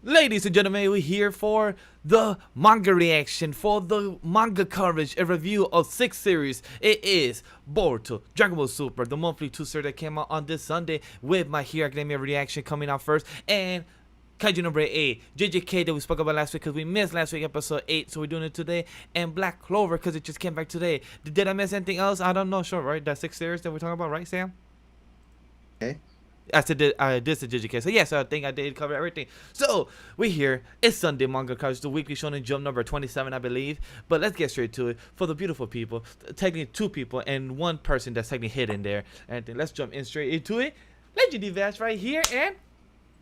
Ladies and gentlemen, we're here for the manga reaction, for the manga coverage, a review of 6 series. It is Boruto, Dragon Ball Super, the monthly 2-ser that came out on this Sunday, with My Hero Academia reaction coming out first, and Kaiju number 8, JJK that we spoke about last week because we missed last week episode 8, so we're doing it today, and Black Clover because it just came back today. Did I miss anything else? I don't know, sure, right? That's 6 series that we're talking about, right, Sam? Okay. I said this is JJK. So yes, I think I did cover everything. So we're here. It's Sunday Manga Coverage, the weekly Shonen Jump number 27, I believe. But let's get straight to it. For the beautiful people, technically 2 people and 1 person that's technically hidden there. And let's jump in straight into it. LegendDVash right here, and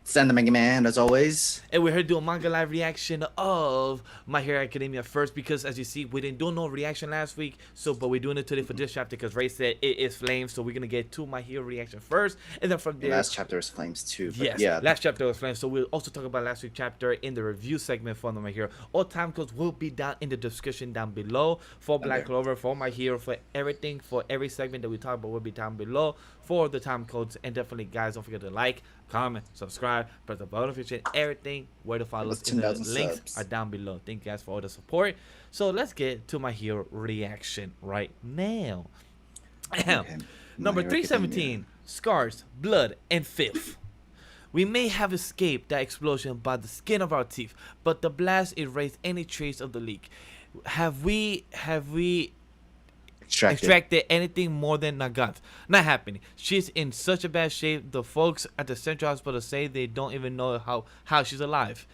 SamTheMangaMan, as always. we're here to do a manga live reaction of My Hero Academia first, because as you see, we didn't do no reaction last week, but we're doing it today for this chapter because Ray said it is Flames, so we're gonna get to My Hero reaction first, and then from there. Last chapter was Flames too. Yes, yeah. last chapter was Flames, so we'll also talk about last week's chapter in the review segment for My Hero. All time codes will be down in the description down below for Black Clover, for My Hero, for everything, for every segment that we talk about will be down below for the time codes. And definitely, guys, don't forget to like, comment, subscribe, press the bell notification, everything, where to follow us, in the links subs are down below. Thank you guys for all the support. So let's get to My Hero reaction right now. Okay. Number 317, Scars, Blood, and Filth. We may have escaped that explosion by the skin of our teeth, but the blast erased any trace of the leak. Have we extracted anything more than Nagat? Not happening. She's in such a bad shape, the folks at the Central Hospital say they don't even know how she's alive.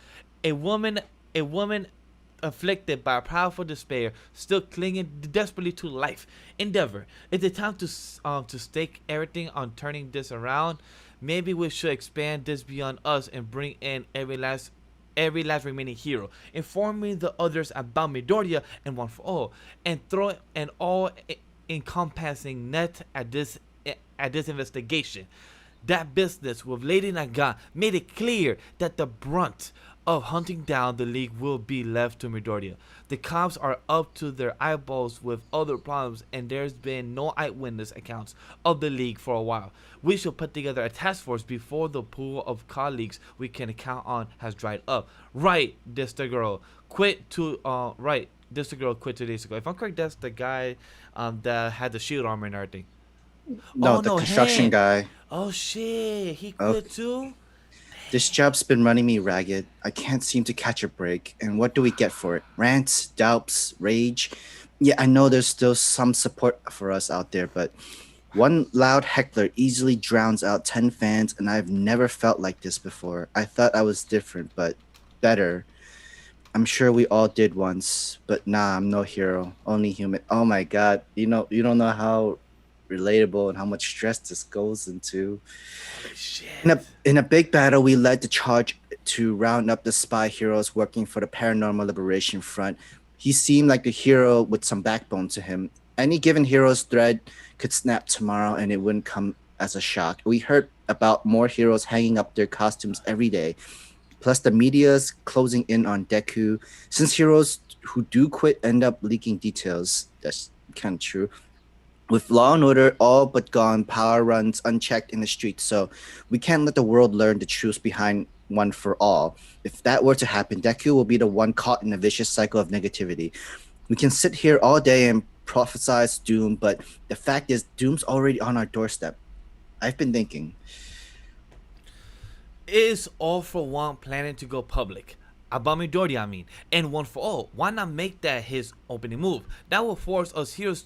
A woman afflicted by a powerful despair, still clinging desperately to life. Endeavor, is it time to stake everything on turning this around? Maybe we should expand this beyond us and bring in every last remaining hero, informing the others about Midoriya and One for All, and throw an all-encompassing net at this investigation. That business with Lady Naga made it clear that the brunt of hunting down the League will be left to Midoriya. The cops are up to their eyeballs with other problems, and there's been no eyewitness accounts of the League for a while. We should put together a task force before the pool of colleagues we can count on has dried up. Right, this the girl quit 2 days ago. If I'm correct, that's the guy that had the shield armor and everything. No, the construction guy. Oh shit, he quit too? This job's been running me ragged. I can't seem to catch a break. And what do we get for it? Rants, doubts, rage. Yeah, I know there's still some support for us out there, but one loud heckler easily drowns out 10 fans, and I've never felt like this before. I thought I was different, but better. I'm sure we all did once, but nah, I'm no hero, only human. Oh my god, you don't know how relatable and how much stress this goes into. Shit. In a big battle, we led the charge to round up the spy heroes working for the Paranormal Liberation Front. He seemed like a hero with some backbone to him. Any given hero's thread could snap tomorrow and it wouldn't come as a shock. We heard about more heroes hanging up their costumes every day. Plus the media's closing in on Deku. Since heroes who do quit end up leaking details, that's kind of true. With law and order all but gone, power runs unchecked in the streets, so we can't let the world learn the truth behind One for All. If that were to happen, Deku will be the one caught in a vicious cycle of negativity. We can sit here all day and prophesize doom, but the fact is, doom's already on our doorstep. I've been thinking. Is All for One planning to go public? About Midoriya, I mean. And One for All, why not make that his opening move? That will force us heroes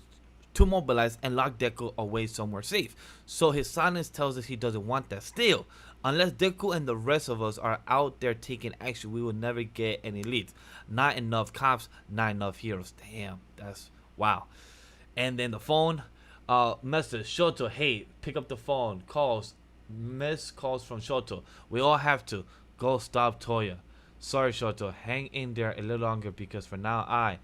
to mobilize and lock Deku away somewhere safe. So his silence tells us he doesn't want that. Still, unless Deku and the rest of us are out there taking action, we will never get any leads. Not enough cops, not enough heroes. Damn, that's wow. And then the phone message, Shoto, hey, pick up the phone. Calls, missed calls from Shoto. We all have to go stop Toya. Sorry, Shoto, hang in there a little longer because for now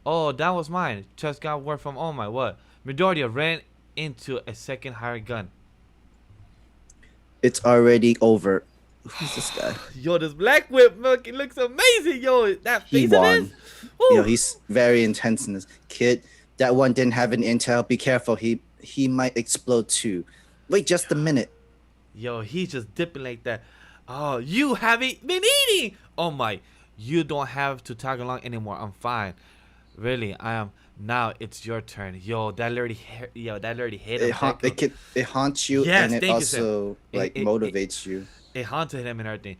Oh, that was mine. Just got word from All Might. What? Midoriya ran into a second hired gun. It's already over. Who's this guy? Yo, this Black Whip monkey looks amazing. Yo, that face of his. Yo, he's very intense in this. Kid, that one didn't have an intel. Be careful. He might explode too. Wait just a minute. Yo, he's just dipping like that. Oh, you haven't been eating. Oh my, you don't have to tag along anymore. I'm fine. Really, I am. Now it's your turn. That literally hit him. Deku. It haunts you, and Yes, it thank you, Sam. also like motivates you. It haunted him and everything.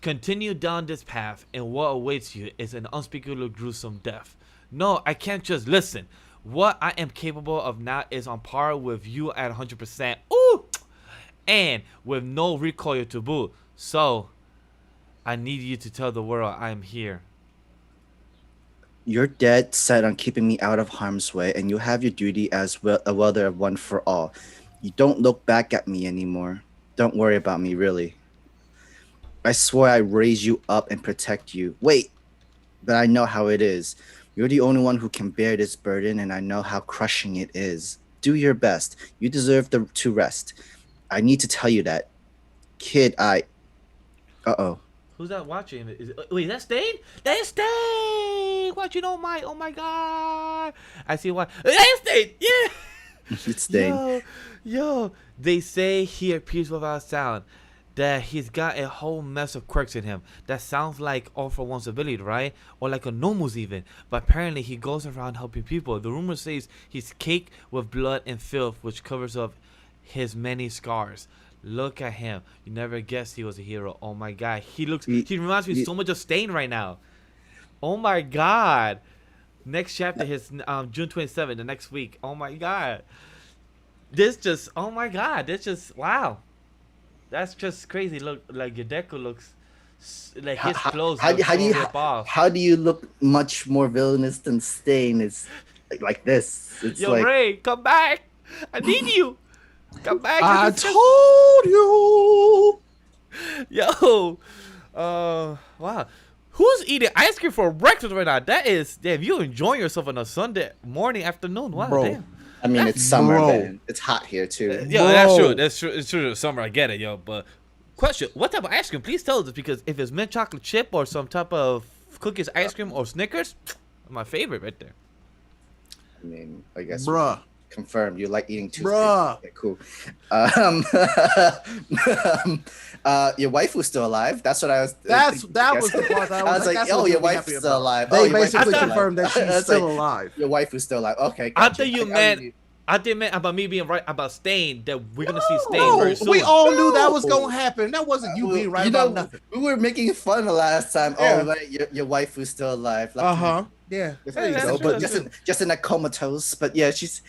Continue down this path, and what awaits you is an unspeakably gruesome death. No, I can't just listen. What I am capable of now is on par with you at 100%. Ooh! And with no recoil to boot. So, I need you to tell the world I am here. You're dead set on keeping me out of harm's way, and you have your duty as well, a welder of one for all. You don't look back at me anymore. Don't worry about me, really. I swear I raise you up and protect you. Wait, but I know how it is. You're the only one who can bear this burden, and I know how crushing it is. Do your best. You deserve to rest. I need to tell you that. Kid, Uh-oh. Who's that watching? Wait, is that Stain? That's Stain! Watching, oh my god! I see why. That's Stain! Yeah! It's Stain. Yo, they say he appears without sound. That he's got a whole mess of quirks in him. That sounds like All for One's ability, right? Or like a Nomu's even. But apparently he goes around helping people. The rumor says he's caked with blood and filth, which covers up his many scars. Look at him. You never guessed he was a hero. Oh my god. He reminds me so much of Stain right now. Oh my god. Next chapter is June 27th, the next week. Oh my god. Oh my god. Wow. That's just crazy. Look, like your Deku looks like his clothes. How do you look much more villainous than Stain? It's like this. It's Yo, like, Ray, come back! I need you. Come back! I told you. Yo, wow. Who's eating ice cream for breakfast right now? That is, damn, you enjoying yourself on a Sunday morning, afternoon. Wow, Bro. damn. I mean, it's summer, Bro. man. It's hot here too. Yeah, Bro. that's true. That's true. It's true. Summer, I get it, yo. But question: what type of ice cream? Please tell us, because if it's mint chocolate chip or some type of cookies ice cream or Snickers, my favorite right there. I mean, I guess Bruh. confirmed. You like eating toothpaste. Bruh. Okay, cool. Your wife was still alive. That's what I was. That was the part that I was like, that's oh, what your made me wife's happy still about. alive. They Oh, your wife's basically still confirmed alive. that I she's was still like, alive. Your wife was still alive. Okay. I Gotcha. thought you meant. I didn't mean about me being right about Stain, that we're gonna see Stain No, very soon. we all knew that was gonna happen. That wasn't you being right about nothing. We were making fun the last time. Yeah. Oh, right, your wife was still alive. Like, Yeah. There you Yeah, go. that's But true. just in a comatose. But yeah, she's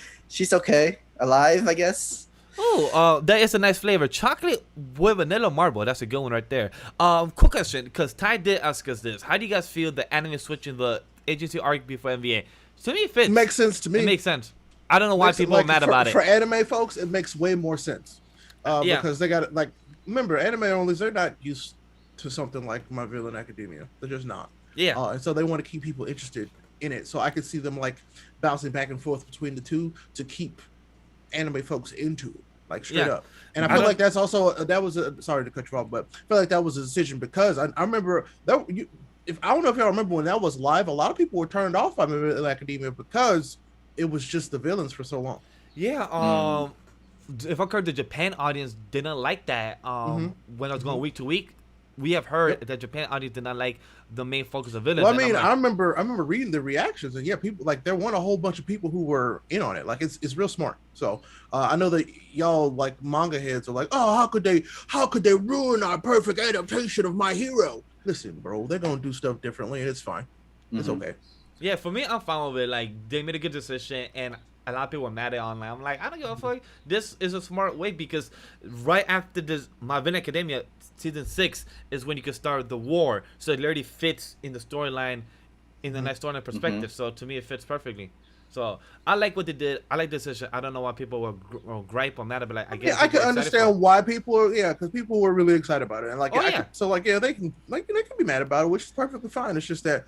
okay, alive, I guess. Oh, that is a nice flavor. Chocolate with vanilla marble. That's a good one right there. Quick question, because Ty did ask us this. How do you guys feel the anime switching the agency arc before NBA? To me, it fits. Makes sense to me. It makes sense. I don't know why people are mad about it. For anime folks, it makes way more sense. Yeah. Because they got like, remember, anime onlys, they're not used to something like My Villain Academia. They're just not. Yeah. And so they want to keep people interested in it. So I could see them like bouncing back and forth between the two to keep anime folks into it, like straight up. And I feel like that's also sorry to cut you off, but I feel like that was a decision because I remember that I don't know if y'all remember when that was live, a lot of people were turned off by My Villain Academia because it was just the villains for so long. Yeah. If I correct, the Japan audience didn't like that. When I was going week to week, we have heard that Japan audience did not like the main focus of villains. Well, I mean, I remember reading the reactions, and yeah, people like there weren't a whole bunch of people who were in on it. Like it's real smart. So I know that y'all like manga heads are like, oh, how could they ruin our perfect adaptation of My Hero? Listen, bro, they're gonna do stuff differently, and it's fine. It's okay. Yeah, for me, I'm fine with it. Like, they made a good decision, and a lot of people were mad at it online. I'm like, I don't give a fuck. This is a smart way, because right after this, My Villain Academia season 6 is when you can start the war. So it literally fits in the storyline, in the nice storyline perspective. So to me, it fits perfectly. So I like what they did. I like the decision. I don't know why people were gripe on that, but like, I guess I can understand why people are, because people were really excited about it, and like, they can be mad about it, which is perfectly fine. It's just that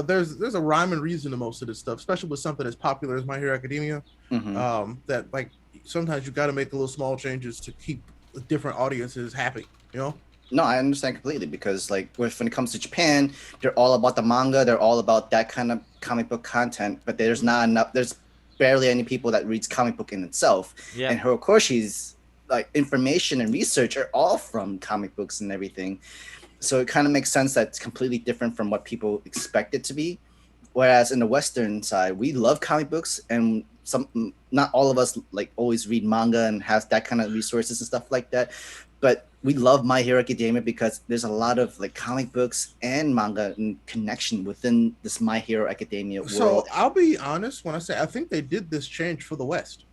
there's a rhyme and reason to most of this stuff, especially with something as popular as My Hero Academia. That like sometimes you got to make a little small changes to keep different audiences happy. You know. No, I understand completely, because like when it comes to Japan, they're all about the manga. They're all about that kind of comic book content. But there's not enough. There's barely any people that reads comic book in itself. Yeah. And Horikoshi's like information and research are all from comic books and everything. So it kind of makes sense that it's completely different from what people expect it to be. Whereas in the Western side, we love comic books, and not all of us like always read manga and has that kind of resources and stuff like that. But we love My Hero Academia because there's a lot of like comic books and manga and connection within this My Hero Academia world. So I'll be honest when I say I think they did this change for the West.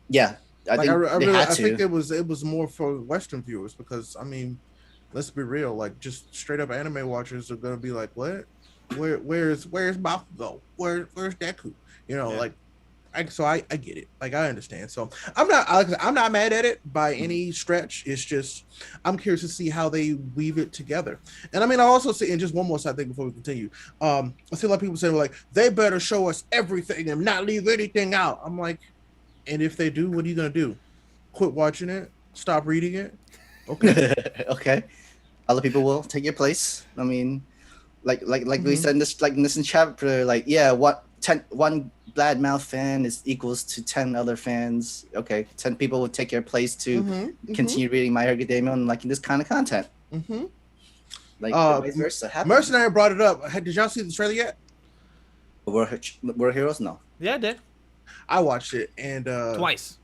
Yeah, I think it was more for Western viewers because I mean, let's be real, like just straight up anime watchers are gonna be like, what? Where's Bakugo? Where's Deku? You know, like I get it. Like I understand. So I'm not mad at it by any stretch. It's just I'm curious to see how they weave it together. And I mean I also see, and just one more side thing before we continue. I see a lot of people saying like they better show us everything and not leave anything out. I'm like, and if they do, what are you gonna do? Quit watching it? Stop reading it? Okay. Okay. Other people will take your place. I mean, like we said in this chapter, like one Badmouth fan is equals to 10 other fans. Okay, 10 people will take your place to continue reading My Hero Academia and liking this kind of content. Like vice versa. Mercenary brought it up. Did y'all see the trailer yet? We're Heroes? No. Yeah, I did. I watched it and Twice.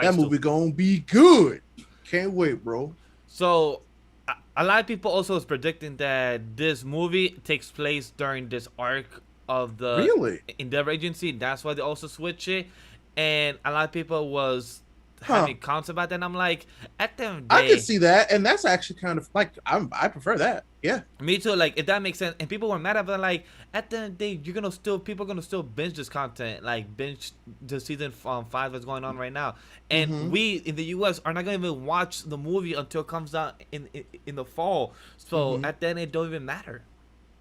That movie gonna be good. Can't wait, bro. So a lot of people also is predicting that this movie takes place during this arc of the Endeavor Agency. That's why they also switch it. And a lot of people was having comments about that. And I'm like, at the end of the day, I can see that. And that's actually kind of like, I prefer that. Yeah. Me too. Like, if that makes sense. And people were mad about it. Like, at the end of the day, people are going to still binge this content. Like, binge the season 5 that's going on right now. And we, in the U.S., are not going to even watch the movie until it comes out in the fall. So, at the end, it don't even matter.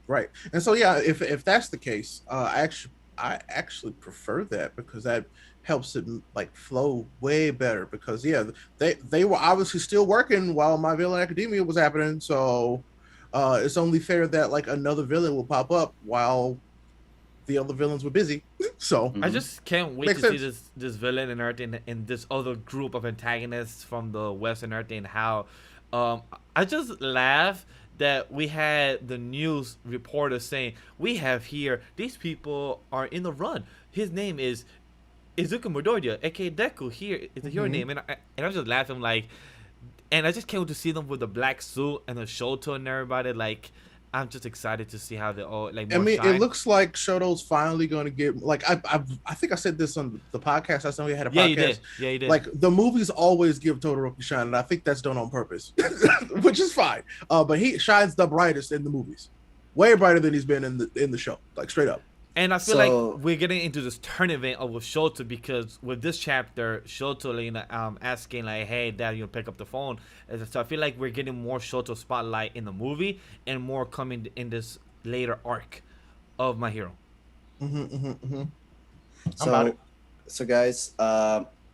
Right. And so, yeah, if that's the case, I actually prefer that because that helps it like flow way better because they were obviously still working while My Villain Academia was happening. So it's only fair that like another villain will pop up while the other villains were busy. So I just can't wait to see this villain and everything and this other group of antagonists from the West and everything. How I just laugh that we had the news reporter saying we have here these people are in the run. His name is Izuku Midoriya, aka Deku. Here is your name, and I'm just laughing like, and I just can't wait to see them with the black suit and the Shoto and everybody. Like, I'm just excited to see how they all like. I mean, it looks like Shoto's finally going to get like I think I said this on the podcast. I said we had a podcast. Yeah, you did. Yeah, you did. Like the movies always give Todoroki shine, and I think that's done on purpose, which is fine. But he shines the brightest in the movies, way brighter than he's been in the show, like straight up. And I feel like we're getting into this turn event with Shoto because with this chapter, Shoto asking like, "Hey, Dad, you pick up the phone." So I feel like we're getting more Shoto spotlight in the movie and more coming in this later arc of My Hero. So guys,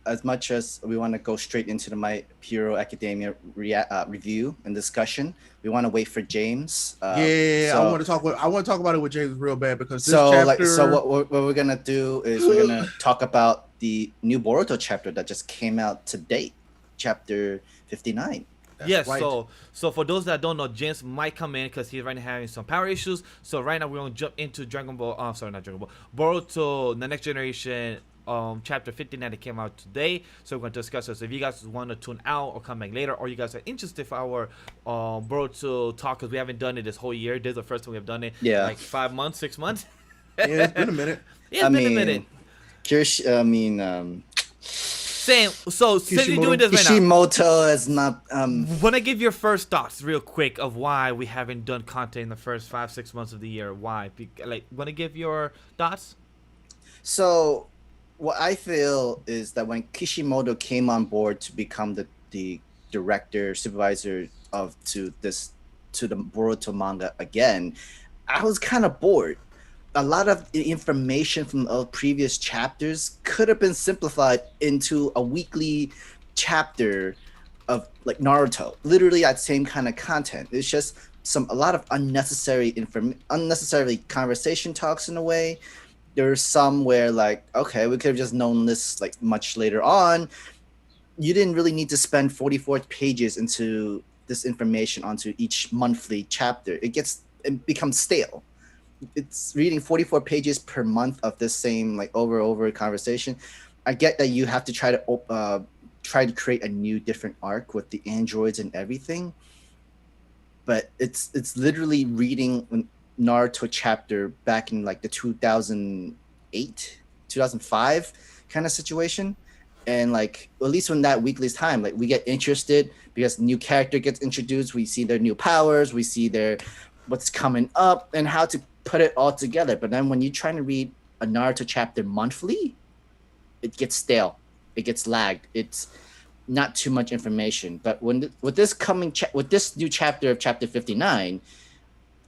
as much as we want to go straight into the My Hero Academia review and discussion, we want to wait for James. I want to talk about it with James real bad because this chapter. What we're gonna do is we're gonna talk about the new Boruto chapter that just came out today, chapter 59. Yes, right. So for those that don't know, James might come in because he's right now having some power issues. So right now we're gonna jump into Boruto, the next generation. Chapter 59 that came out today, so we're going to discuss it. So if you guys want to tune out or come back later, or you guys are interested for our Boruto talk, because we haven't done it this whole year. This is the first time we've done it. Like 5 months, 6 months. Yeah, it's been a minute. It's been a minute. Same. So since you're doing this right now, Kishimoto is not. Want to give your first thoughts real quick of why we haven't done content in the first 5-6 months of the year? Why? Want to give your thoughts? So. What I feel is that when Kishimoto came on board to become the director, supervisor to the Boruto manga again, I was kind of bored. A lot of the information from the previous chapters could have been simplified into a weekly chapter of like Naruto. Literally that same kind of content. It's just a lot of unnecessary conversation talks in a way. There's some where like, okay, we could have just known this like much later on. you didn't really need to spend 44 pages into this information onto each monthly chapter. It becomes stale. It's reading 44 pages per month of this same like over conversation. I get that you have to try to create a new different arc with the androids and everything, but it's literally reading Naruto chapter back in like the 2008 2005 kind of situation. And like at least when that weekly's time, like we get interested because new character gets introduced, we see their new powers, we see their what's coming up and how to put it all together. But then when you're trying to read a Naruto chapter monthly, it gets stale, it gets lagged, it's not too much information. But with this new chapter of chapter 59,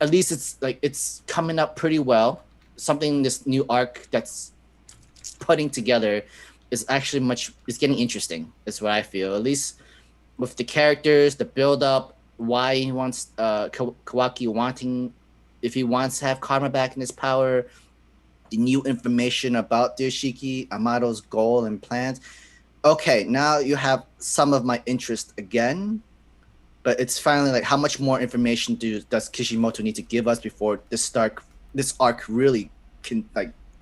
at least it's coming up pretty well. This new arc that's putting together is actually it's getting interesting. That's what I feel. At least with the characters, the build up, why he wants Kawaki if he wants to have karma back in his power, the new information about the Ishiki, Amado's goal and plans. Okay, now you have some of my interest again, but it's finally like how much more information does Kishimoto need to give us before this arc really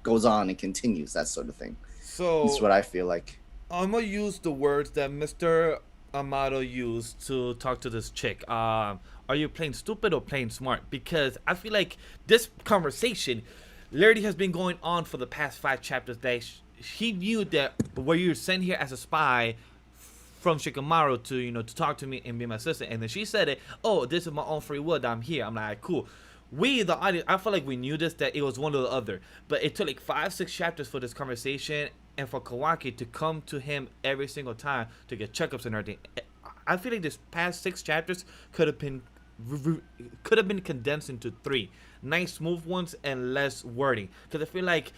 goes on and continues, that sort of thing. So that's what I feel like. I'm gonna use the words that Mr. Amado used to talk to this chick. Are you playing stupid or playing smart? Because I feel like this conversation literally has been going on for the past 5 chapters. That he knew that where you're sent here as a spy from Shikamaru to talk to me and be my assistant, and then she said it. Oh, this is my own free will that I'm here. I'm like, cool. We, the audience, I feel like we knew this, that it was one or the other. But it took like 5-6 chapters for this conversation and for Kawaki to come to him every single time to get checkups and everything. I feel like this past 6 chapters could have been condensed into 3 nice smooth ones and less wording, because I feel like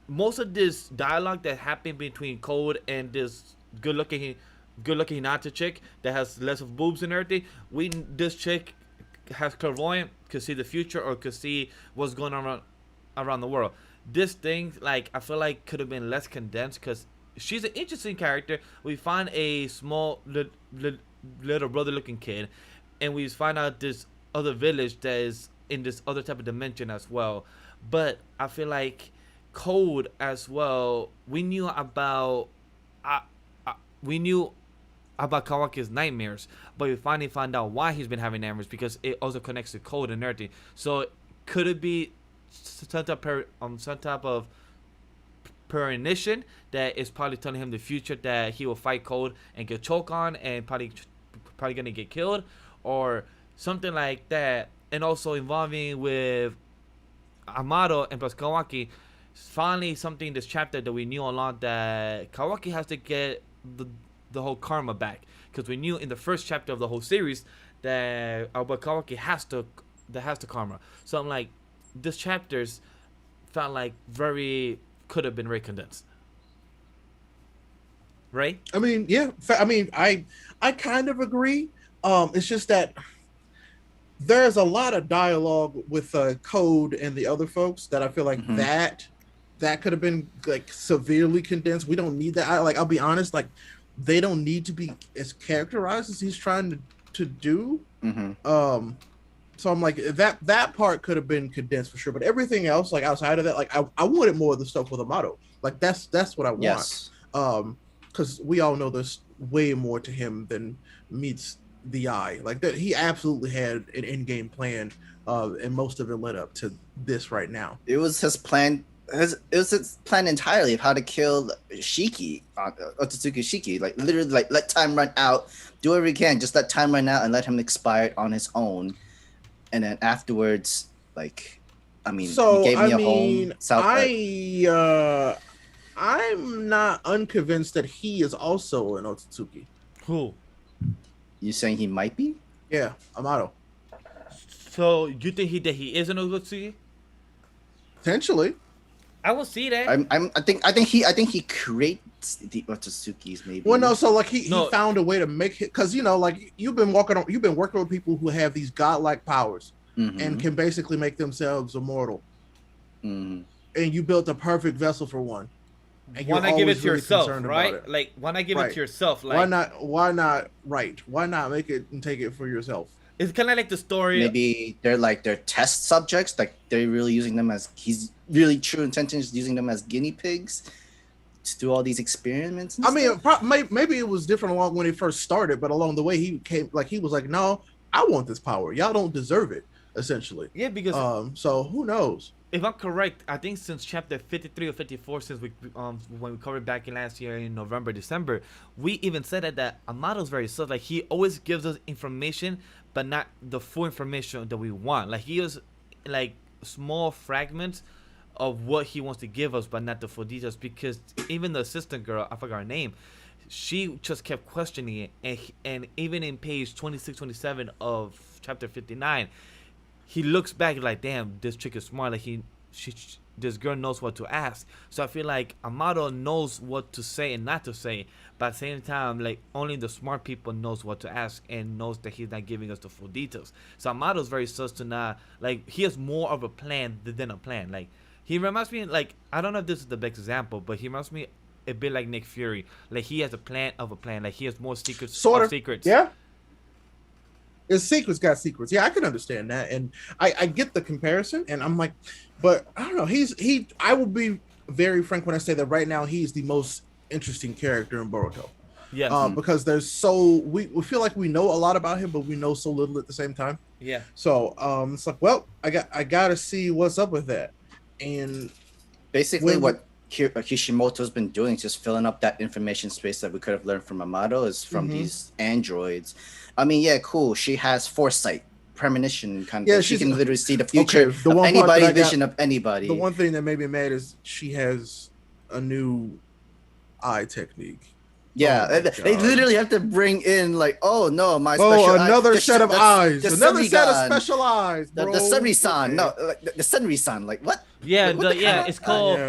most of this dialogue that happened between Code and this good looking Hinata chick that has less of boobs and everything, this chick has clairvoyant, could see the future or could see what's going on around the world. This thing, like, I feel like could have been less condensed, because she's an interesting character. We find a small little brother looking kid, and we find out this other village that is in this other type of dimension as well. But I feel like Code as well, we knew about Kawaki's nightmares, but we finally found out why he's been having nightmares, because it also connects to Code and everything. So could it be some type of premonition that is probably telling him the future, that he will fight Code and get choked on and probably gonna get killed, or something like that? And also involving with Amado and plus Kawaki, finally something in this chapter that we knew along, that Kawaki has to get the whole karma back, because we knew in the first chapter of the whole series that Kawaki has to karma. So I'm like, this chapters felt like could have been very condensed, right? I mean, yeah. I mean, I kind of agree. It's just that there's a lot of dialogue with Code and the other folks that I feel like that could have been like severely condensed. We don't need that. I'll be honest, like, they don't need to be as characterized as he's trying to do. So I'm like, that part could have been condensed for sure. But everything else, like outside of that, like I wanted more of the stuff with Amato. Like that's what I want. Yes. Because we all know there's way more to him than meets the eye. Like that, he absolutely had an end-game plan, and most of it led up to this right now. It was his plan. It was his plan entirely of how to kill Shiki, Otsutsuki Shiki. Like literally, like let time run out, do whatever he can, just let time run out and let him expire on his own. And then afterwards, like, I mean, so he gave me a home. I'm not unconvinced that he is also an Otsutsuki. Who? You saying he might be? Yeah, Amato. So you think he is an Otsutsuki? Potentially. I will see that. I think he creates the Otsutsukis, maybe. Well, no, so like he found a way to make it, because like you've been working with people who have these godlike powers and can basically make themselves immortal. And you built a perfect vessel for one. and why you're not give it always to really yourself, concerned about right? it. Like, why not give it Right. to yourself? Like, Why not? Right? Why not make it and take it for yourself? it's kind of like the story. Maybe they're test subjects, like they're really using them as he's really true intentions using them as guinea pigs to do all these experiments. I mean, maybe it was different along when it first started, but along the way he came like he was like, no, I want this power. Y'all don't deserve it. Essentially. Yeah, because so who knows? if I'm correct, I think since chapter 53 or 54, since we when we covered back in last year in November, December, we even said that Amado's very soft. Like, he always gives us information, but not the full information that we want. Like, he gives like small fragments of what he wants to give us, but not the full details. Because even the assistant girl, I forgot her name, she just kept questioning it, and even in page 26, 27 of chapter 59. He looks back like, damn, this chick is smart. Like, this girl knows what to ask. So I feel like Amado knows what to say and not to say, but at the same time, like, only the smart people knows what to ask and knows that he's not giving us the full details. So Amado's very sus to not, like, he has more of a plan than a plan. Like, he reminds me, like, I don't know if this is the best example, but he reminds me a bit like Nick Fury. Like, he has a plan of a plan. Like, he has more secrets of secrets. Yeah. His secrets got secrets. Yeah, I can understand that, and I get the comparison, and I'm like, but I don't know. I will be very frank when I say that right now he's the most interesting character in Boruto. Yeah. Because we feel like we know a lot about him, but we know so little at the same time. Yeah. So it's like, well, I gotta see what's up with that, and basically what Kishimoto's been doing is just filling up that information space that we could have learned from Amado is from these androids. I mean, yeah, cool. She has foresight, premonition kind of thing. She can literally see the future of anybody, vision of anybody. The one thing that made me mad is she has a new eye technique. Yeah, they literally have to bring in like, oh no, my special another set of eyes, another set of special eyes, bro. The Senri-san, no, the Senri-san, like what? Yeah, it's called.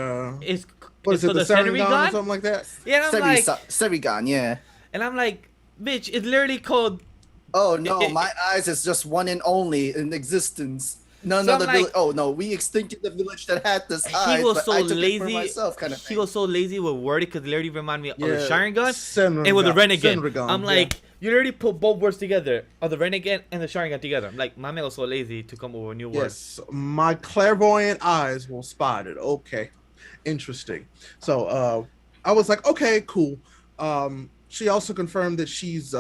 It's what is it, the Senri-gan or something like that? Yeah, and I'm like Senri-gan, yeah. And I'm like, bitch, it's literally called. Oh no, my eyes is just one and only in existence. None other village. Oh no, we extincted the village that had this eye. He was so I took lazy. it for myself, kind of thing. He was so lazy with wording because it literally reminded me of the Sharingan and with the Renegade. I'm like, you literally put both words together, of the Renegade and the Sharingan together. I'm like, my man was so lazy to come up with a new word. Yes, my clairvoyant eyes will spot it. Okay, interesting. So I was like, okay, cool. She also confirmed that she's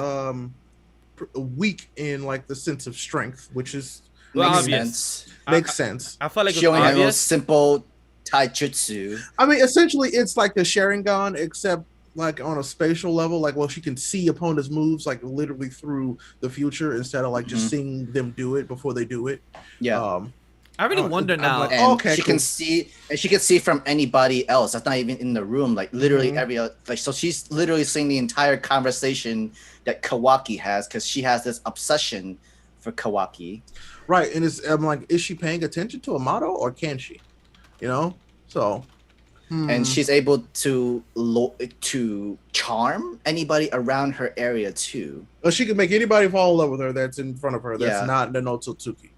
weak in like the sense of strength, which is makes sense. Makes sense. I felt like she only has simple taijutsu. I mean, essentially, it's like the Sharingan, except like on a spatial level. Like, well, she can see opponents' moves like literally through the future instead of like just seeing them do it before they do it. Yeah. I really wonder now. Like, okay, she can see, and she can see from anybody else that's not even in the room. Like literally so she's literally seeing the entire conversation that Kawaki has because she has this obsession for Kawaki. Right, and I'm like, is she paying attention to Amado or can she? You know, so. And she's able to charm anybody around her area too. Well, she can make anybody fall in love with her that's in front of her. That's not the Nototsuki.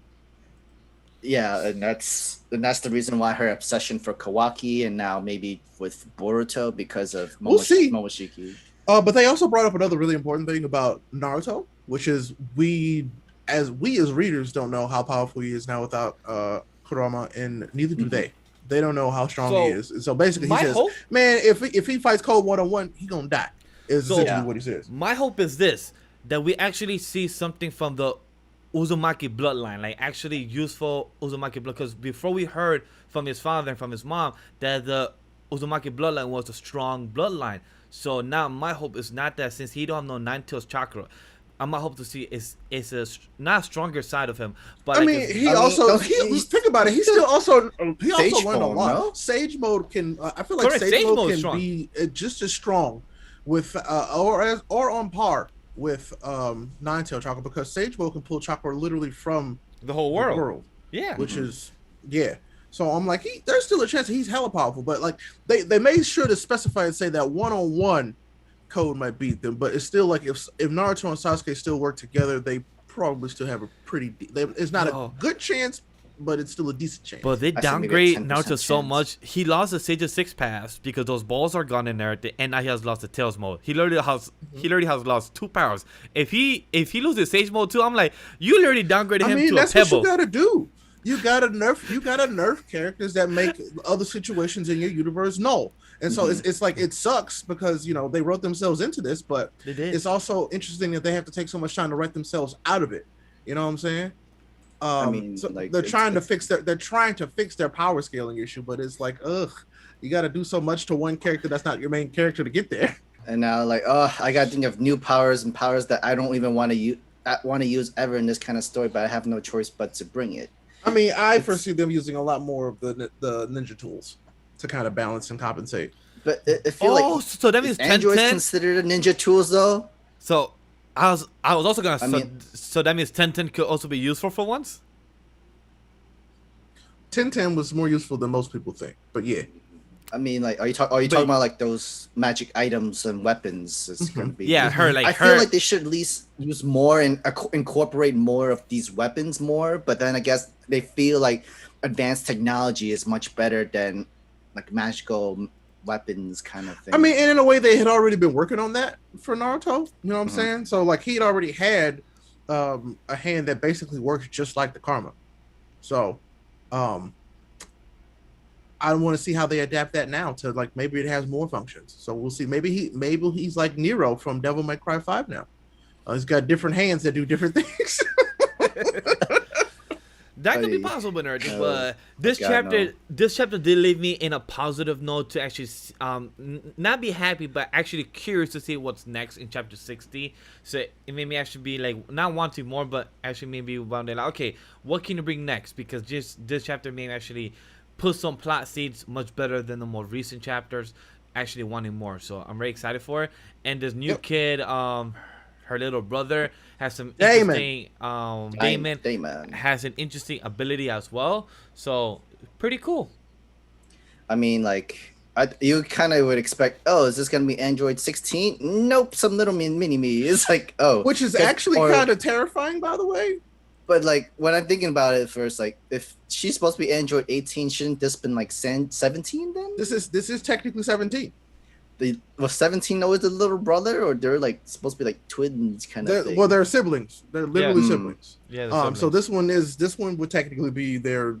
Yeah, and that's the reason why her obsession for Kawaki and now maybe with Boruto because of Momoshiki. But they also brought up another really important thing about Naruto, which is we as readers don't know how powerful he is now without Kurama, and neither do they. They don't know how strong he is. And so basically he says, man, if he fights Cole 1-on-1, he gonna die. Is essentially what he says. My hope is this, that we actually see something from the Uzumaki bloodline, like actually useful Uzumaki blood, because before we heard from his father and from his mom that the Uzumaki bloodline was a strong bloodline. So now my hope is not that, since he don't have no Nine Tails chakra, my hope to see is a not stronger side of him. But I mean, think about it. He still also learned a lot. No? Sage mode can. I feel like Sage mode can be just as strong with or on par with Nine Tail chakra, because Sage mode can pull chakra literally from the whole world. Yeah, which is So I'm like, there's still a chance he's hella powerful, but like they made sure to specify and say that 1-on-1 Code might beat them, but it's still like if Naruto and Sasuke still work together, they probably still have a pretty. It's not a good chance, but it's still a decent chance. But they I said maybe a downgrade 10% Naruto so chance. much. He lost the Sage of Six Pass because those balls are gone and everything, and now he has lost the Tails mode. He literally has lost 2 powers. If he loses Sage mode too, I'm like, you literally downgraded him to that's a pebble. what you gotta do. You gotta nerf characters that make other situations in your universe null. And so it's like, it sucks because, you know, they wrote themselves into this, but They did. it's also interesting that they have to take so much time to write themselves out of it. You know what I'm saying? So like, they're trying to fix their power scaling issue, but it's like, ugh, you got to do so much to one character that's not your main character to get there. And now, like, oh, I got to think of new powers and powers that I don't even want to use ever in this kind of story, but I have no choice but to bring it. I mean, I foresee them using a lot more of the ninja tools to kind of balance and compensate. But I feel like, so that means androids 10-10? considered ninja tools though. So I was also gonna. I mean, so that means 10-10 could also be useful for once. 10-10 was more useful than most people think, but yeah. I mean, like, are you talking about like those magic items and weapons? It's gonna be Yeah, I feel like they should at least use more and incorporate more of these weapons more. But then I guess they feel like advanced technology is much better than like magical weapons kind of thing. I mean, and in a way, they had already been working on that for Naruto. You know what I'm saying? So like, he'd already had a hand that basically works just like the Karma. So I want to see how they adapt that now to, like, maybe it has more functions. So we'll see. Maybe he's like Nero from Devil May Cry 5 now. He's got different hands that do different things. That could be possible, nerd. But this chapter did leave me in a positive note to actually not be happy, but actually curious to see what's next in chapter 60. So it made me actually be like, not wanting more, but actually maybe wondering, like, okay, what can you bring next? Because just this chapter made me actually put some plot seeds much better than the more recent chapters, actually wanting more. So I'm very excited for it. And this new kid, her little brother has some interesting Damon has an interesting ability as well. So pretty cool. I mean, like, you kind of would expect, oh, is this gonna be Android 16? Nope, some little mini me. It's like, oh, which is actually kind of terrifying, by the way. But like, when I'm thinking about it first, like, if she's supposed to be Android 18, shouldn't this been like 17 then? This is technically 17. Was 17 always the little brother, or they're like supposed to be like twins kind of thing? Well, they're siblings. They're literally siblings. Yeah. So this one would technically be their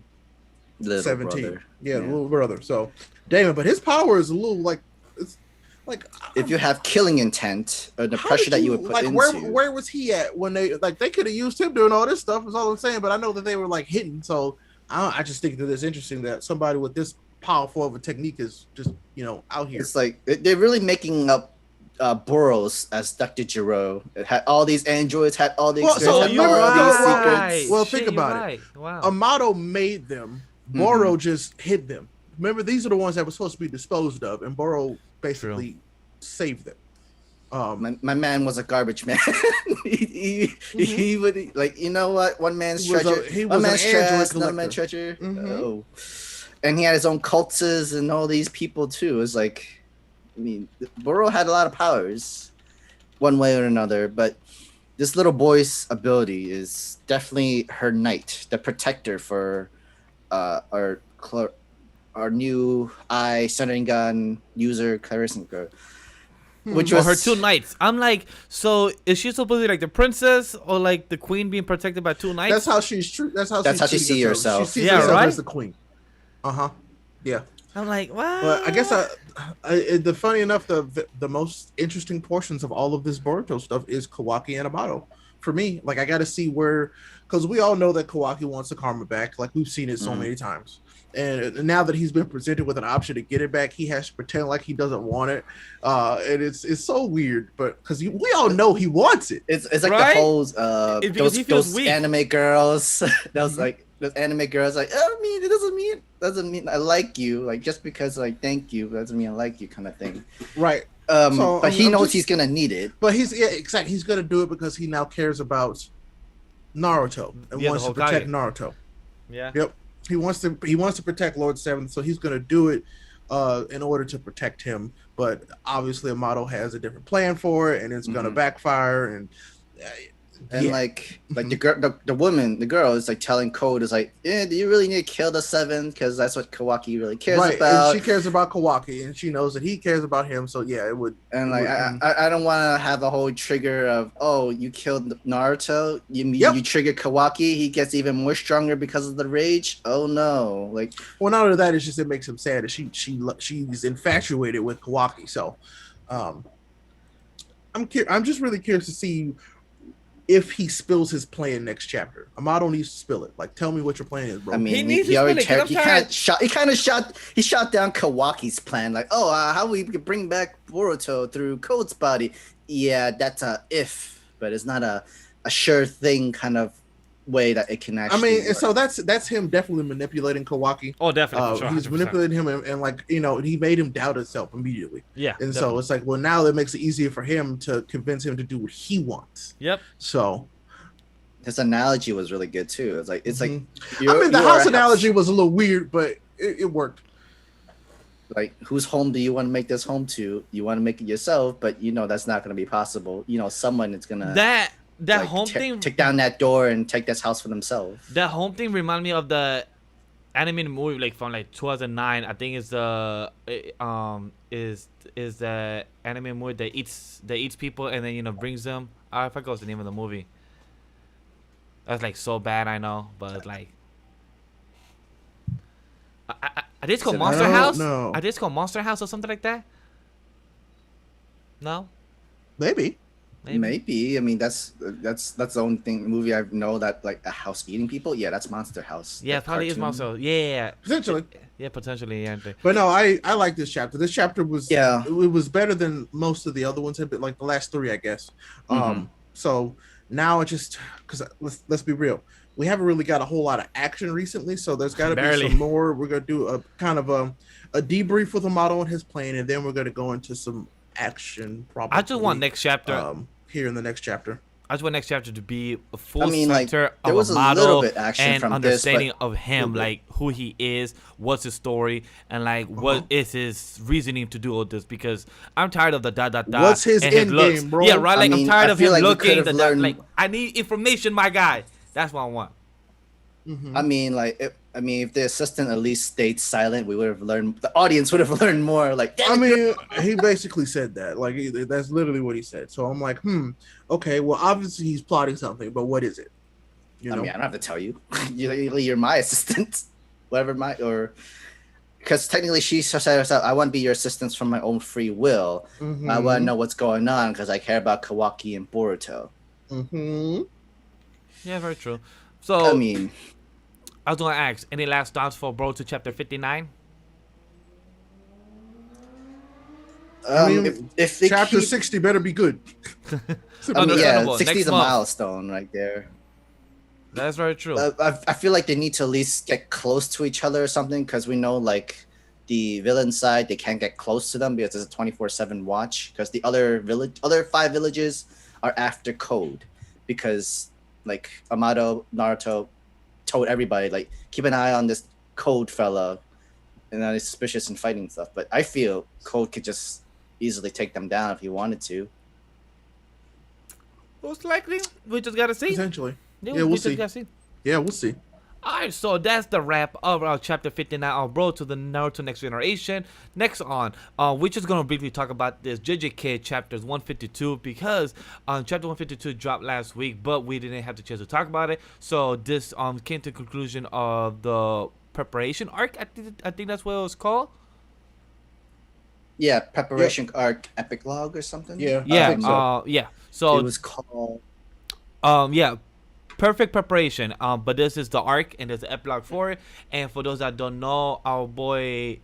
little 17. brother. Yeah, little brother. So Damon, but his power is a little like, it's like, if you have killing intent or the pressure that you would put like, into. where was he at when they could have used him doing all this stuff? Is all I'm saying. But I know that they were like hidden. So I just think that it's interesting that somebody with this powerful of a technique is just, you know, out here. It's like they're really making up Boros as Dr. Giro. It had all these androids, had all the secrets. Well, think about it. Wow. Amato made them. Boro just hid them. Remember, these are the ones that were supposed to be disposed of, and Boro basically saved them. My man was a garbage man. he would, like, you know what? One man's treasure. One man's trash, another man's treasure. Oh. And he had his own cultists and all these people too. It's like, I mean, Boro had a lot of powers, one way or another. But this little boy's ability is definitely her knight, the protector for our new Sharingan user, Clarisinka. Which was her 2 knights. I'm like, so is she supposed to be like the princess or like the queen being protected by 2 knights? That's how she's true. That's how she sees herself. She sees herself as the queen. Yeah. I'm like, what? But I guess the funny enough, the most interesting portions of all of this Boruto stuff is Kawaki and Amato. For me, like, I got to see where, because we all know that Kawaki wants the karma back. Like, we've seen it so many times. And now that he's been presented with an option to get it back, he has to pretend like he doesn't want it. And it's so weird, but because we all know he wants it. It's like the whole those anime girls. That was like those anime girls. Like, oh, I mean, it doesn't mean I like you. Like, just because like thank you doesn't mean I like you, kind of thing. Right. But he knows he's gonna need it. But exactly. He's gonna do it because he now cares about Naruto and wants to protect Naruto. Yeah. Yep. He wants to protect Lord Seven, so he's gonna do it in order to protect him. But obviously, Amato has a different plan for it, and it's gonna backfire. And And like the girl, the woman, the girl is like telling Code is like, yeah, do you really need to kill the seven? Because that's what Kawaki really cares about. And she cares about Kawaki, and she knows that he cares about him. So yeah, it would. And like, I don't want to have a whole trigger of, oh, you killed Naruto, you trigger Kawaki, he gets even more stronger because of the rage. Oh no, like. Well, not only that, it's just it makes him sad that she's infatuated with Kawaki. So, I'm just really curious to see if he spills his plan next chapter. Amado needs to spill it. Like, tell me what your plan is, bro. I mean, he already he shot down Kawaki's plan. Like, oh, how we could bring back Boruto through Code's body. Yeah, that's a if, but it's not a sure thing kind of way that it can actually. I mean, work. So that's him definitely manipulating Kawaki. Oh, definitely. Sure, he's manipulating him, and like, you know, he made him doubt himself immediately. Yeah. And definitely. so it's like, well, now that makes it easier for him to convince him to do what he wants. Yep. So his analogy was really good too. It's like I mean, the house analogy was a little weird, but it worked. Like, whose home do you want to make this home to? You want to make it yourself, but you know that's not going to be possible. You know, someone is gonna that like, home thing take down that door and take this house for themselves. That home thing reminded me of the animated movie like from like 2009. I think it's the is the anime movie that eats people and then, you know, brings them. I forgot what's the name of the movie. That's like so bad, I know, but like I think it's called Monster House. No. I think it's called Monster House or something like that. No. Maybe. Maybe. I mean, that's the only movie I know that like a house eating people. Yeah, that's Monster House. Yeah, probably is Monster. Yeah. Potentially. Yeah, potentially. Yeah. But no, I like this chapter. This chapter was it was better than most of the other ones have been, like the last three, I guess. So now it just because let's be real, we haven't really got a whole lot of action recently. So there's got to be some more. We're gonna do a kind of a debrief with Amado and his plan, and then we're gonna go into some action. Probably. I just want next chapter. Here in the next chapter. I just want next chapter to be a full center like, there was of a Amado little bit action and from understanding this, of him, like who he is, what's his story, and like what is his reasoning to do all this. Because I'm tired of the dot. What's his end game, bro? Yeah, right. Like I'm tired of him looking. Learned... Like I need information, my guy. That's what I want. I mean, like, if the assistant at least stayed silent, we would have learned. The audience would have learned more. Like, I mean, he basically said that. Like, that's literally what he said. So I'm like, okay. Well, obviously he's plotting something, but what is it? You know? I mean, I don't have to tell you. You're my assistant, whatever because technically she said herself, I want to be your assistant from my own free will. I want to know what's going on because I care about Kawaki and Boruto. Yeah, very true. So I mean, I was gonna ask, any last thoughts for Boruto chapter 59? I mean, if chapter 60 better be good. I mean, yeah, 60 is a milestone right there. That's very true. I feel like they need to at least get close to each other or something, because we know like the villain side, they can't get close to them because it's a 24/7 watch, because the other 5 villages are after Code, because like Amado, Naruto told everybody like keep an eye on this Code fella, and he's suspicious in fighting stuff. But I feel Code could just easily take them down if he wanted to. Most likely, we just gotta see. Potentially, yeah, we'll see. Yeah, we'll see. Alright, so that's the wrap of our chapter 59 of Boruto the Naruto Next Generation. Next on, we're just going to briefly talk about this JJK chapters 152, because chapter 152 dropped last week, but we didn't have the chance to talk about it. So this came to the conclusion of the preparation arc. I think that's what it was called. Yeah, preparation arc, Epilogue or something. Yeah, yeah. So it was called. Yeah. Perfect preparation. But this is the arc and there's the epilogue for it. And for those that don't know, our boy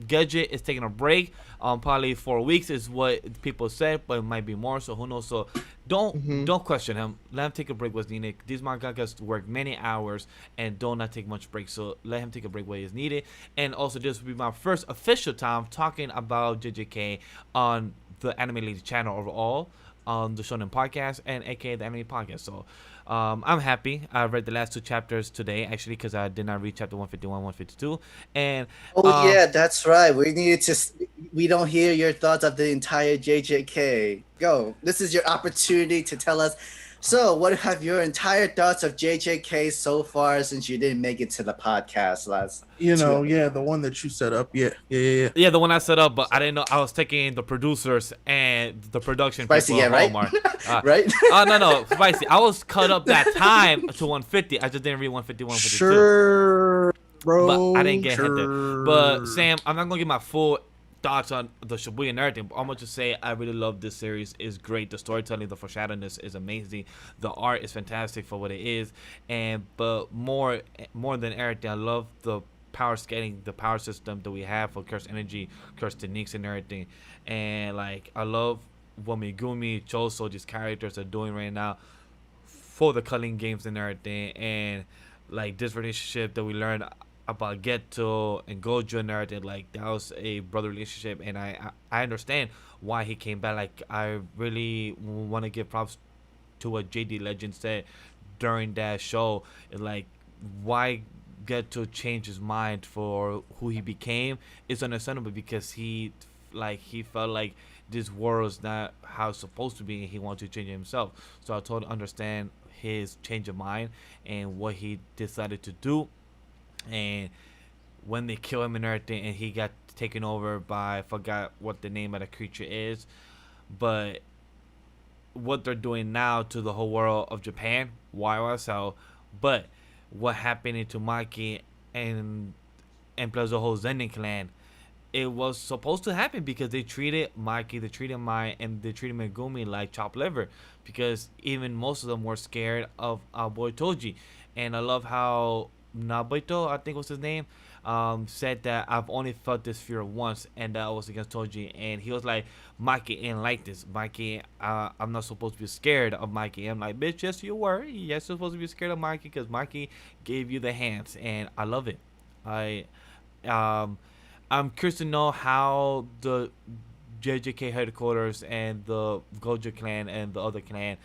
Gadget is taking a break. Probably 4 weeks is what people said, but it might be more. So who knows? So don't question him. Let him take a break what's needed. These mangakas work many hours and do not take much break. So let him take a break where is needed. And also, this will be my first official time talking about JJK on the Anime Lady channel overall, on the Shonen podcast and aka the Anime podcast. So I'm happy. I read the last 2 chapters today, actually, because I did not read chapter 151, 152. And yeah, that's right. We don't hear your thoughts of the entire JJK. Go. This is your opportunity to tell us So, what have your entire thoughts of JJK so far since you didn't make it to the podcast last? The one that you set up. Yeah, the one I set up, but I didn't know I was taking the producers and the production Spicy, people yeah, right? Right? No, Spicy. I was cut up that time to 150. I just didn't read 150, 152. Sure, bro. But I didn't get hit there. But Sam, I'm not gonna give my full thoughts on the Shibuya and everything, but I'm gonna just say I really love this series. It's great. The storytelling, the foreshadowingness is amazing. The art is fantastic for what it is, but more than everything, I love the power scaling, the power system that we have for curse energy, curse techniques, and everything. And like I love what Megumi, Choso, these characters are doing right now for the culling games and everything, and like this relationship that we learned about Geto and Gojo and everything, like that was a brother relationship, and I understand why he came back. Like I really want to give props to what JD Legend said during that show, like why Geto changed his mind for who he became. It's understandable because he felt like this world is not how it's supposed to be, and he wanted to change it himself. So I totally understand his change of mind and what he decided to do. And when they kill him and everything, and he got taken over by, I forgot what the name of the creature is, but what they're doing now to the whole world of Japan, YSL, but what happened to Maki and plus the whole Zenin clan, it was supposed to happen because they treated Maki, they treated Mai, and they treated Megumi like chopped liver, because even most of them were scared of our boy Toji. And I love how Nabuto, I think was his name, said that I've only felt this fear once, and that was against Toji. And he was like, Mikey ain't like this. Mikey, I'm not supposed to be scared of Mikey. I'm like, bitch, yes you were. Yes, you're supposed to be scared of Mikey because Mikey gave you the hands, and I love it. I'm curious to know how the JJK headquarters and the Gojo clan and the other clan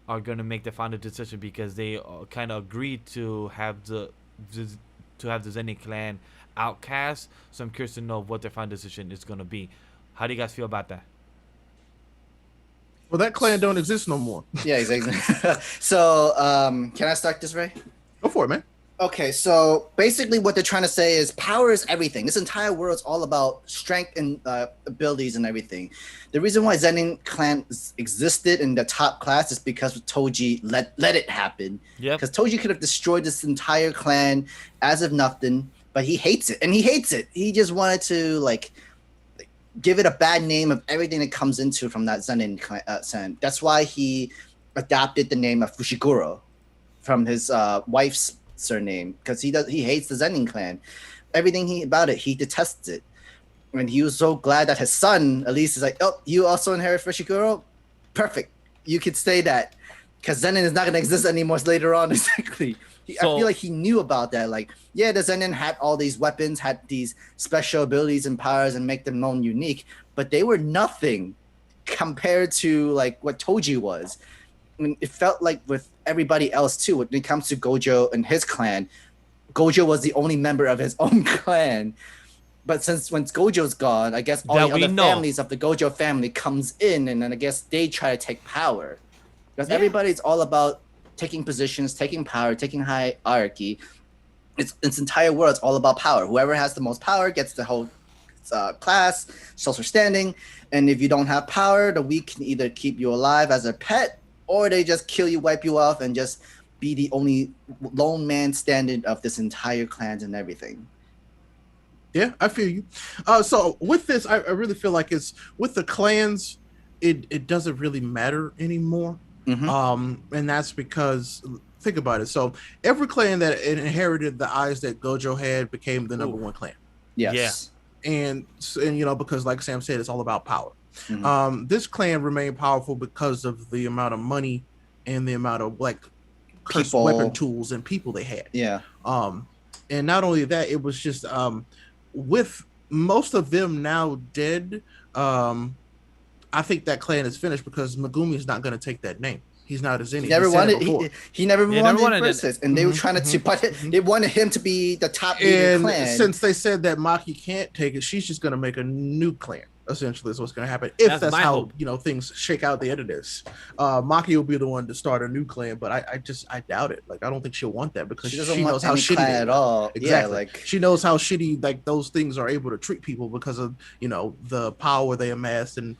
are going to make the final decision, because they kind of agreed to have the Zenin clan outcast. So I'm curious to know what their final decision is going to be. How do you guys feel about that? Well, that clan don't exist no more. Yeah, exactly. So, can I start this, Ray? Go for it, man. Okay, so basically what they're trying to say is power is everything. This entire world is all about strength and abilities and everything. The reason why Zenin clan existed in the top class is because Toji let it happen. Yeah. Because Toji could have destroyed this entire clan as if nothing, but he hates it, and he hates it. He just wanted to like give it a bad name of everything that comes into from that Zenin clan. That's why he adopted the name of Fushiguro from his wife's surname, because he hates the Zenin clan. Everything about it, he detests it. And he was so glad that his son at least is like, oh, you also inherit Fushiguro? Perfect. You could say that, because Zenin is not going to exist anymore later on. Exactly. I feel like he knew about that. Like, yeah, the Zenin had all these weapons, had these special abilities and powers and make them known unique, but they were nothing compared to like what Toji was. I mean, it felt like with everybody else too, when it comes to Gojo and his clan, Gojo was the only member of his own clan. But once Gojo's gone, I guess all the other families of the Gojo family comes in, and then I guess they try to take power. Because everybody's all about taking positions, taking power, taking hierarchy. Its entire world is all about power. Whoever has the most power gets the whole class, social standing. And if you don't have power, the weak can either keep you alive as a pet, or they just kill you, wipe you off, and just be the only lone man standing of this entire clan and everything. Yeah, I feel you. So with this, I really feel like it's with the clans, it doesn't really matter anymore. Mm-hmm. And that's because, think about it. So every clan that inherited the eyes that Gojo had became the number one clan. Yes. Yeah. And because like Sam said, it's all about power. Mm-hmm. This clan remained powerful because of the amount of money and the amount of like weapon tools and people they had. Yeah. And not only that, it was just with most of them now dead. I think that clan is finished because Megumi is not going to take that name. He's not as any. He never wanted. He never wanted versus, and they were trying to. But they wanted him to be the top leader clan. Since they said that Maki can't take it, she's just going to make a new clan. essentially is what's going to happen if that's my how hope. things shake out at the end of this. Maki will be the one to start a new clan, but I doubt it. Like I don't think she'll want that because She doesn't she want knows how any shitty clan they at are. all. Exactly. Yeah, like she knows how shitty like those things are able to treat people because of the power they amassed, and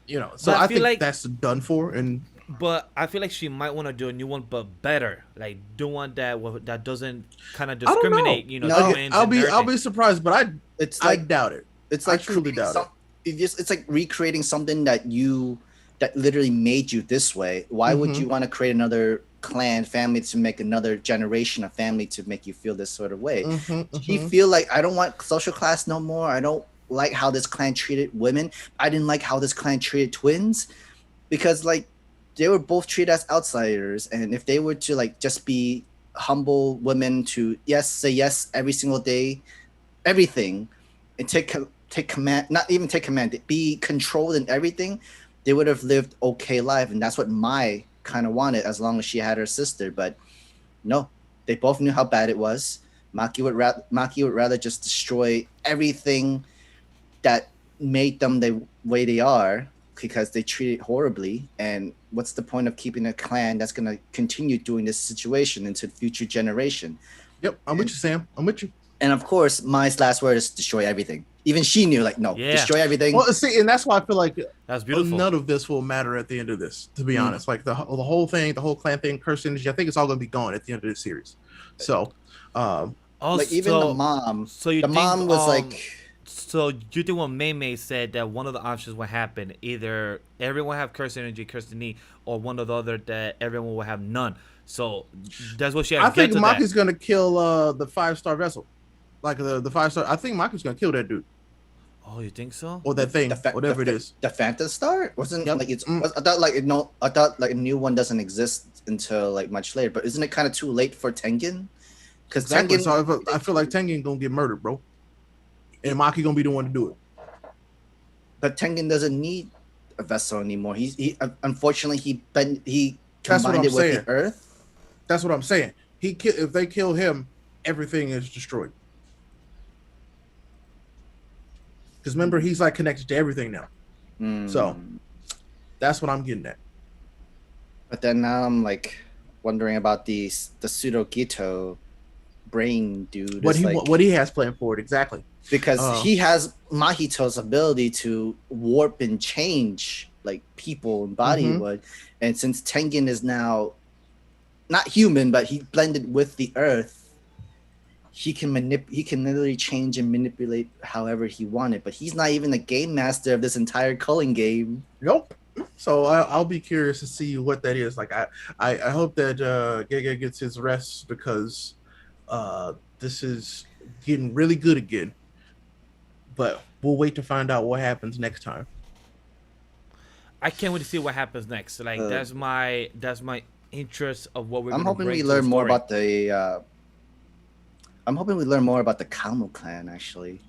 so But I I feel think like- that's done for. And But I feel like she might want to do a new one, but better. Like do one that doesn't kind of I don't know. discriminate. No, twins I'll and be everything. surprised, but it's I like doubt it. it's I like truly creating doubt it. It's like recreating something that literally made you this way. Why would Mhm. you want to create another clan family to make another generation of family to make you feel this sort of way? He feel like I don't want social class no more. I don't like how this clan treated women. I didn't like how this clan treated twins, because like they were both treated as outsiders, and if they were to like just be humble women to say yes every single day, everything, and take command, not even take command, be controlled in everything, they would have lived okay life, and that's what Mai kind of wanted as long as she had her sister. But no, they both knew how bad it was. Maki would rather just destroy everything that made them the way they are, because they treated horribly. And what's the point of keeping a clan that's going to continue doing this situation into the future generation? Yep, I'm with you, Sam. I'm with you. And of course, Mai's last word is destroy everything. Even she knew, like, no, Yeah. destroy everything. Well, see, and that's why I feel like That's beautiful. none of this will matter at the end of this. To be honest, like the whole thing, the whole clan thing, curse energy, I think it's all going to be gone at the end of this series. So, Also, like even the mom, So you the think, mom was like, So you think what May said that one of the options would happen, either everyone have curse energy, curse the knee, or one or the other that everyone will have none. So that's what she had I to get think to Maki's that. going to kill the 5-star vessel, like the 5-star. I think Maki's going to kill that dude Oh, you think so? or that thing, whatever it is. the Phantom Star wasn't Yep. like I thought like a new one doesn't exist until like much later. But isn't it kind of too late for Tengen? Because Exactly. Tengen, So I feel like Tengen gonna get murdered, bro, and Maki gonna be the one to do it. but Tengen doesn't need a vessel anymore. He unfortunately he That's what combined I'm it with saying. the Earth. That's what I'm saying. If they kill him, everything is destroyed. Because remember, he's like connected to everything now. So that's what I'm getting at. But then now I'm like wondering about the pseudo Gito brain dude. What It's he like, what he has planned for it exactly. because he has Mahito's ability to warp and change like people and body would, and since Tengen is now not human, but he blended with the Earth, he can literally change and manipulate however he wanted. But he's not even the game master of this entire culling game. Nope. So I'll be curious to see what that is. Like I hope that Gege gets his rest, because this is getting really good again. But we'll wait to find out what happens next time. I can't wait to see what happens next. Like that's my interest of what we're. I'm gonna hoping bring we to the learn more story. about the. I'm hoping we learn more about the Kamo clan actually.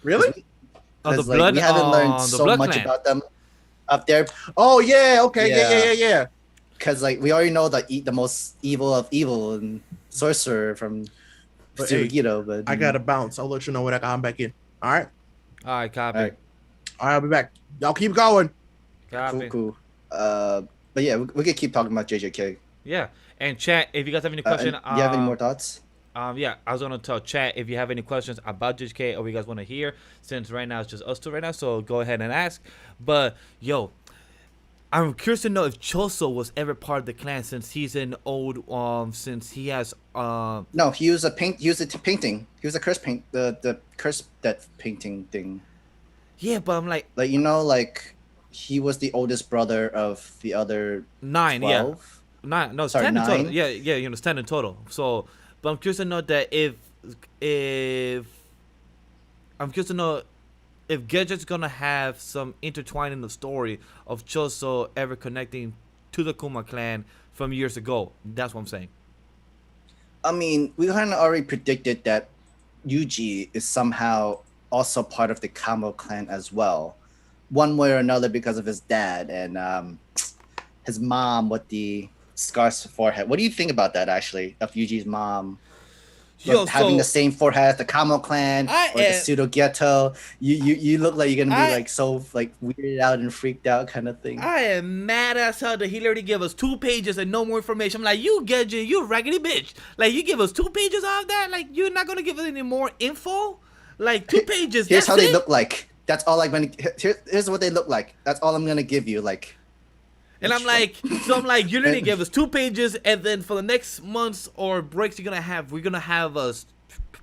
Really? Oh, the 'Cause, like, blood. we haven't learned the so blood much clan. about them up there. Oh yeah. Okay. Yeah. Yeah. Because like we already know the most evil of evil and sorcerer from But, Tsugito, but I gotta bounce. I'll let you know when I'm back in. All right. All right, copy. All right. All right. I'll be back. Y'all keep going. Copy. cool. But yeah, we could keep talking about JJK. Yeah, and chat if you guys have any And questions. do you have any more thoughts? Yeah, I was gonna tell chat if you have any questions about JK or you guys want to hear, since right now it's just us two right now, so go ahead and ask. But yo, I'm curious to know if Choso was ever part of the clan, since he's an old since he has No, he was a painting. He was a curse paint. The curse that painting thing. yeah, but I'm like Like like he was the oldest brother of the other 9, 12. yeah, 9, no, it's Sorry, 10 in total. 9? Yeah, it's 10 in total. So, but I'm curious to know that if I'm curious to know if Gadget's gonna have some intertwine in the story of Choso ever connecting to the Kuma clan from years ago. That's what I'm saying. I mean, we kind of already predicted that Yuji is somehow also part of the Kamo clan as well, one way or another, because of his dad and his mom with the scars forehead. What do you think about that, actually, of Yuji's mom? Yo, having the so same forehead as the Kamo clan or the pseudo ghetto. You look like you're gonna be like so like weirded out and freaked out kind of thing. I am mad as hell that he literally gave us 2 pages and no more information. I'm like, you gadget, you raggedy bitch. Like, you give us 2 pages of that? Like, you're not gonna give us any more info? Like, 2 pages. Here's how they it? look like. That's all I'm gonna. Here's what they look like. That's all I'm gonna give you. Like. And I'm like, you literally gave us 2 pages, and then for the next months or breaks we're gonna have us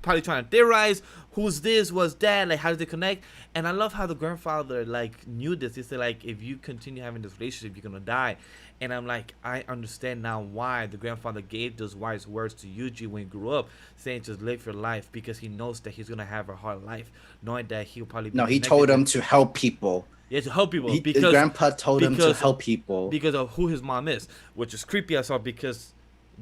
probably trying to theorize who's this, what's that, like how does it connect. And I love how the grandfather like knew this. He said like, if you continue having this relationship, you're gonna die. And I'm like, I understand now why the grandfather gave those wise words to Yuji when he grew up, saying just live your life, because he knows that he's gonna have a hard life, knowing that he'll probably be he told him to help people. Yeah, to help people. His grandpa told him to help people because of who his mom is, which is creepy as well. Because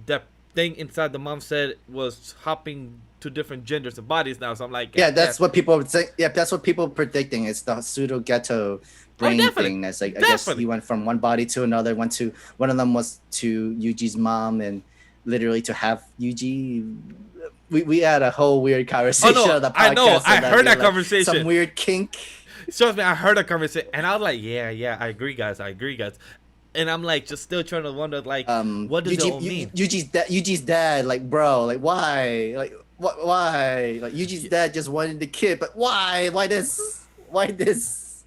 that thing inside the mom said was hopping to different genders and bodies now. So I'm like, yeah, that's what people would say. Yeah, that's what people are predicting. It's the pseudo ghetto brain thing. That's like, I guess he went from one body to another. One of them was to Yuji's mom, and literally to have Yuji. We had a whole weird conversation on the podcast. I know. I heard that conversation. Some weird kink. Trust me, I heard a conversation, and I was like, yeah, I agree, guys. And I'm like, just still trying to wonder, like, what does it all mean? Yuji's dad, like, bro, like, why? Like, why? Like, Yuji's dad just wanted the kid, but why? Why this? Why this?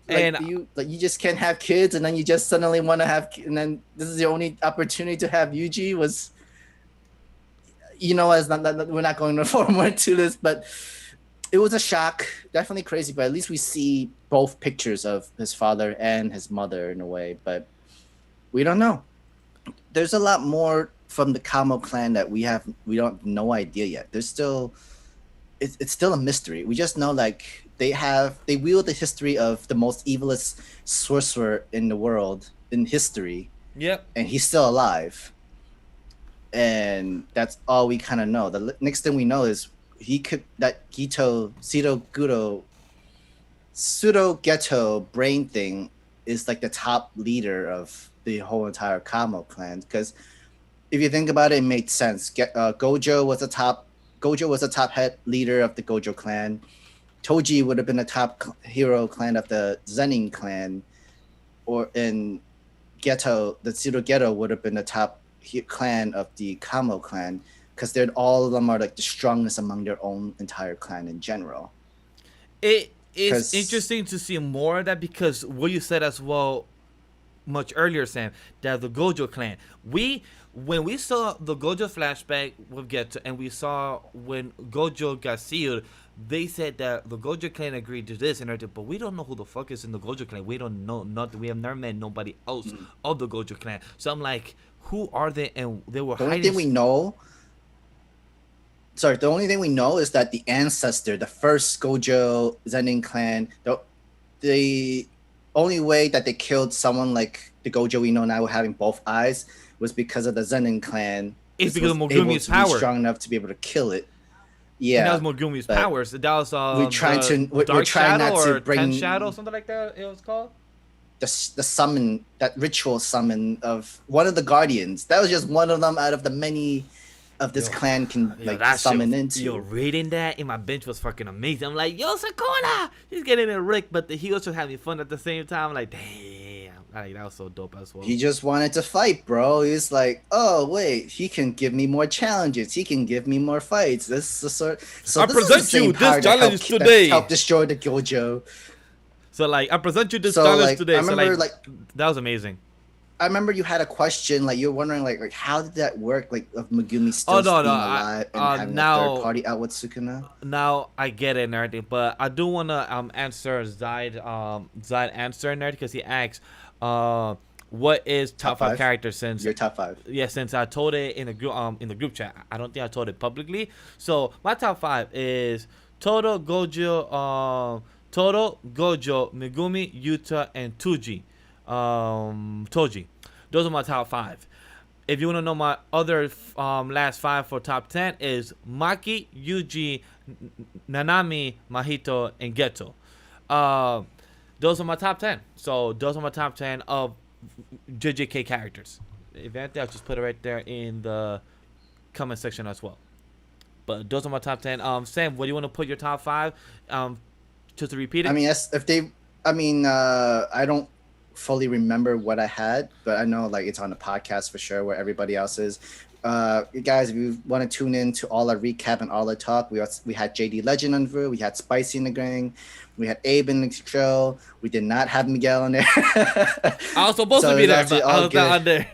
Like, and you just can't have kids, and then you just suddenly want to have, and then this is the only opportunity to have Yuji was, we're not going to forward into this, but. It was a shock, definitely crazy, but at least we see both pictures of his father and his mother in a way, but we don't know. There's a lot more from the Kamo clan that we don't have no idea yet. There's still, it's still a mystery. We just know like they wield the history of the most evilest sorcerer in the world in history. Yep. And he's still alive. And that's all we kind of know. The next thing we know is pseudo ghetto brain thing is like the top leader of the whole entire Kamo clan. Because if you think about it, it made sense. Gojo was the top head leader of the Gojo clan. Toji would have been the top hero clan of the Zenin clan, the pseudo ghetto would have been the top clan of the Kamo clan. Because all of them are like the strongest among their own entire clan in general. It is interesting to see more of that, because what you said as well much earlier, Sam, that the Gojo clan. When we saw the Gojo flashback with Geto, and we saw when Gojo got sealed, they said that the Gojo clan agreed to this and everything, but we don't know who the fuck is in the Gojo clan. We don't know nothing. We have never met nobody else of the Gojo clan. So I'm like, who are they? And they were hiding. The only thing we know is that the ancestor, the first Gojo Zenin clan, the only way that they killed someone like the Gojo we know now having both eyes was because of the Zenin clan. It's because of Mogumi's power. Strong enough to be able to kill it. Yeah, and that was Mogumi's powers. That was we're trying not to bring Ten Shadow, something like that. It was called the summon, that ritual summon of one of the guardians. That was just one of them out of the many of this clan can summon into. Yo, reading that in my bench was fucking amazing. I'm like, yo, Sakura, he's getting a Rick, but he was just having fun at the same time. I'm like, damn, like, that was so dope as well. He just wanted to fight, bro. He's like, oh wait, he can give me more challenges. He can give me more fights. This is the sort. So I present you this challenge today. Help destroy the Gojo. So like, I present you this challenge today. I remember that was amazing. I remember you had a question, like you're wondering, like how did that work, like of Megumi still being alive and having a third party out with Sukuna? Now I get it and everything, but I do wanna answer Zaid answer in there, because he asks, what is top five characters since your top 5? Yeah, since I told it in the group chat. I don't think I told it publicly. So my top 5 is Todo, Gojo, Megumi, Yuta, and Toji. Those are my top 5. If you want to know my other last 5 for top 10 is Maki, Yuji, Nanami, Mahito, and Geto. Those are my top 10. So those are my top 10 of JJK characters. If anything, I'll just put it right there in the comment section as well. But those are my top 10. Sam, what do you want to put your top 5? Just to repeat it. I mean, I don't fully remember what I had, but I know like it's on the podcast for sure where everybody else is. You guys, if you want to tune in to all our recap and all our talk, we had JD Legend on there, we had Spicy in the gang, we had Abe in the show. We did not have Miguel on there. I was supposed to be there, but I was not on there.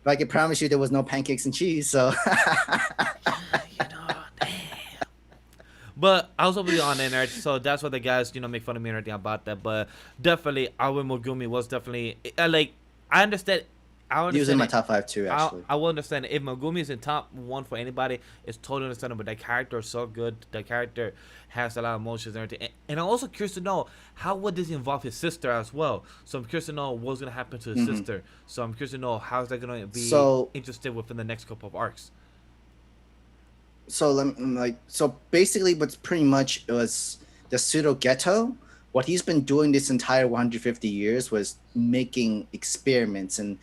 But I can promise you there was no pancakes and cheese, so. But I was already on there, so that's what the guys, make fun of me and everything about that. But definitely, Aoi Mogumi was definitely I understand. He was in my top 5 too, actually. I will understand if Mogumi is in top 1 for anybody. It's totally understandable. That character is so good. That character has a lot of emotions and everything. And I'm also curious to know how would this involve his sister as well. So I'm curious to know what's gonna happen to his sister. So I'm curious to know how is that gonna be interested within the next couple of arcs. So basically, what's pretty much was the pseudo ghetto. What he's been doing this entire 150 years was making experiments and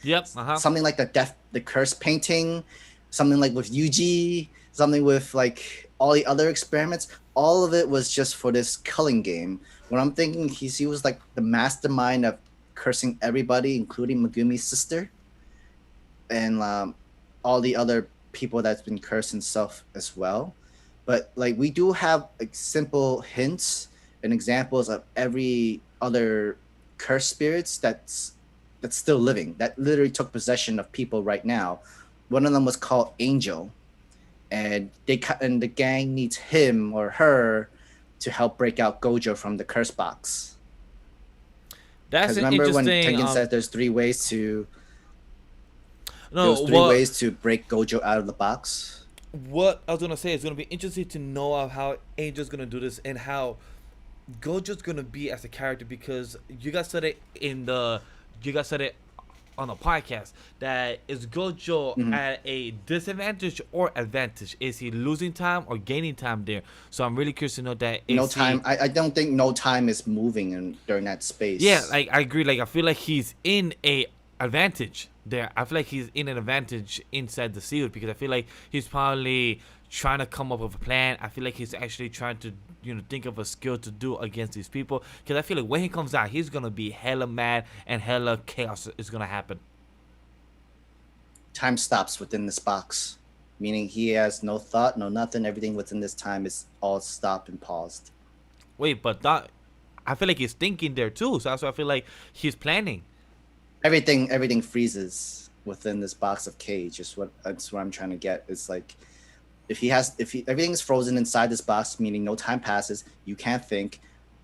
something like the curse painting, something like with Yuji, something with like all the other experiments. All of it was just for this culling game. What I'm thinking, he was like the mastermind of cursing everybody, including Megumi's sister, and all the other people that's been cursed and stuff as well. But like we do have like simple hints and examples of every other cursed spirits that's still living, that literally took possession of people right now. One of them was called Angel, and the gang needs him or her to help break out Gojo from the curse box. That's remember when Tengen said there's 3 ways to ways to break Gojo out of the box? What I was gonna say is gonna be interesting to know of how Angel's gonna do this and how Gojo's gonna be as a character, because you guys said it on the podcast that is Gojo at a disadvantage or advantage? Is he losing time or gaining time there? So I'm really curious to know that. No time. I don't think no time is moving during that space. Yeah, like I agree. Like I feel like he's in a advantage there. I feel like he's in an advantage inside the sealed, because I feel like he's probably trying to come up with a plan. I feel like he's actually trying to think of a skill to do against these people, because I feel like when he comes out, he's gonna be hella mad and hella chaos is gonna happen. Time stops within this box, meaning he has no thought, no nothing. Everything within this time is all stopped and paused. Wait, but that, I feel like he's thinking there too, so that's why I feel like he's planning. Everything freezes within this box of cage. That's what I'm trying to get. It's like if everything's frozen inside this box, meaning no time passes, you can't think.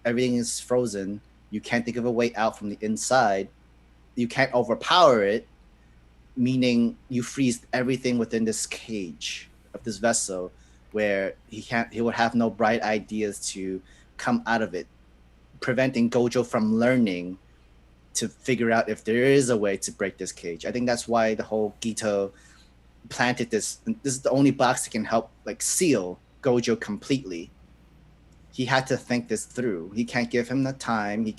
Everything is frozen. You can't think of a way out from the inside. You can't overpower it, meaning you freeze everything within this cage of this vessel, where he would have no bright ideas to come out of it, preventing Gojo from learning to figure out if there is a way to break this cage. I think that's why the whole Gito planted this. This is the only box that can help seal Gojo completely. He had to think this through. He can't give him the time.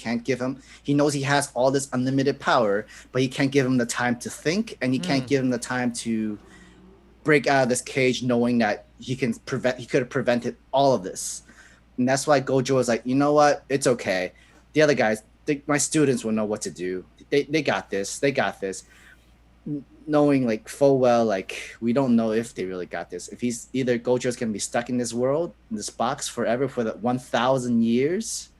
He knows he has all this unlimited power, but he can't give him the time to think, and he can't give him the time to break out of this cage, knowing that he could have prevented all of this. And that's why Gojo was like, you know what? It's okay. The other guys, my students will know what to do. They got this. They got this. Knowing full well, we don't know if they really got this. If he's either Gojo's gonna be stuck in this world, in this box forever for the 1,000 years.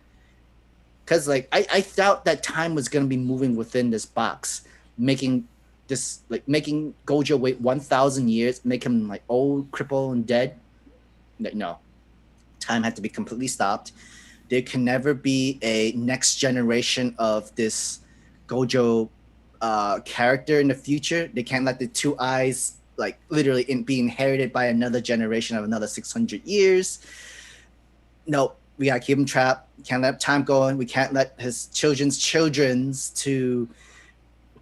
Cause I thought that time was gonna be moving within this box, making Gojo wait 1,000 years, make him old, crippled, and dead. No, time had to be completely stopped. There can never be a next generation of this Gojo character in the future. They can't let the 2 eyes literally be inherited by another generation of another 600 years. No, we gotta keep him trapped. Can't let time go on. We can't let his children's to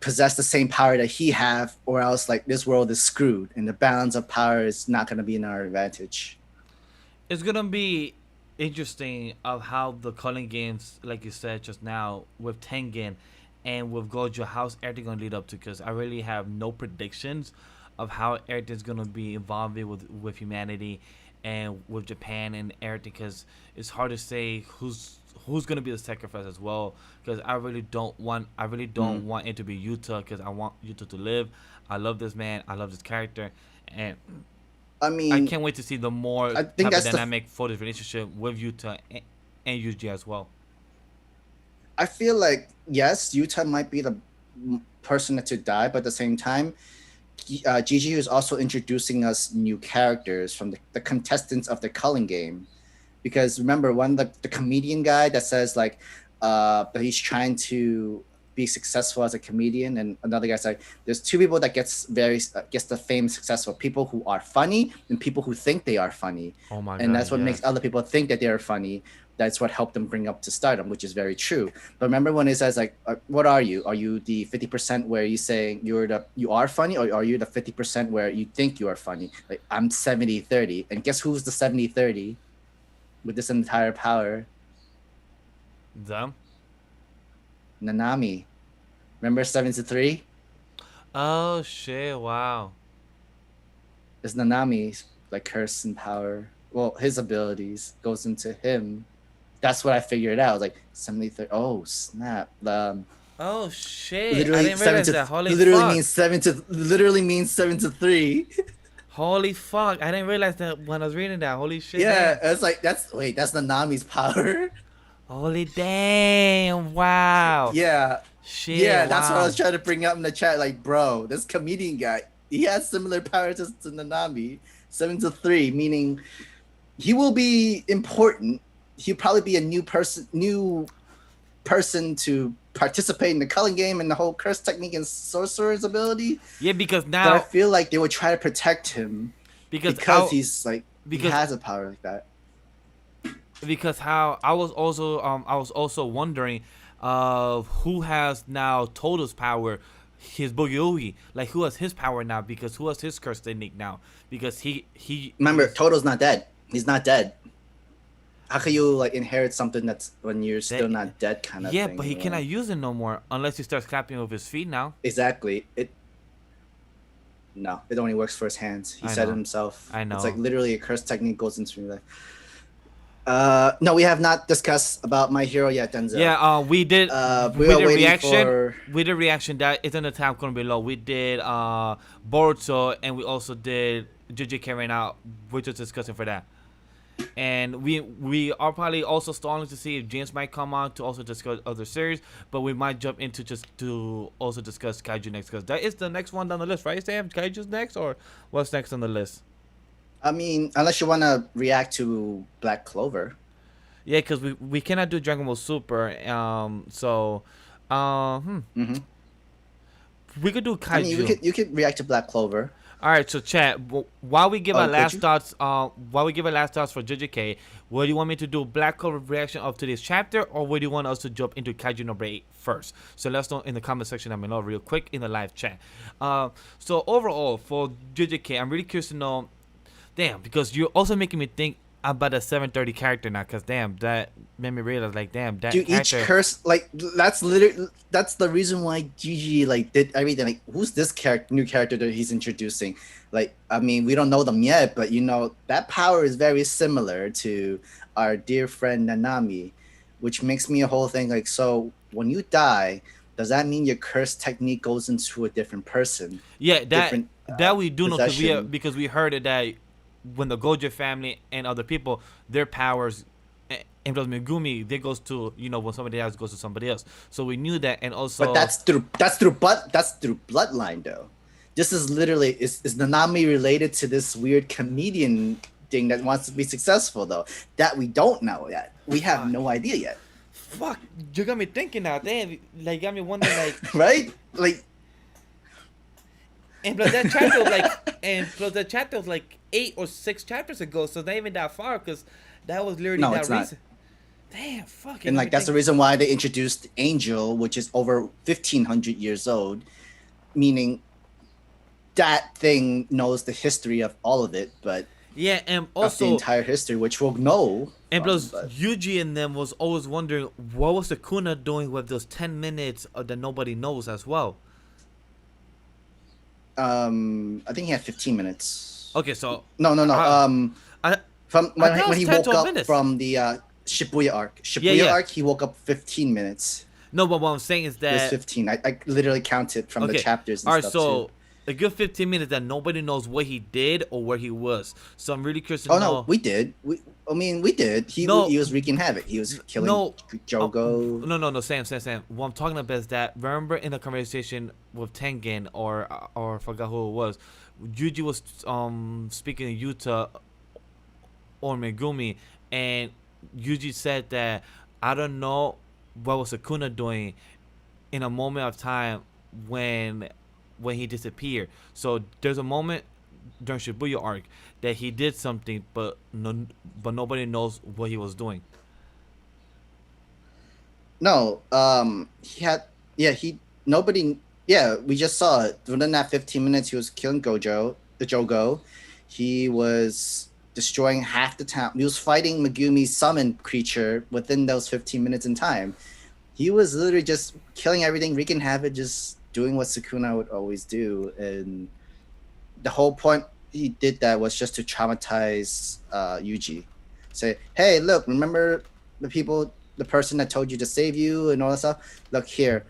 possess the same power that he have, or else this world is screwed and the balance of power is not gonna be in our advantage. It's gonna be interesting of how the culling games, like you said just now, with Tengen and with Gojo, how's everything gonna lead up to, because I really have no predictions of how everything's gonna be evolving with humanity and with Japan and everything, because it's hard to say who's gonna be the sacrifice as well. Because I really don't want it to be Yuta, because I want Yuta to live. I love this man. I love this character, and I mean, I can't wait to see the more I think type of that's dynamic for this relationship with Yuta and Yuji as well. I feel like yes, Yuta might be the person to die, but at the same time, Gigi is also introducing us new characters from the contestants of the culling game. Because remember, the comedian guy that says like that he's trying to be successful as a comedian, and another guy's like, there's two people that gets the fame successful: people who are funny and people who think they are funny. Oh my and God, that's what makes other people think that they are funny. That's what helped them bring up to stardom, which is very true. But remember when it says like, what are you? Are you the 50% where you saying you are funny, or are you the 50% where you think you are funny? Like, I'm 70-30, and guess who's the 70-30 with this entire power? Them. Nanami. Remember 7-3? Oh shit! Wow. It's Nanami's like curse and power. Well, his abilities goes into him. That's what I figured out. I was like 70-30. Oh snap! Oh shit! Literally I didn't realize that. Holy fuck! Literally means 7-3. Holy fuck! I didn't realize that when I was reading that. Holy shit! Yeah, Damn. it's like that's Nanami's power. Holy damn! Wow. Yeah. Shit. Yeah, that's what I wow. was trying to bring up in the chat. Like, bro, this comedian guy, he has similar powers to Nanami. 7-3, meaning he will be important. He'll probably be a new person to participate in the culling game and the whole curse technique and sorcerer's ability. Yeah, because But now I feel like they would try to protect him because he's like he has a power like that. Because how I was also wondering who has now Toto's power, his Boogie, like who has his power now, because who has his curse technique now, because he remember Toto's not dead. He's not dead. How can you like inherit something that's when you're still not dead kind of thing? Yeah, but he cannot use it no more unless he starts clapping with his feet now. Exactly. It only works for his hands. He said it himself. I know. It's like literally a curse technique goes into your life. No, we have not discussed about My Hero yet, Denzel. Yeah, we did. We did are waiting reaction. for... We did reaction that is in the tab corner below. We did Boruto, and we also did JJK right now. We're just discussing for that. And we are probably also stalling to see if James might come on to also discuss other series, but we might jump into just to also discuss Kaiju next, because that is the next one down the list, right, Sam? Kaiju's next, or what's next on the list? I mean, unless you want to react to Black Clover. Yeah, because we cannot do Dragon Ball Super. We could do Kaiju. I mean, you could react to Black Clover. All right, so chat. While we give our last thoughts, for JJK, what do you want me to do? Black Clover reaction of today's chapter, or would you want us to jump into Kaiju number 8 first? So let's know in the comment section down below, real quick in the live chat. So overall for JJK, I'm really curious to know. Damn, because you're also making me think about a 730 character now, because damn, that made me realize, like, damn, that dude, character... each curse, like, that's the reason why Gigi like did everything. Like, who's this new character that he's introducing? Like, I mean, we don't know them yet, but you know that power is very similar to our dear friend Nanami, which makes me a whole thing like, so when you die, does that mean your curse technique goes into a different person? Yeah, that we do know, because we heard it that when the Gojo family and other people, their powers, and plus Megumi, they goes to, you know, when somebody else goes to somebody else. So we knew that, and also. But that's through bloodline though. This is literally is Nanami related to this weird comedian thing that wants to be successful though? That we don't know yet. We have no idea yet. Fuck, you got me thinking now. Damn, like got me wondering, like. Right, like. And plus that chapter was like 8 or 6 chapters ago, so not even that far, because that was literally that reason. Damn, fuck. And like that's the reason why they introduced Angel, which is over 1,500 years old, meaning that thing knows the history of all of it, but yeah, and also the entire history, which we'll know. And plus, Yuji and them was always wondering what was the Kuna doing with those 10 minutes that nobody knows as well. I think he had 15 minutes. Okay, so No. I From I when, thought it when was he 10, woke 12 up minutes. from the Shibuya arc. Yeah, Shibuya yeah. arc, he woke up 15 minutes. No, but what I'm saying is It was that 15. I literally counted from the okay. chapters and All right, stuff so too. a good 15 minutes that nobody knows what he did or where he was. So I'm really curious to Oh no, know. we did. We did. No, He was wreaking havoc. He was killing no. Jogo. No, Sam. What I'm talking about is that remember in the conversation with Tengen or I forgot who it was, Yuji was speaking to Yuta or Megumi, and Yuji said that I don't know what was Sukuna doing in a moment of time when he disappeared. So there's a moment during Shibuya arc that he did something, but nobody knows what he was doing. No, he had. Yeah, nobody. Yeah, we just saw it. Within that 15 minutes, he was killing Jogo. He was destroying half the town. He was fighting Megumi's summoned creature within those 15 minutes in time. He was literally just killing everything, wreaking havoc, just doing what Sukuna would always do. And the whole point he did that was just to traumatize Yuji. Say, hey, look, remember the person that told you to save you and all that stuff? Look here.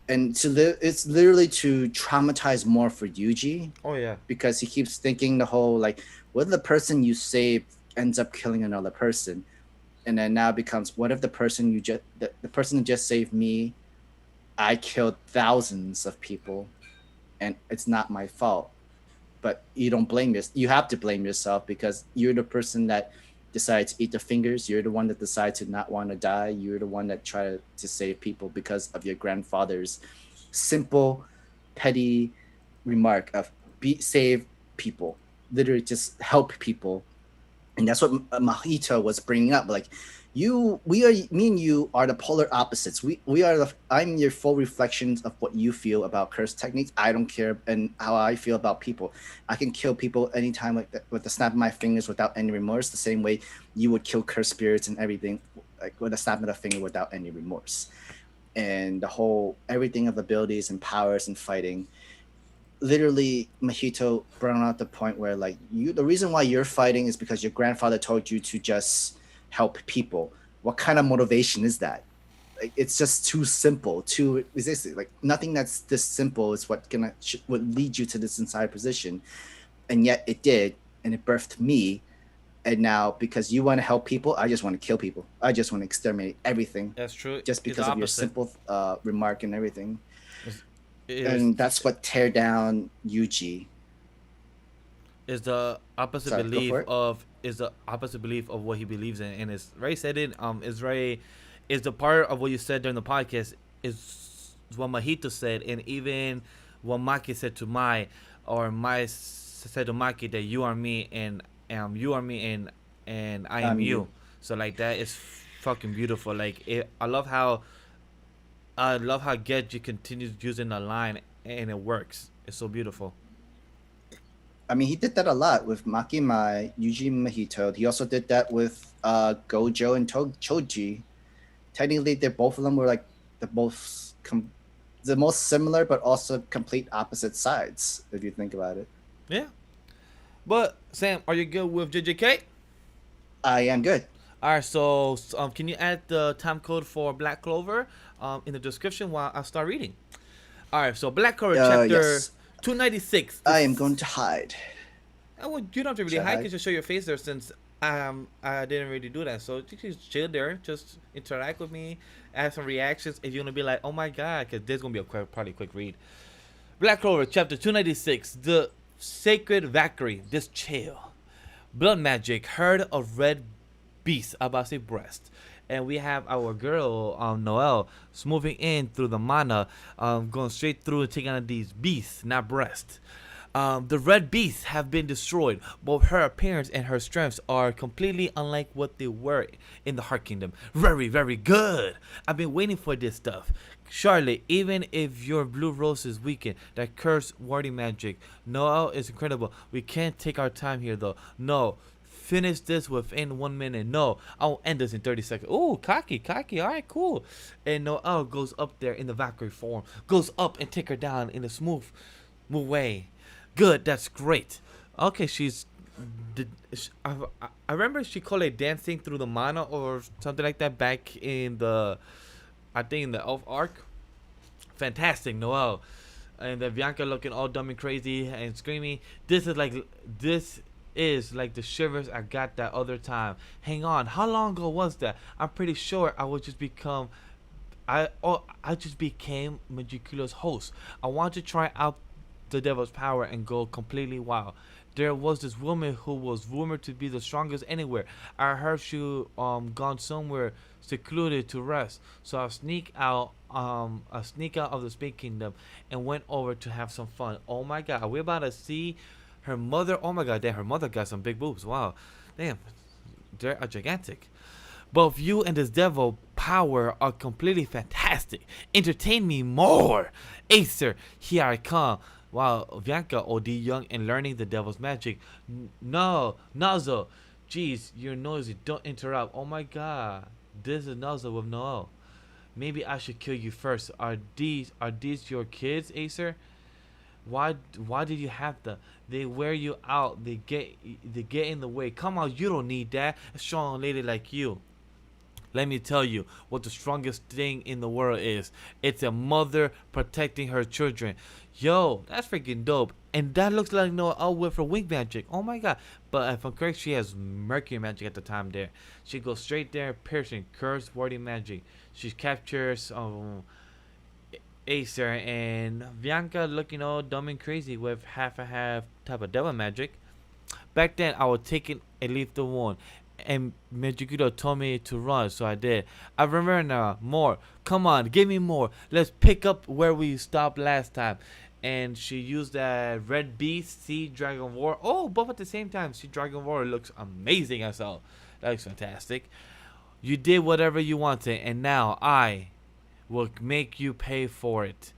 And it's literally to traumatize more for Yuji. Oh yeah. Because he keeps thinking the whole, like, what if the person you saved ends up killing another person? And then now it becomes, what if the person the person who just saved me, I killed thousands of people, and it's not my fault. But you don't blame yourself. You have to blame yourself because you're the person that decided to eat the fingers. You're the one that decided to not want to die. You're the one that tried to save people because of your grandfather's simple, petty remark of save people. Literally just help people. And that's what Mahito was bringing up. Like, me and you are the polar opposites. I'm your full reflections of what you feel about curse techniques. I don't care, and how I feel about people. I can kill people anytime like that, with the snap of my fingers without any remorse. The same way you would kill curse spirits and everything, like with a snap of the finger without any remorse. And the whole everything of abilities and powers and fighting. Literally, Mahito brought out the point where, like, the reason why you're fighting is because your grandfather told you to just help people. What kind of motivation is that? Like, it's just too simple. Too resistant. Like, nothing that's this simple is what would lead you to this entire position, and yet it did, and it birthed me. And now, because you want to help people, I just want to kill people. I just want to exterminate everything. That's true. Just because of your simple remark and everything. And that's what tear down Yuji. Is the opposite belief of what he believes in, and it's Ray said it. Is the part of what you said during the podcast is what Mahito said, and even what Maki said to Mai, or Mai said to Maki that you are me and you are me and I am you. So like that is fucking beautiful. Like I love how Genji continues using the line and it works. It's so beautiful. I mean, he did that a lot with Maki Mai, Yuji Mahito. He also did that with Gojo and Choji. Technically, both of them were like the most similar, but also complete opposite sides, if you think about it. Yeah. But Sam, are you good with JJK? I am good. All right, so can you add the time code for Black Clover in the description while I start reading? All right, so Black Clover chapter 296. I am going to hide. Well, you don't have to really hide. You can just show your face there since I didn't really do that. So you can just chill there, just interact with me, add some reactions. If you're going to be like, oh my God, because there's going to be probably a quick read. Black Clover chapter 296, the Sacred Valkyrie, this chill. Blood magic, herd of red beast, about to say breast, and we have our girl Noelle moving in through the mana, going straight through and taking on these beasts, not breast. The red beasts have been destroyed. Both her appearance and her strengths are completely unlike what they were in the Heart Kingdom. Very, very good. I've been waiting for this stuff. Charlotte, even if your blue rose is weakened, that cursed warding magic, Noelle is incredible. We can't take our time here though. No. Finish this within 1 minute. No, I'll end this in 30 seconds. Ooh, cocky. All right, cool. And Noelle goes up there in the Valkyrie form, goes up and take her down in a smooth Way. Good, that's great. Okay, I remember she called it dancing through the mana or something like that back in the, I think in the Elf arc. Fantastic, Noel. And the Bianca looking all dumb and crazy and screaming. This is like the shivers I got that other time. Hang on, how long ago was that? I'm pretty sure I just became Magicula's host. I want to try out the devil's power and go completely wild. There was this woman who was rumored to be the strongest anywhere. I heard she gone somewhere secluded to rest. So I sneak out of the Space Kingdom and went over to have some fun. Oh my god, are we about to see her mother? Oh my god, damn, her mother got some big boobs. Wow. Damn. They're gigantic. Both you and this devil power are completely fantastic. Entertain me more. Acer, here I come. Wow, Bianca OD young and learning the devil's magic. No, Nazo. Jeez, you're noisy. Don't interrupt. Oh my god. This is Nazo with Noel. Maybe I should kill you first. Are these your kids, Acer? Why did you have them? They wear you out. They get in the way. Come on, you don't need that. A strong lady like you. Let me tell you what the strongest thing in the world is. It's a mother protecting her children. Yo, that's freaking dope. And that looks like no outwit for wing magic. Oh my god. But if I'm correct, she has mercury magic at the time there. She goes straight there, piercing, curse, warding magic. She captures Acer and Bianca looking all dumb and crazy with half a half type of devil magic. Back then, I would take it and leave the one. And Magicula told me to run, so I did. I remember now. More. Come on, give me more. Let's pick up where we stopped last time. And she used that Red Beast, Sea Dragon War. Oh, both at the same time. Sea Dragon War looks amazing as hell. That looks fantastic. You did whatever you wanted, and now I will make you pay for it.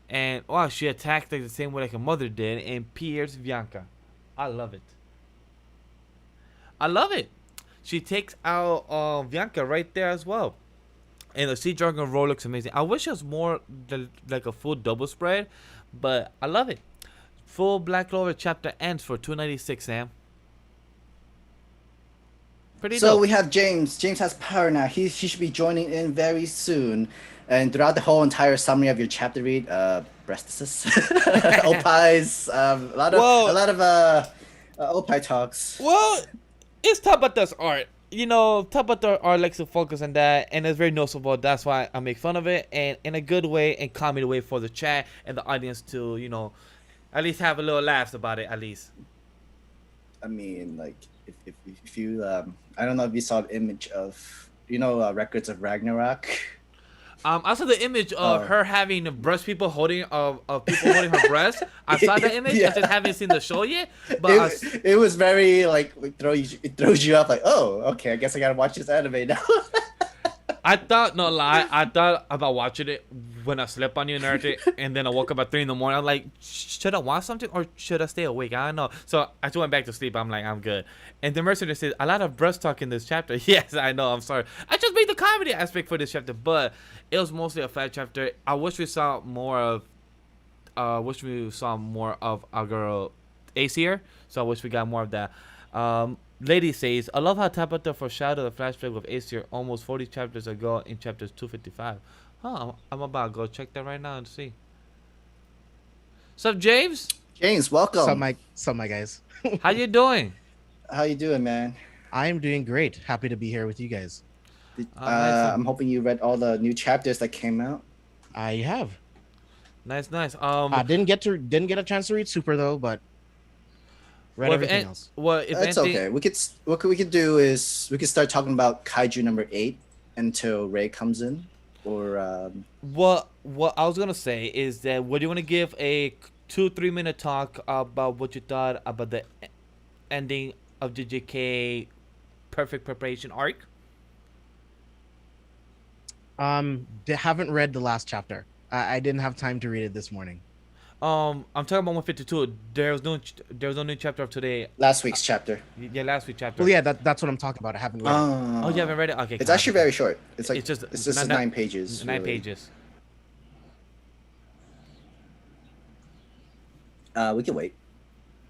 And wow, she attacked like the same way like her mother did and pierced Bianca. I love it. I love it. She takes out Bianca right there as well. And the Sea Dragon roll looks amazing. I wish it was more like a full double spread, but I love it. Full Black Clover chapter ends for 296, Sam. Pretty so dope. we have James. James has power now. He should be joining in very soon. And throughout the whole entire summary of your chapter read, breastises, opais, a lot of opai talks. Well, it's Tabata's art. You know, Tabata art likes to focus on that, and it's very noticeable. That's why I make fun of it, and in a good way and comedy way for the chat and the audience to, you know, at least have a little laughs about it, at least. I mean, like, if you, I don't know if you saw the image of, Records of Ragnarok. I saw the image of her having breast people holding of people holding her breast. I saw the image. Yeah. I just haven't seen the show yet. But it was very like it throws you up like, oh, okay, I guess I gotta watch this anime now. I thought about watching it when I slept on you and everything, and then I woke up at 3 in the morning. I'm like, should I watch something or should I stay awake? I don't know. So I just went back to sleep. I'm like, I'm good. And the mercenary says a lot of breast talk in this chapter. Yes, I know. I'm sorry. I just made the comedy aspect for this chapter, but it was mostly a fat chapter. I wish we saw more of our girl Ace here. So I wish we got more of that. Lady says, I love how Tabata foreshadowed the flashback with Aesir almost 40 chapters ago in chapters 255. Huh, I'm about to go check that right now and see. Sup, James? James, welcome. Sup, my guys. How you doing? How you doing, man? I'm doing great. Happy to be here with you guys. I'm hoping you read all the new chapters that came out. I have. Nice. I didn't get a chance to read Super though, but read everything else. Well, that's okay. What we could do is we could start talking about Kaiju number 8 until Ray comes in, or. What I was gonna say is that would you want to give a 2-3 minute talk about what you thought about the ending of the JK Perfect Preparation arc? They haven't read the last chapter. I didn't have time to read it this morning. I'm talking about 152. There was no new chapter of today. Last week's chapter. Yeah, last week's chapter. Well, yeah, that's what I'm talking about. I haven't read it. Oh, you haven't read it? Okay. It's actually very short. It's just 9 pages. 9 pages. We can wait.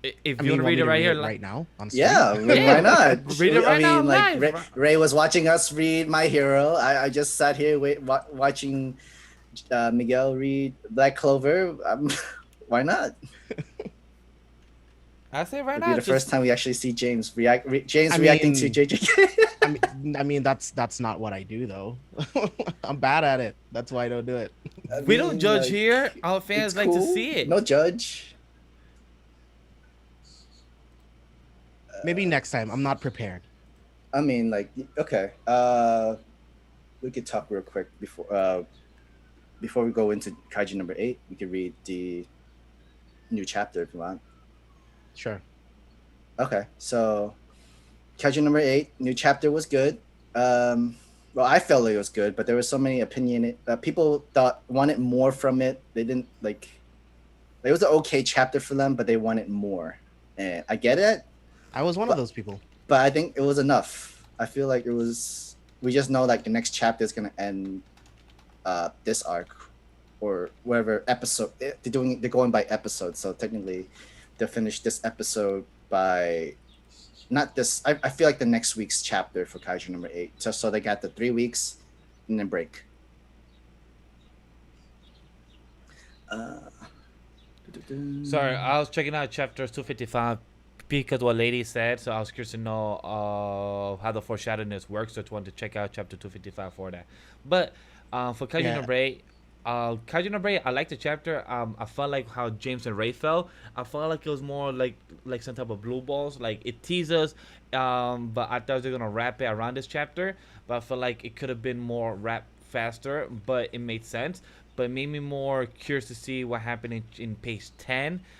If I you mean, want to read it right here, right now on stream? Yeah, why not? Read it right now like live. Ray was watching us read My Hero. I just sat here watching Miguel read Black Clover. Why not? I say right It'll now. be the first time we actually see James reacting to mean, JJK. That's not what I do though. I'm bad at it. That's why I don't do it. We don't judge here. Our fans it's like to cool. see it. No judge. Maybe next time. I'm not prepared. I mean, like, okay. We could talk real quick before we go into Kaiju number 8. We could read the new chapter if you want. Sure. Okay, so Kaiju number 8, new chapter was good. Well, I felt like it was good, but there was so many people wanted more from it. They didn't like. It was an okay chapter for them, but they wanted more, and I get it. I was one of those people. But I think it was enough. I feel like it was. We just know like the next chapter is gonna end this arc, or whatever episode. They're going by episode, so technically, they'll finish this episode by. Not this. I feel like the next week's chapter for Kaiju number 8. So they got the 3 weeks, and then break. Sorry, I was checking out chapter 255 because what lady said, so I was curious to know how the foreshadowingness works. So I just wanted to check out chapter 255 for that. But for Kaiju number 8, Kaiju number 8, I like the chapter. I felt like how James and Ray felt. I felt like it was more like some type of blue balls. Like it teases, but I thought they were gonna wrap it around this chapter. But I felt like it could have been more wrapped faster, but it made sense. But it made me more curious to see what happened in page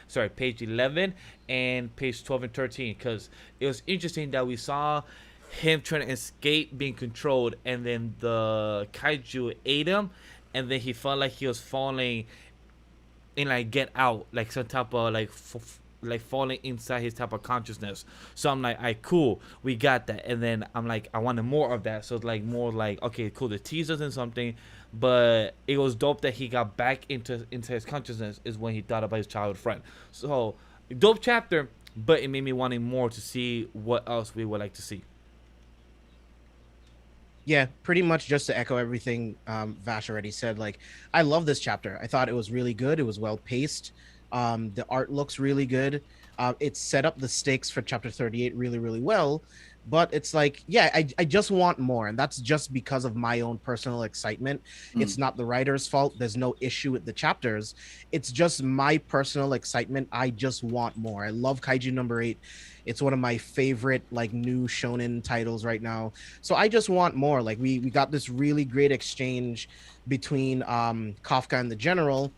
11 and page 12 and 13, because it was interesting that we saw him trying to escape being controlled, and then the kaiju ate him, and then he felt like he was falling in like Get Out, like some type of like falling inside his type of consciousness. So I'm like, alright, cool, we got that. And then I'm like, I wanted more of that. So it's like more like, okay, cool, the teasers and something, but it was dope that he got back into his consciousness is when he thought about his childhood friend. So dope chapter, but it made me wanting more to see what else we would like to see. Yeah, pretty much just to echo everything Vash already said. Like, I love this chapter. I thought it was really good. It was well paced. The art looks really good. It set up the stakes for chapter 38 really, really well. But it's like, yeah, I just want more. And that's just because of my own personal excitement. It's not the writer's fault. There's no issue with the chapters. It's just my personal excitement. I just want more. I love Kaiju number 8. It's one of my favorite like new shonen titles right now. So I just want more. Like we got this really great exchange between Kafka and the general.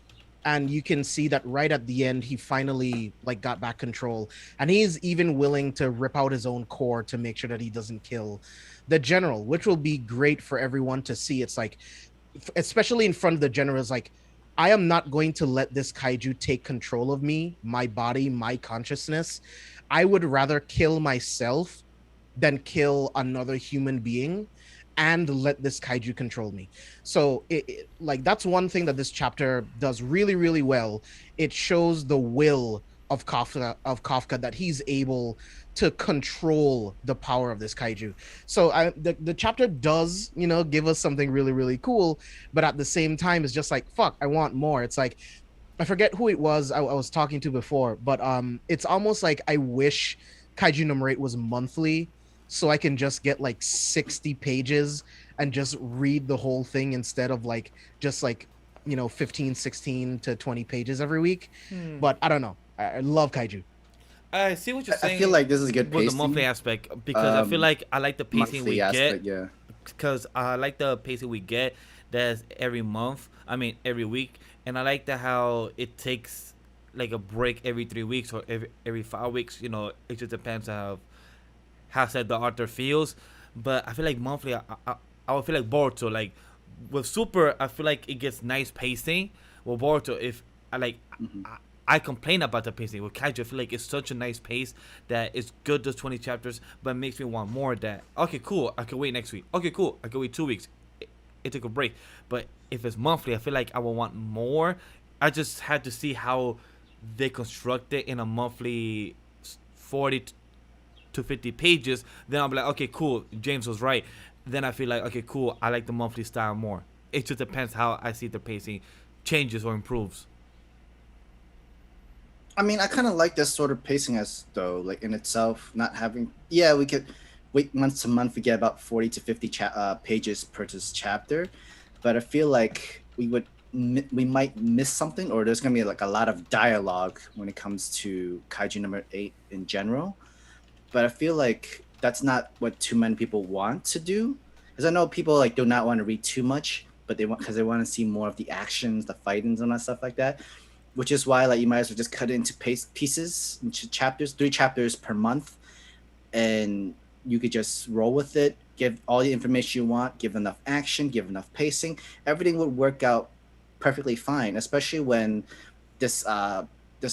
And you can see that right at the end, he finally like got back control, and he's even willing to rip out his own core to make sure that he doesn't kill the general, which will be great for everyone to see. It's like, especially in front of the general, is like, I am not going to let this kaiju take control of me, my body, my consciousness. I would rather kill myself than kill another human being and let this kaiju control me. So like that's one thing that this chapter does really, really well. It shows the will of Kafka that he's able to control the power of this kaiju. So the chapter does, give us something really, really cool, but at the same time it's just like, fuck, I want more. It's like, I forget who it was I was talking to before, but it's almost like I wish Kaiju number 8 was monthly, so I can just get like 60 pages and just read the whole thing instead of like just like 15, 16 to 20 pages every week. But I don't know, I love Kaiju. I see what you're saying. I feel like this is good with pacing. the monthly aspect, because I feel like I like the pacing we get. Yeah. Because I like the pacing we get that's every month, every week, and I like that how it takes like a break every 3 weeks or every 5 weeks. It just depends on how sad the author feels. But I feel like monthly, I would feel like Boruto. Like with Super, I feel like it gets nice pacing. With Boruto, if I complain about the pacing. With Kaiju, I feel like it's such a nice pace that it's good, those 20 chapters, but it makes me want more of that. Okay, cool, I can wait next week. Okay, cool, I can wait 2 weeks. It took a break. But if it's monthly, I feel like I will want more. I just had to see how they construct it in a monthly 40 to 50 pages, then I'll be like, okay, cool, James was right. Then I feel like, okay, cool, I like the monthly style more. It just depends how I see the pacing changes or improves. I mean, I kind of like this sort of pacing as though, like in itself, not having. Yeah, we could wait month to month. We get about 40 to 50 pages per this chapter, but I feel like we might miss something, or there's gonna be like a lot of dialogue when it comes to Kaiju number 8 in general. But I feel like that's not what too many people want to do, because I know people like do not want to read too much, but they want because they want to see more of the actions, the fightings, and that stuff like that. Which is why like you might as well just cut it into pieces, into chapters, 3 chapters per month, and you could just roll with it. Give all the information you want, give enough action, give enough pacing. Everything would work out perfectly fine, especially when this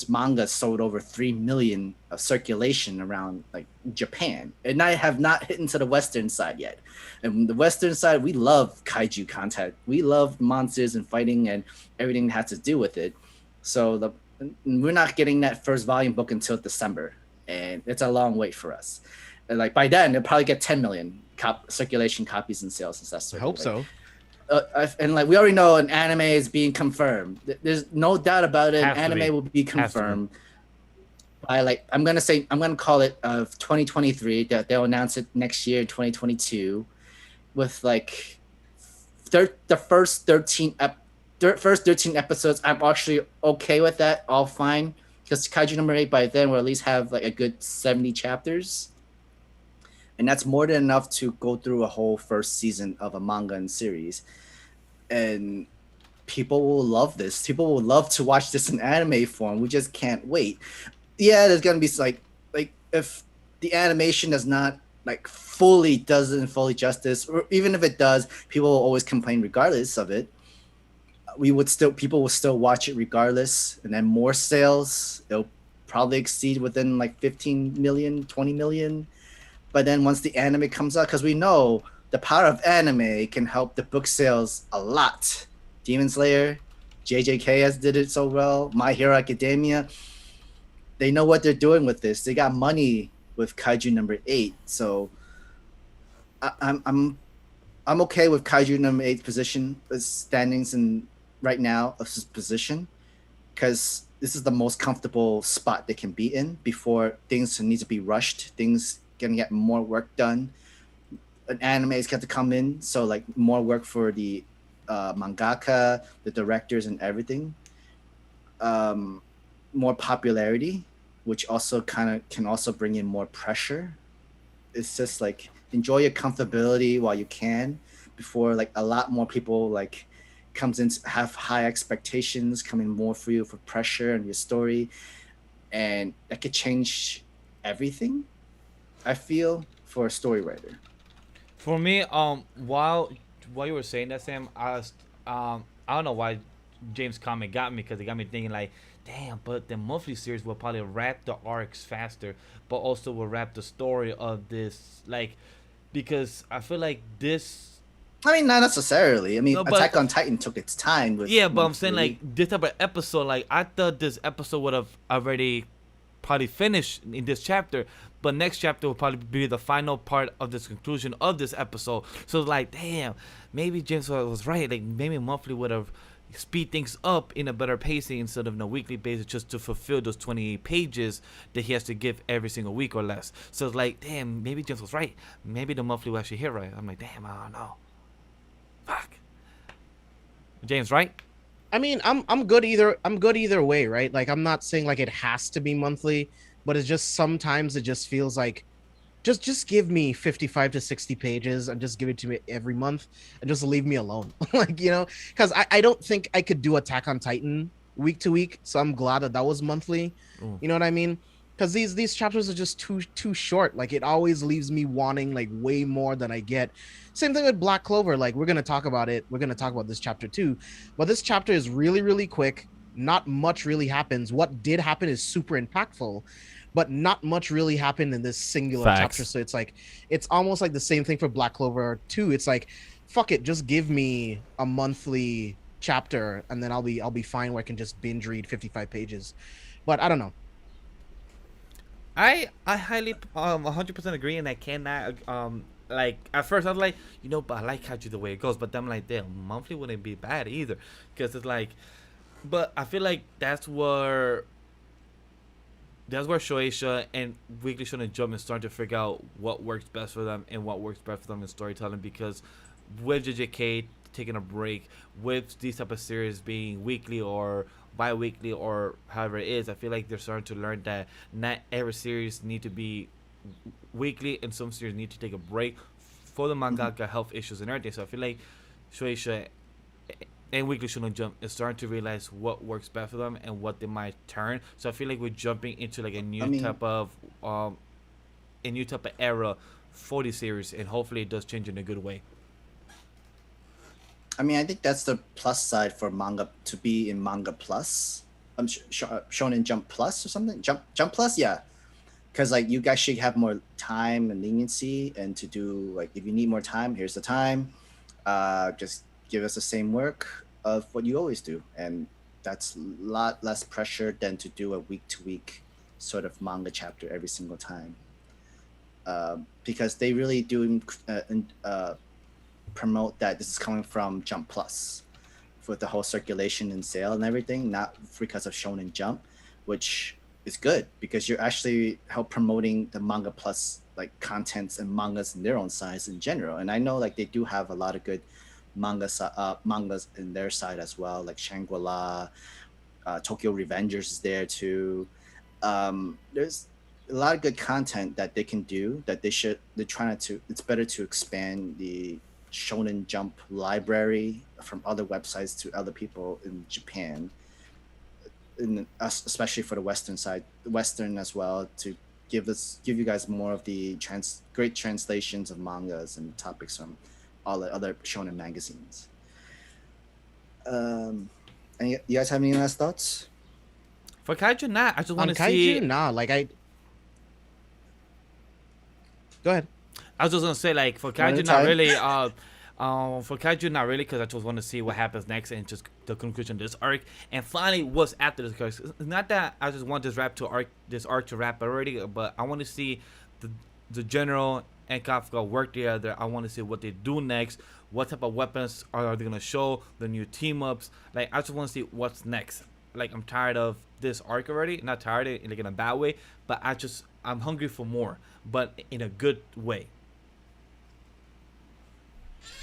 manga sold over 3 million of circulation around like Japan, and I have not hit into the Western side yet. And the Western side, we love kaiju content. We love monsters and fighting and everything that has to do with it. So we're not getting that first volume book until December, and it's a long wait for us. And like by then, they'll probably get 10 million circulation copies and sales and stuff. I hope so. And like we already know, an anime is being confirmed. There's no doubt about it. Anime will be confirmed by like I'm gonna call it 2023. That they'll announce it next year, 2022, with like the first 13 episodes. I'm actually okay with that, all fine, because Kaiju number 8 by then will at least have like a good 70 chapters, and that's more than enough to go through a whole first season of a manga and series. And people will love this. People will love to watch this in anime form. We just can't wait. Yeah, there's gonna be like if the animation does not like doesn't fully justice, or even if it does, people will always complain regardless of it. People will still watch it regardless, and then more sales. It'll probably exceed within like 15 million, 20 million. But then once the anime comes out, because we know the power of anime can help the book sales a lot. Demon Slayer, JJK has did it so well. My Hero Academia, they know what they're doing with this. They got money with Kaiju number 8, so I'm okay with Kaiju number 8's position, standings in right now of his position, because this is the most comfortable spot they can be in before things need to be rushed. Things can get more work done. An anime's got to come in, so like more work for the mangaka, the directors, and everything. More popularity, which also kind of can also bring in more pressure. It's just like enjoy your comfortability while you can, before like a lot more people like comes in to have high expectations coming more for you for pressure and your story, and that could change everything, I feel, for a story writer. For me, while you were saying that, Sam, I don't know why James' comment got me, because it got me thinking like, damn, but the monthly series will probably wrap the arcs faster, but also will wrap the story of this, like, because I feel like this. I mean, not necessarily. I mean, no, Attack on Titan took its time. With yeah, but I'm saying like this type of episode, like I thought this episode would have already probably finished in this chapter, but next chapter will probably be the final part of this conclusion of this episode. So it's like, damn, maybe James was right. Like maybe monthly would have speed things up in a better pacing instead of on a weekly basis, just to fulfill those 20 pages that he has to give every single week or less. So it's like, damn, maybe James was right. Maybe the monthly will actually hit right. I'm like, damn, I don't know. Fuck. James, right? I mean, I'm good either way, right? Like I'm not saying like it has to be monthly, but it's just sometimes it just feels like just give me 55 to 60 pages and just give it to me every month and just leave me alone. Like, you know, because I don't think I could do Attack on Titan week to week, so I'm glad that was monthly. You know what I mean? Because these chapters are just too short. Like it always leaves me wanting like way more than I get. Same thing with Black Clover. Like we're gonna talk about it. We're gonna talk about this chapter too, but this chapter is really quick. Not much really happens. What did happen is super impactful, but not much really happened in this singular chapter. So it's like it's almost like the same thing for Black Clover 2. It's like, fuck it, just give me a monthly chapter and then I'll be fine where I can just binge read 55 pages. But I don't know. I highly 100% agree, and I cannot like at first I was like, but I like Kaiju the way it goes, but then I'm like, damn, monthly wouldn't be bad either, because it's like, but I feel like that's where Shueisha and Weekly Shonen Jump is starting to figure out what works best for them and what works best for them in storytelling, because with JJK taking a break, with these type of series being weekly or bi-weekly or however it is, I feel like they're starting to learn that not every series need to be weekly, and some series need to take a break for the mangaka health issues and everything. So I feel like Shueisha and Weekly Shonen Jump is starting to realize what works best for them and what they might turn. So I feel like we're jumping into like a new type of era for the series, and hopefully it does change in a good way. I mean, I think that's the plus side for manga to be in Manga Plus. Shonen Jump Plus or something. Jump Plus, yeah. Because like you guys should have more time and leniency, and to do like if you need more time, here's the time. Just give us the same work of what you always do, and that's a lot less pressure than to do a week-to-week sort of manga chapter every single time. Because they really do promote that this is coming from Jump Plus with the whole circulation and sale and everything, not because of Shonen Jump, which is good because you're actually help promoting the Manga Plus like contents and mangas in their own size in general. And I know like they do have a lot of good mangas in their side as well, like Shangri-La, Tokyo Revengers is there too. There's a lot of good content that they can do that they're trying to, it's better to expand the Shonen Jump library from other websites to other people in Japan, especially for the Western as well, to give you guys more of the great translations of mangas and topics from all the other shonen magazines. And you guys have any last thoughts? For Kaiju, nah. I just want to Kaiju, see. nah. Go ahead. I was just gonna say, like, for Kaiju, not really. For Kaiju, not really, because I just want to see what happens next and just the conclusion of this arc. And finally, what's after this? Because it's not that I just want this arc to wrap already, but I want to see the general and Kafka work together. I want to see what they do next. What type of weapons are they gonna show? The new team ups. Like, I just want to see what's next. Like, I'm tired of this arc already. Not tired, like in a bad way, but I'm hungry for more, but in a good way.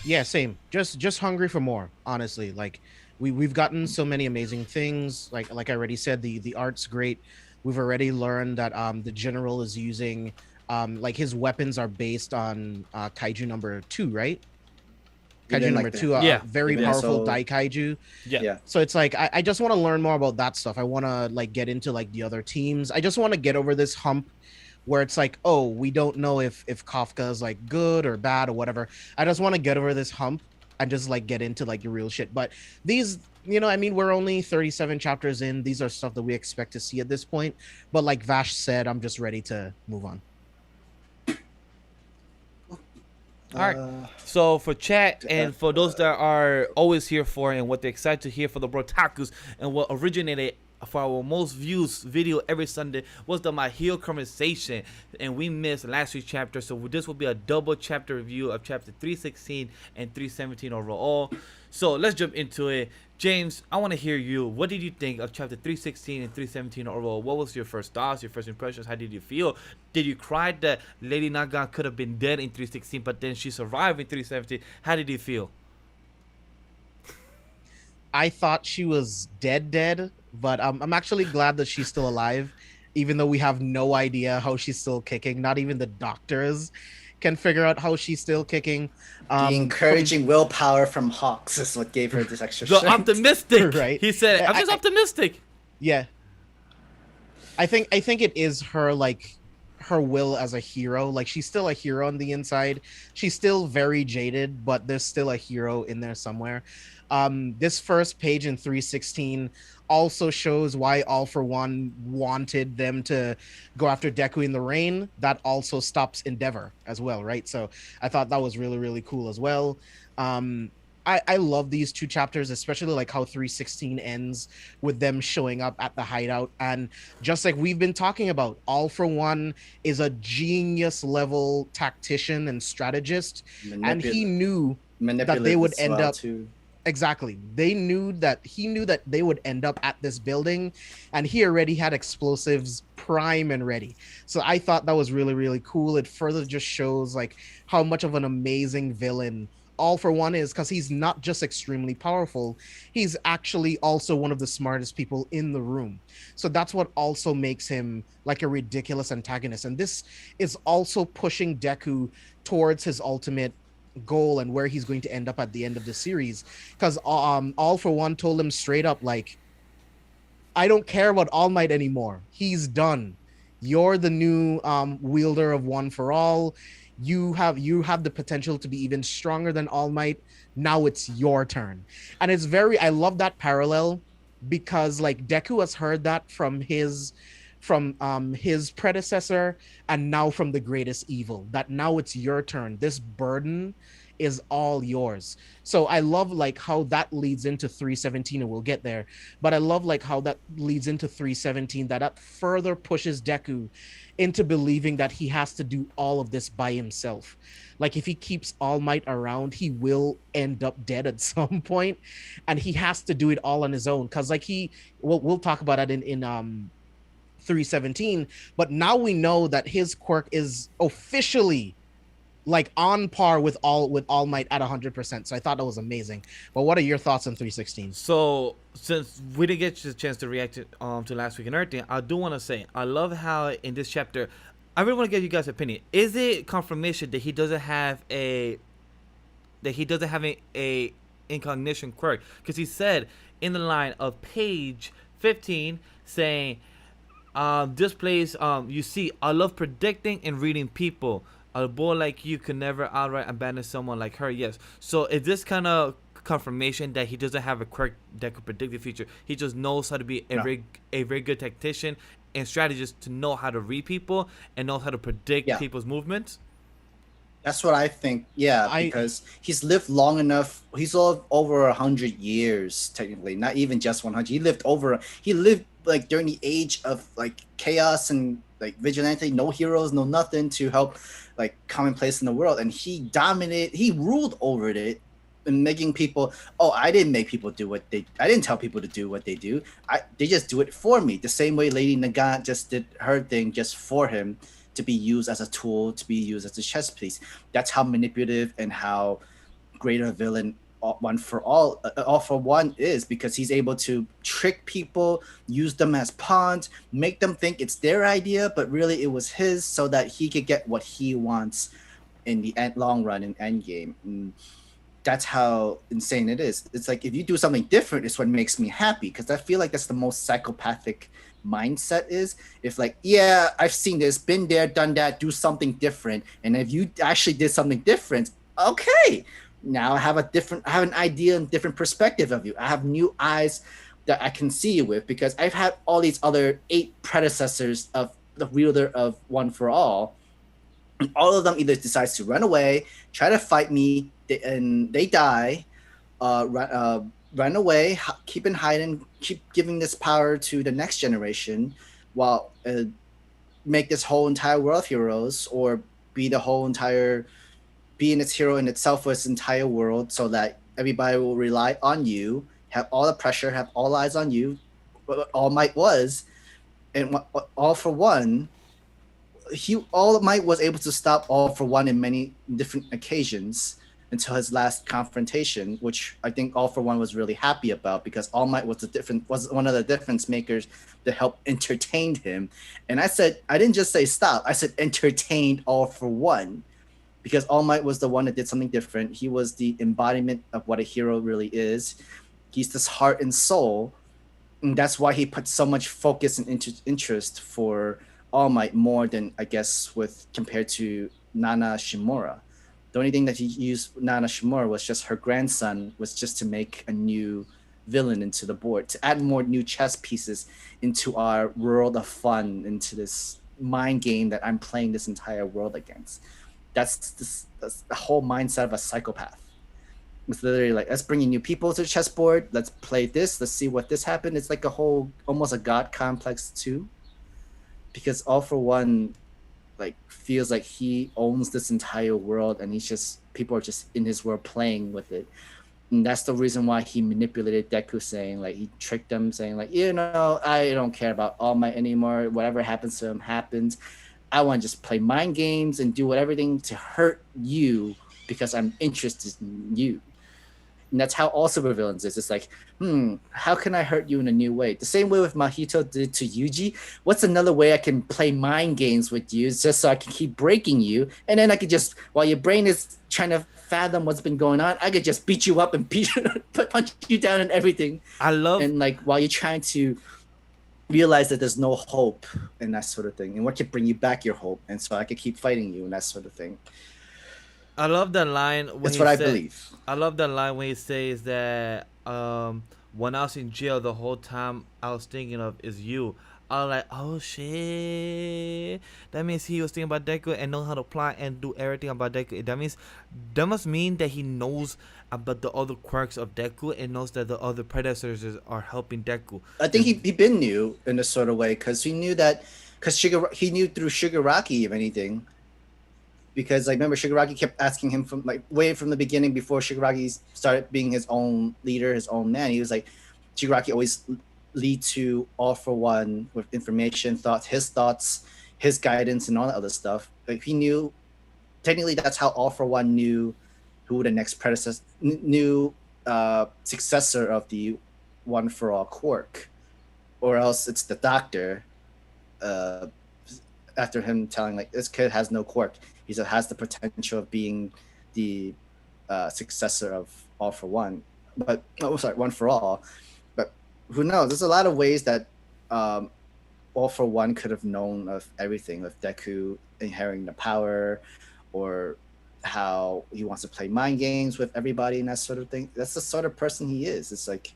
Yeah, same. Just hungry for more. Honestly, like we've gotten so many amazing things. Like I already said, the art's great. We've already learned that the general is using like his weapons are based on Kaiju number 2, right? Kaiju number 2, very powerful Dai Kaiju. Yeah. So it's like I just want to learn more about that stuff. I want to like get into like the other teams. I just want to get over this hump where it's like, oh, we don't know if Kafka is like good or bad or whatever. I just want to get over this hump and just like get into like the real shit. But these, I mean, we're only 37 chapters in. These are stuff that we expect to see at this point. But like Vash said, I'm just ready to move on. All right. So for chat and for those that are always here for and what they're excited to hear for the Brotakus and what originated for our most views video every Sunday was the My Hero conversation, and we missed last week's chapter, so this will be a double chapter review of chapter 316 and 317 overall. So let's jump into it. James, I want to hear you. What did you think of chapter 316 and 317 overall? What was your first thoughts, your first impressions? How did you feel? Did you cry that Lady Naga could have been dead in 316 but then she survived in 317? How did you feel? I thought she was dead, but I'm actually glad that she's still alive, even though we have no idea how she's still kicking. Not even the doctors can figure out how she's still kicking. The encouraging willpower from Hawks is what gave her this extra strength. The optimistic, right? He said, "I'm just optimistic." Yeah, I think it is her, like her will as a hero. Like she's still a hero on the inside. She's still very jaded, but there's still a hero in there somewhere. This first page in 316 also shows why All For One wanted them to go after Deku in the rain. That also stops Endeavor as well, right? So I thought that was really, really cool as well. I love these two chapters, especially like how 316 ends with them showing up at the hideout. And just like we've been talking about, All for One is a genius level tactician and strategist. And he knew that they Manipulative would as end well up too. exactly. They knew that he knew that they would end up at this building, and he already had explosives prime and ready. So I thought that was really, really cool. It further just shows like how much of an amazing villain All for One is, because he's not just extremely powerful, he's actually also one of the smartest people in the room. So that's what also makes him like a ridiculous antagonist. And this is also pushing Deku towards his ultimate goal and where he's going to end up at the end of the series, because All for One told him straight up, like, I don't care about All Might anymore, he's done. You're the new wielder of One for All. You have the potential to be even stronger than All Might. Now it's your turn. And it's very, I love that parallel, because like Deku has heard that from his predecessor, and now from the greatest evil, that now it's your turn. This burden is all yours. So I love like how that leads into 317, and we'll get there. But I love like how that leads into 317, that further pushes Deku into believing that he has to do all of this by himself. Like if he keeps All Might around, he will end up dead at some point, and he has to do it all on his own. Because like we'll talk about that in 317, but now we know that his quirk is officially like on par with All Might at 100%. So I thought that was amazing. But what are your thoughts on 316? So since we didn't get a chance to react to last week and everything, I do want to say I love how in this chapter, I really want to get you guys' opinion. Is it confirmation that he doesn't have a incognition quirk? Because he said in the line of page 15 saying, this place, you see, I love predicting and reading people. A boy like you could never outright abandon someone like her. Yes. So is this kind of confirmation that he doesn't have a quirk that could predict the future? He just knows how to be a very good tactician and strategist, to know how to read people and know how to predict people's movements. That's what I think. Yeah, because he's lived long enough. He's lived over 100 years, technically, not even just 100. He lived like during the age of like chaos and like vigilante, no heroes, no nothing to help like commonplace in the world. And he ruled over it, and making people, I didn't make people do I didn't tell people to do what they do. They just do it for me. The same way Lady Nagant just did her thing just for him, to be used as a tool, to be used as a chess piece. That's how manipulative and how great a villain All for One is, because he's able to trick people, use them as pawns, make them think it's their idea, but really it was his, so that he could get what he wants in the long run in endgame. And that's how insane it is. It's like, if you do something different, it's what makes me happy, because I feel like that's the most psychopathic mindset is. If like, yeah, I've seen this, been there, done that, do something different. And if you actually did something different, okay, now I have an idea and different perspective of you. I have new eyes that I can see you with, because I've had all these other 8 predecessors of the wielder of One for All. And all of them either decides to run away, try to fight me, and they die, run away, keep in hiding, keep giving this power to the next generation, while make this whole entire world heroes, or be in its hero in itself for its entire world, so that everybody will rely on you, have all the pressure, have all eyes on you. What All Might was, and All for One, All Might was able to stop All for One in many different occasions, until his last confrontation, which I think All for One was really happy about, because All Might was one of the difference makers that helped entertain him. And I didn't just say stop, I said entertained All for One, because All Might was the one that did something different. He was the embodiment of what a hero really is. He's this heart and soul, and that's why he put so much focus and interest for All Might, more than, I guess, compared to Nana Shimura. The only thing that he used Nana Shimura was just her grandson, was just to make a new villain into the board, to add more new chess pieces into our world of fun, into this mind game that I'm playing this entire world against. That's the whole mindset of a psychopath. It's literally like, let's bring in new people to the chessboard. Let's play this. Let's see what this happened. It's like a whole, almost a god complex too, because All For One, like, feels like he owns this entire world, and he's just, people are just in his world playing with it. And that's the reason why he manipulated Deku, saying like, he tricked them, saying like, you know, I don't care about All Might anymore. Whatever happens to him happens. I want to just play mind games and do everything to hurt you because I'm interested in you. And that's how all supervillains is. It's like, how can I hurt you in a new way? The same way with Mahito did to Yuji. What's another way I can play mind games with you just so I can keep breaking you? And then I could just, while your brain is trying to fathom what's been going on, I could just beat you up and punch you down and everything. And like, while you're trying to realize that there's no hope and that sort of thing. And what could bring you back your hope? And so I could keep fighting you and that sort of thing. I love the line. That's what I believe. I love the line when he says that when I was in jail, the whole time I was thinking of is you. I was like, oh shit. That means he was thinking about Deku and know how to plot and do everything about Deku. That must mean that he knows about the other quirks of Deku and knows that the other predecessors are helping Deku. I think he been knew in a sort of way, because he knew that, he knew through Shigaraki, if anything. Because like, remember, Shigaraki kept asking him from like way from the beginning, before Shigaraki started being his own leader, his own man. He was like, Shigaraki always lead to All For One with information, his thoughts, his guidance, and all that other stuff. Like, he knew, technically that's how All For One knew who the next successor of the One For All quirk, or else it's the doctor. After him telling like, this kid has no quirk, he said has the potential of being the successor of All For One, but One For All. But who knows? There's a lot of ways that All For One could have known of everything, of Deku inheriting the power, or how he wants to play mind games with everybody and that sort of thing. That's the sort of person he is. It's like,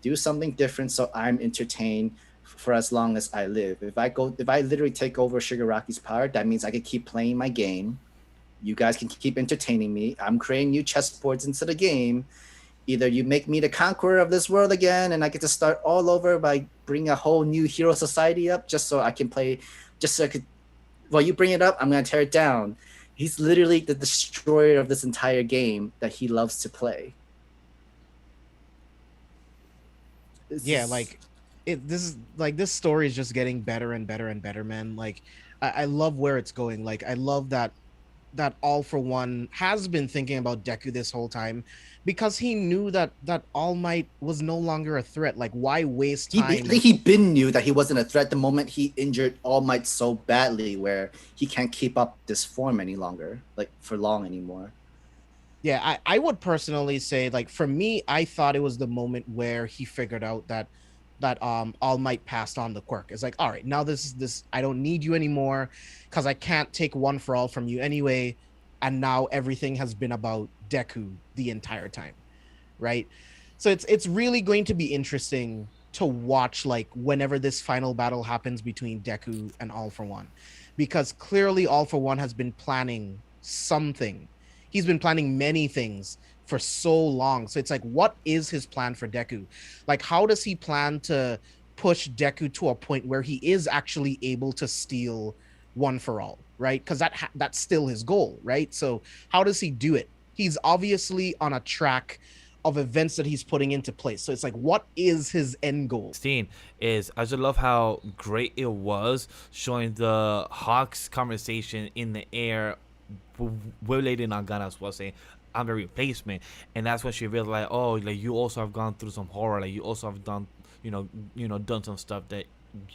do something different so I'm entertained for as long as I live. If I literally take over Shigaraki's power, that means I can keep playing my game. You guys can keep entertaining me. I'm creating new chessboards into the game. Either you make me the conqueror of this world again, and I get to start all over by bringing a whole new hero society up, just so I can play, just so I could. Well, you bring it up, I'm gonna tear it down. He's literally the destroyer of this entire game that he loves to play. This story is just getting better and better and better, man. Like, I love where it's going. Like, I love that All For One has been thinking about Deku this whole time, because he knew that All Might was no longer a threat. Like, why waste time? I think he been knew that he wasn't a threat the moment he injured All Might so badly, where he can't keep up this form any longer, like for long anymore. Yeah, I would personally say, like, for me, I thought it was the moment where he figured out that All Might passed on the quirk. It's like, all right, now this I don't need you anymore, because I can't take One For All from you anyway, and now everything has been about Deku the entire time, right? So it's really going to be interesting to watch, like, whenever this final battle happens between Deku and All For One, because clearly All For One has been planning something. He's been planning many things for so long. So it's like, what is his plan for Deku? Like, how does he plan to push Deku to a point where he is actually able to steal One For All, right? Because that's still his goal, right? So how does he do it? He's obviously on a track of events that he's putting into place. So it's like, what is his end goal? Scene is, I just love how great it was showing the Hawks conversation in the air with Lady Nagana as well, saying, I'm the replacement. And that's when she realized, like, oh, like, you also have gone through some horror, like, you also have done, done some stuff that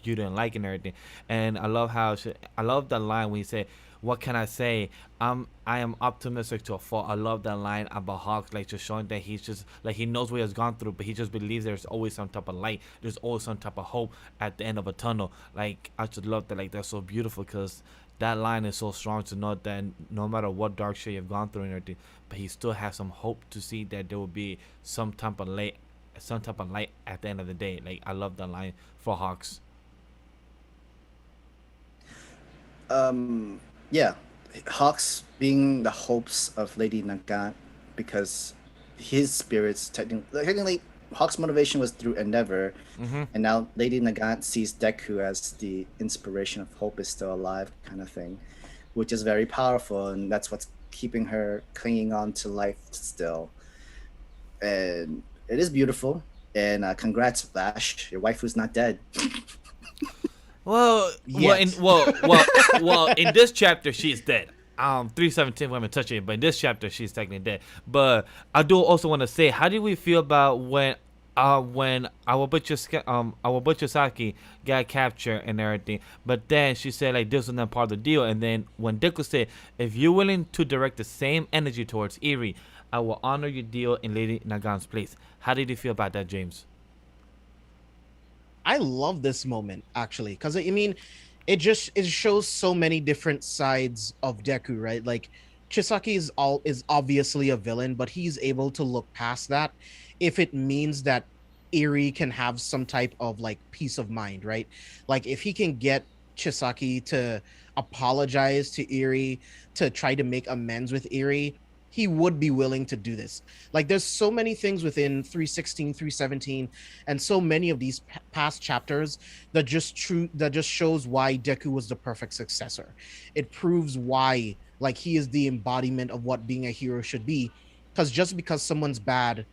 you didn't like and everything. And I love I love that line when he said, what can I say? I am optimistic to a fault. I love that line about Hawks, like, just showing that he's just, like, he knows what he has gone through, but he just believes there's always some type of light. There's always some type of hope at the end of a tunnel. Like, I just love that. Like, that's so beautiful, because that line is so strong to know that no matter what dark shit you've gone through and everything, but he still has some hope to see that there will be some type of light at the end of the day. Like, I love that line for Hawks. Yeah, Hawks being the hopes of Lady Nagant, because his spirits technically Hawk's motivation was through endeavor, Mm-hmm. and now Lady Nagant sees Deku as the inspiration of hope is still alive kind of thing, which is very powerful, and that's what's keeping her clinging on to life still. And it is beautiful. And congrats, Vash. Your waifu's not dead. Yes. In this chapter she's dead. 317 women touching it, but in this chapter she's technically dead. But I do also want to say, how did we feel about when our butcher Saki got captured and everything, but then she said like this was not part of the deal, and then when Deku said, if you're willing to direct the same energy towards Eri, I will honor your deal in Lady Nagan's place. How did you feel about that, James? I love this moment actually, because I mean, it shows so many different sides of Deku, right? Like Chisaki is obviously a villain, but he's able to look past that if it means that Eri can have some type of like peace of mind, right? Like if he can get Chisaki to apologize to Eri, to try to make amends with Eri, he would be willing to do this. Like there's so many things within 316, 317, and so many of these past chapters that just shows why Deku was the perfect successor. It proves why like he is the embodiment of what being a hero should be, because just because someone's bad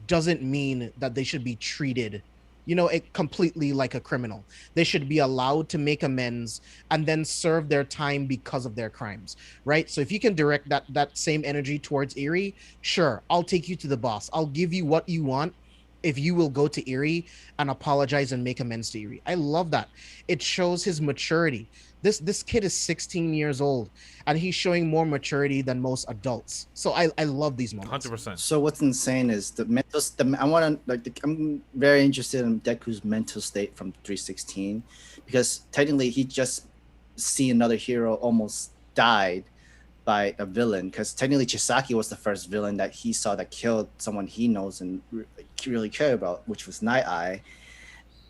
doesn't mean that they should be treated, it completely like a criminal. They should be allowed to make amends and then serve their time because of their crimes, right? So if you can direct that same energy towards Eri, sure, I'll take you to the boss. I'll give you what you want if you will go to Eri and apologize and make amends to Eri. I love that. It shows his maturity. This kid is 16 years old and he's showing more maturity than most adults. So I love these moments. 100%. So what's insane is I want to I'm very interested in Deku's mental state from 316, because technically he just see another hero almost died by a villain, because technically Chisaki was the first villain that he saw that killed someone he knows and really care about, which was Night Eye.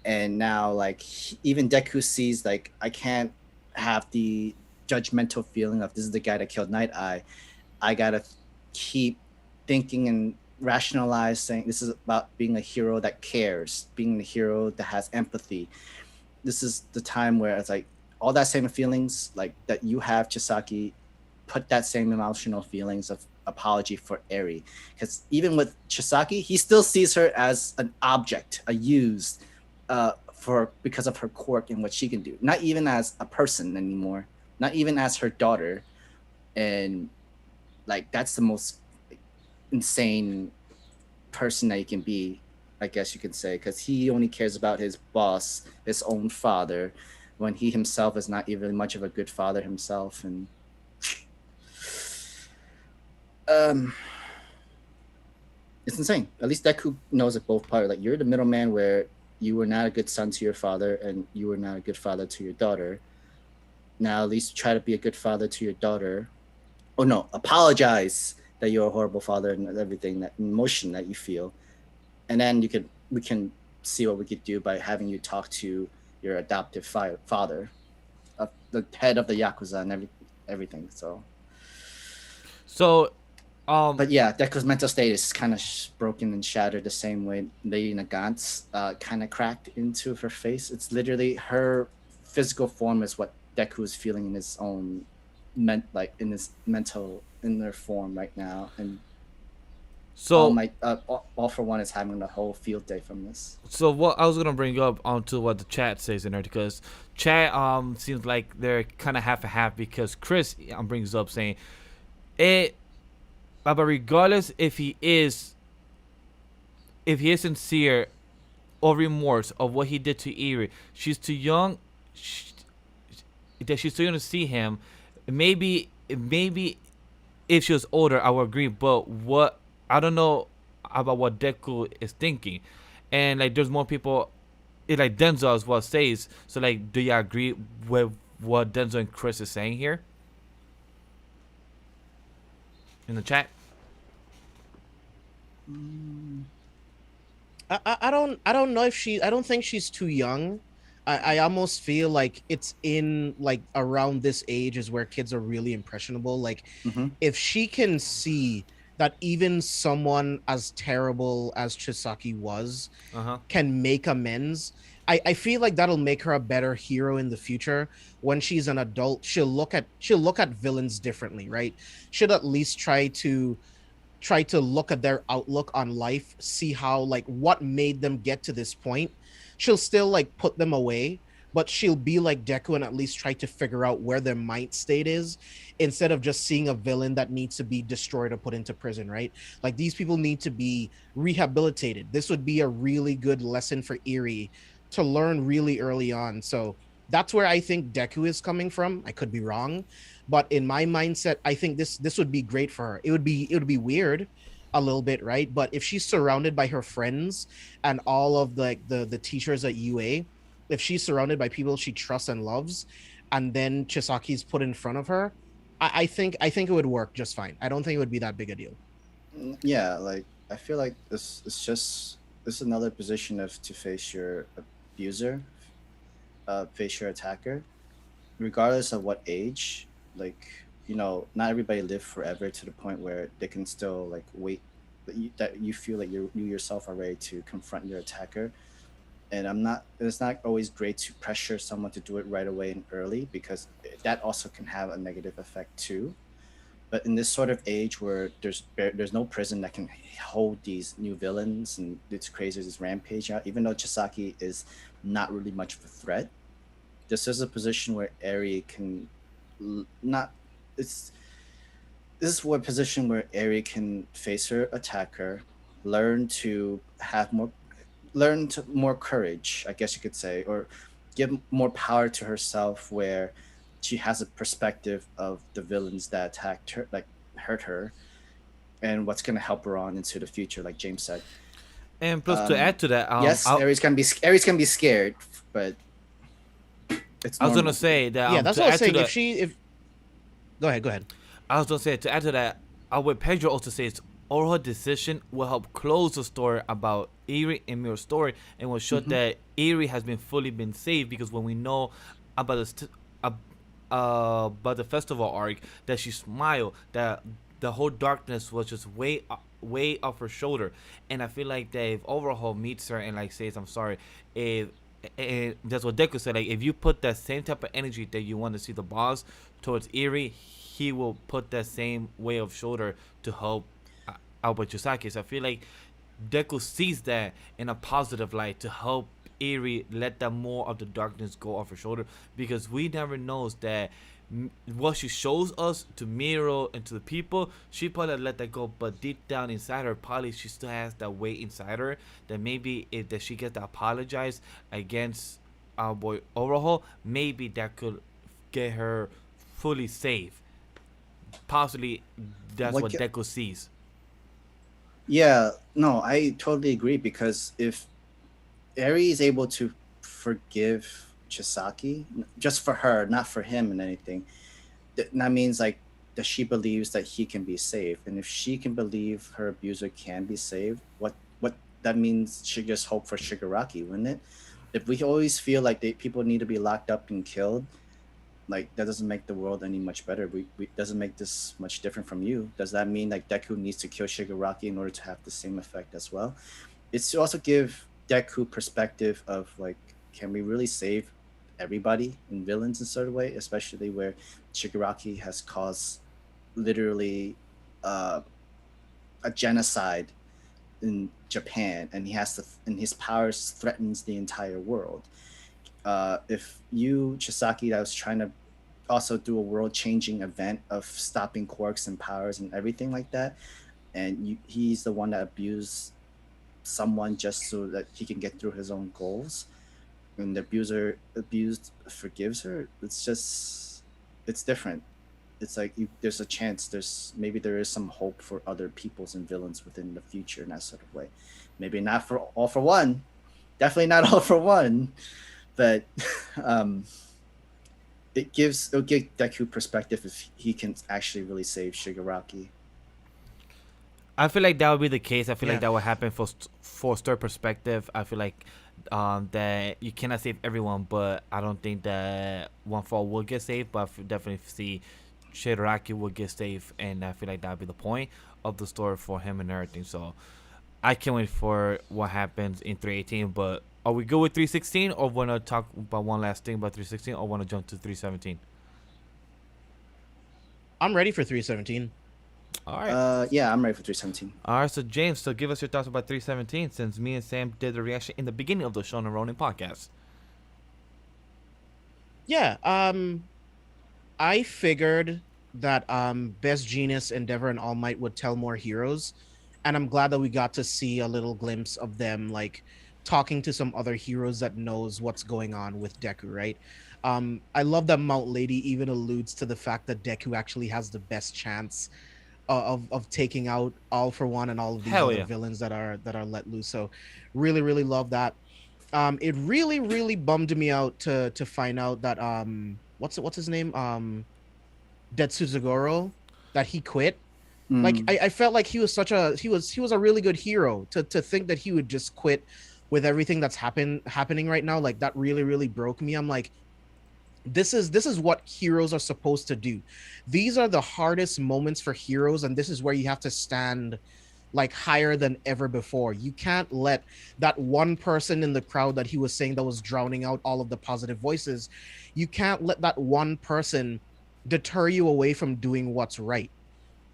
And now like even Deku sees like, I can't have the judgmental feeling of this is the guy that killed Night Eye. I gotta keep thinking and rationalize, saying this is about being a hero that cares, being a hero that has empathy. This is the time where it's like all that same feelings like that you have, Chisaki, put that same emotional feelings of apology for Eri. Because even with Chisaki, he still sees her as an object, a used, because of her quirk and what she can do. Not even as a person anymore. Not even as her daughter. And like that's the most insane person that you can be, I guess you can say, because he only cares about his boss, his own father, when he himself is not even much of a good father himself. And it's insane. At least Deku knows it both parts. Like you're the middleman where you were not a good son to your father and you were not a good father to your daughter. Now at least try to be a good father to your daughter. Oh no, apologize that you're a horrible father and everything, that emotion that you feel. And then we can see what we could do by having you talk to your adoptive father, the head of the Yakuza and everything. So, but yeah, Deku's mental state is kind of broken and shattered the same way Lady Nagant's kind of cracked into her face. It's literally her physical form is what Deku is feeling in his own in his mental inner form right now. And so all for one is having a whole field day from this. So what I was gonna bring up onto what the chat says in there, because chat seems like they're kind of half and half, because Chris brings up saying it, but regardless if he is sincere or remorse of what he did to Eri, she's too young. She's too young to see him. Maybe if she was older, I would agree. But what I don't know about what Deku is thinking, and like there's more people. It like Denzel as well says. So like, do you agree with what Denzel and Chris is saying here in the chat? I don't know if I don't think she's too young. I almost feel like it's in like around this age is where kids are really impressionable. Like if she can see that even someone as terrible as Chisaki was Uh-huh. can make amends. I feel like that'll make her a better hero in the future. When she's an adult, she'll look at villains differently, right? She'll at least try to look at their outlook on life, see how, like, what made them get to this point. She'll still like put them away, but she'll be like Deku and at least try to figure out where their mind state is, instead of just seeing a villain that needs to be destroyed or put into prison, right? Like, these people need to be rehabilitated. This would be a really good lesson for Eri to learn really early on. So that's where I think Deku is coming from. I could be wrong, but in my mindset, I think this would be great for her. It would be weird a little bit, right? But if she's surrounded by her friends and all of the teachers at UA, if she's surrounded by people she trusts and loves, and then Chisaki's put in front of her, I think it would work just fine. I don't think it would be that big a deal. Yeah, like I feel like this is another position of to face your abuser, face your attacker, regardless of what age. Like, not everybody live forever to the point where they can still like wait, that you feel like you yourself are ready to confront your attacker. And it's not always great to pressure someone to do it right away and early, because that also can have a negative effect too. But in this sort of age where there's no prison that can hold these new villains, and it's crazy, this rampage out, even though Chisaki is not really much of a threat, this is a position where Eri can not it's this is a position where Eri can face her attacker, learn to more courage, I guess you could say, or give more power to herself, where she has a perspective of the villains that attacked her, like hurt her, and what's going to help her on into the future, like James said. And plus, to add to that, Yes, Aries can be scared, but it's I was normal. gonna say that. Yeah, that's to what I add was to saying. that, If Go ahead. I was gonna say, to add to that, what Pedro also says, all her decision will help close the story about Eri and Miro's story, and will show that Eri has been saved, because when we know about about the festival arc, that she smiled, that the whole darkness was just way off her shoulder. And I feel like that if Overhaul meets her and like says, I'm sorry, if and that's what Deku said, like, if you put that same type of energy that you want to see the boss towards Eri, he will put that same way of shoulder to help out with Chisaki. So I feel like Deku sees that in a positive light, to help Eri let that more of the darkness go off her shoulder, because we never knows that what she shows us to Miro and to the people, she probably let that go, but deep down inside her, probably she still has that weight inside her, that maybe if that she gets to apologize against our boy Overhaul, maybe that could get her fully safe. Possibly that's what Deku sees. Yeah, no, I totally agree, because if Eri is able to forgive Chisaki, just for her, not for him and anything, that means like that she believes that he can be saved. And if she can believe her abuser can be saved, what that means, she just hope for Shigaraki, wouldn't it? If we always feel like people need to be locked up and killed, like that doesn't make the world any much better. We doesn't make this much different from you. Does that mean like Deku needs to kill Shigaraki in order to have the same effect as well? It's to also give Deku perspective of like, can we really save everybody and villains in a certain way, especially where Shigaraki has caused literally a genocide in Japan, and and his powers threatens the entire world. If you, Chisaki, that was trying to also do a world-changing event of stopping quirks and powers and everything like that, and he's the one that abused someone just so that he can get through his own goals, and the abused forgives her, it's different. It's like there's a chance, there is some hope for other peoples and villains within the future in that sort of way. Maybe not for all for one, definitely not all for one, but it'll give Deku perspective if he can actually really save Shigaraki. I feel like that would be the case. I feel like that would happen for story perspective. I feel like that you cannot save everyone, but I don't think that One For All will get saved. But I definitely see Shigaraki will get saved, and I feel like that would be the point. of the story for him and everything. So I can't wait for what happens in 318. But are we good with 316, or want to talk about one last thing about 316, or want to jump to 317? I'm ready for 317. All right. Yeah, I'm ready for 317. All right, so James, so give us your thoughts about 317, since me and Sam did the reaction in the beginning of the Shonen Ronin podcast. Yeah, I figured that Best Genius, Endeavor, and All Might would tell more heroes, and I'm glad that we got to see a little glimpse of them like talking to some other heroes that knows what's going on with Deku, right? I love that Mount Lady even alludes to the fact that Deku actually has the best chance of taking out All for One and all of these Hell other yeah. villains that are let loose. So really love that. It really bummed me out to find out that what's his name, Detsuzugoro, that he quit. Like I felt like he was he was a really good hero. To think that he would just quit with everything that's happening right now, like that really broke me. I'm like, this is what heroes are supposed to do. These are the hardest moments for heroes, and this is where you have to stand like higher than ever before. You can't let that one person in the crowd that he was saying that was drowning out all of the positive voices, you can't let that one person deter you away from doing what's right.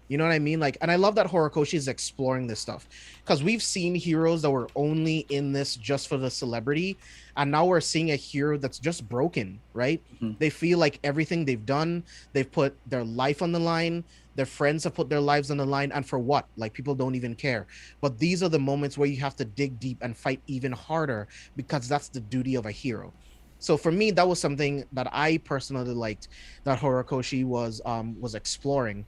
You know what I mean? Like, and I love that Horikoshi is exploring this stuff, because we've seen heroes that were only in this just for the celebrity, and now we're seeing a hero that's just broken, right? They feel like everything they've done, they've put their life on the line, their friends have put their lives on the line, and for what? Like, people don't even care. But these are the moments where you have to dig deep and fight even harder, because that's the duty of a hero. So for me, that was something that I personally liked that Horikoshi was exploring.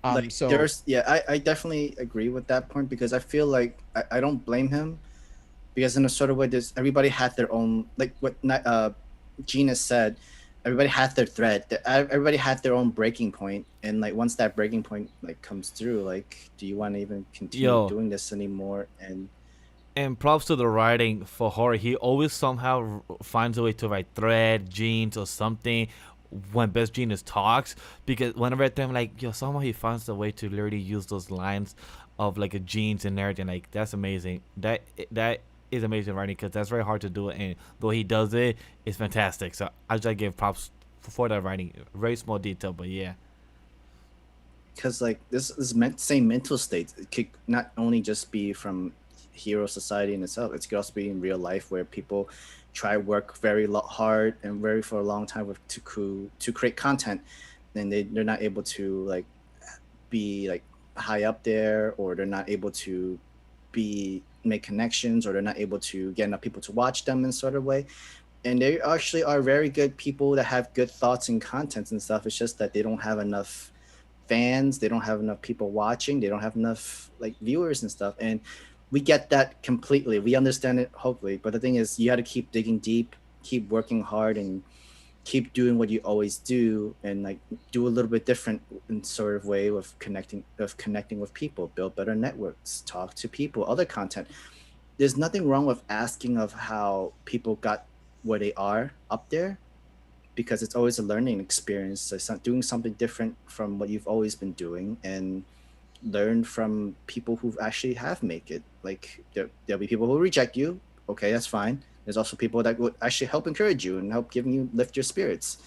Like So there's I definitely agree with that point, because I feel like I don't blame him, because in a sort of way there's everybody had their own, like what Gina said, everybody had their thread, everybody had their own breaking point, and like once that breaking point like comes through, like do you want to even continue doing this anymore? And props to the writing for horror. He always somehow finds a way to write thread, jeans, or something when Best Genius talks. Because whenever I think, like, yo, somehow he finds a way to literally use those lines of like a jeans and everything. Like, that's amazing. That is amazing writing, because that's very hard to do. And though he does it, it's fantastic. So I just give props for that writing. Very small detail, but yeah. Because like this is same mental state. It could not only just be from hero society in itself, it could also be in real life, where people try work very hard and very for a long time to create content, and they're not able to like be like high up there, or they're not able to make connections, or they're not able to get enough people to watch them in sort of way. And they actually are very good people that have good thoughts and contents and stuff. It's just that they don't have enough fans, they don't have enough people watching, they don't have enough like viewers and stuff. And we get that completely. We understand it, hopefully. But the thing is, you got to keep digging deep, keep working hard, and keep doing what you always do, and like do a little bit different in sort of way of connecting with people, build better networks, talk to people, other content. There's nothing wrong with asking of how people got where they are up there, because it's always a learning experience. So doing something different from what you've always been doing, and learn from people who actually have make it. Like there'll be people who reject you. Okay, that's fine. There's also people that would actually help encourage you and help lift your spirits.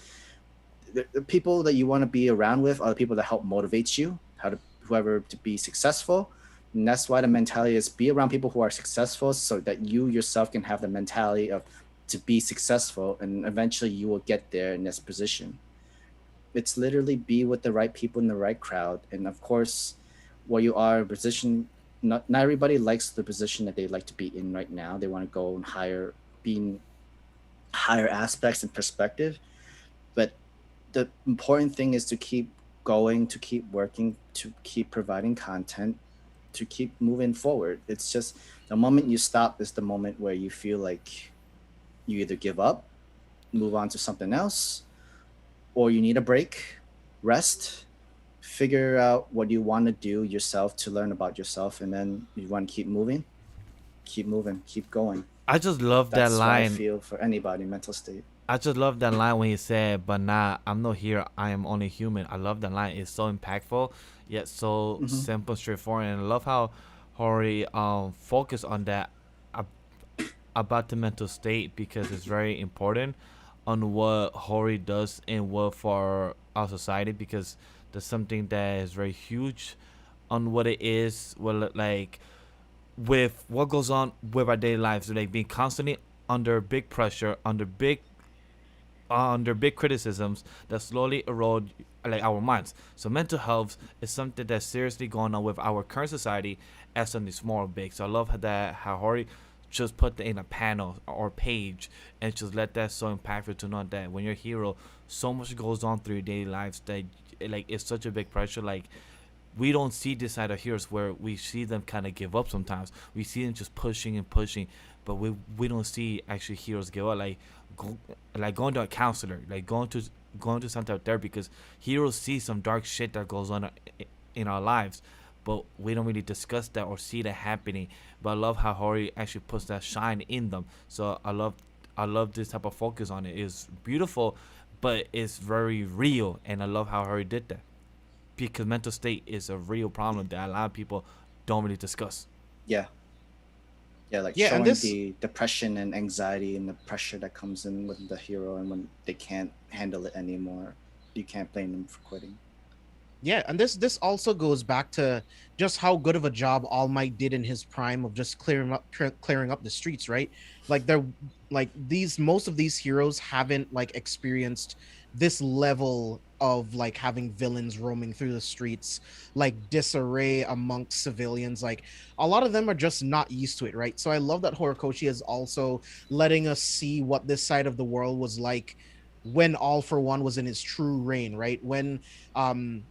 The people that you want to be around with are the people that help motivate you, whoever to be successful. And that's why the mentality is be around people who are successful, so that you yourself can have the mentality of to be successful, and eventually you will get there in this position. It's literally be with the right people in the right crowd. And of course, where you are in position, not everybody likes the position that they like to be in right now. They want to go and being higher aspects and perspective. But the important thing is to keep going, to keep working, to keep providing content, to keep moving forward. It's just the moment you stop is the moment where you feel like you either give up, move on to something else, or you need a break, rest, figure out what you want to do yourself to learn about yourself, and then you want to keep moving, keep going. I just love That's that what I line. feel for anybody mental state. I just love that line when he said, "But nah, I'm not here. I am only human." I love that line. It's so impactful, yet so Mm-hmm. simple, straightforward, and I love how Hori focus on that ab- about the mental state because it's very important on what Hori does and what for our society because there's something that is very huge on what it is. Well, like with what goes on with our daily lives, like being constantly under big pressure, under big criticisms that slowly erode like our minds. So mental health is something that's seriously going on with our current society as something small or big. So I love how Hori just put that in a panel or page and just let that so impactful to know that when you're a hero, so much goes on through your daily lives that like it's such a big pressure. Like we don't see this side of heroes where we see them kind of give up sometimes. We see them just pushing and pushing, but we don't see actually heroes give up. Like going to a counselor, like going to some type of therapy because heroes see some dark shit that goes on in our lives, but we don't really discuss that or see that happening. But I love how Hori actually puts that shine in them. So I love this type of focus on it. It's beautiful, but it's very real, and I love how Hori did that because mental state is a real problem that a lot of people don't really discuss. Yeah. Yeah, like Yeah, and showing this the depression and anxiety and the pressure that comes in with the hero, and when they can't handle it anymore, you can't blame them for quitting. Yeah, and this also goes back to just how good of a job All Might did in his prime of just clearing up the streets, right? Like they're like these most of these heroes haven't like experienced this level of like having villains roaming through the streets, like disarray amongst civilians. Like a lot of them are just not used to it, right? So I love that Horikoshi is also letting us see what this side of the world was like when All for One was in his true reign, right? When um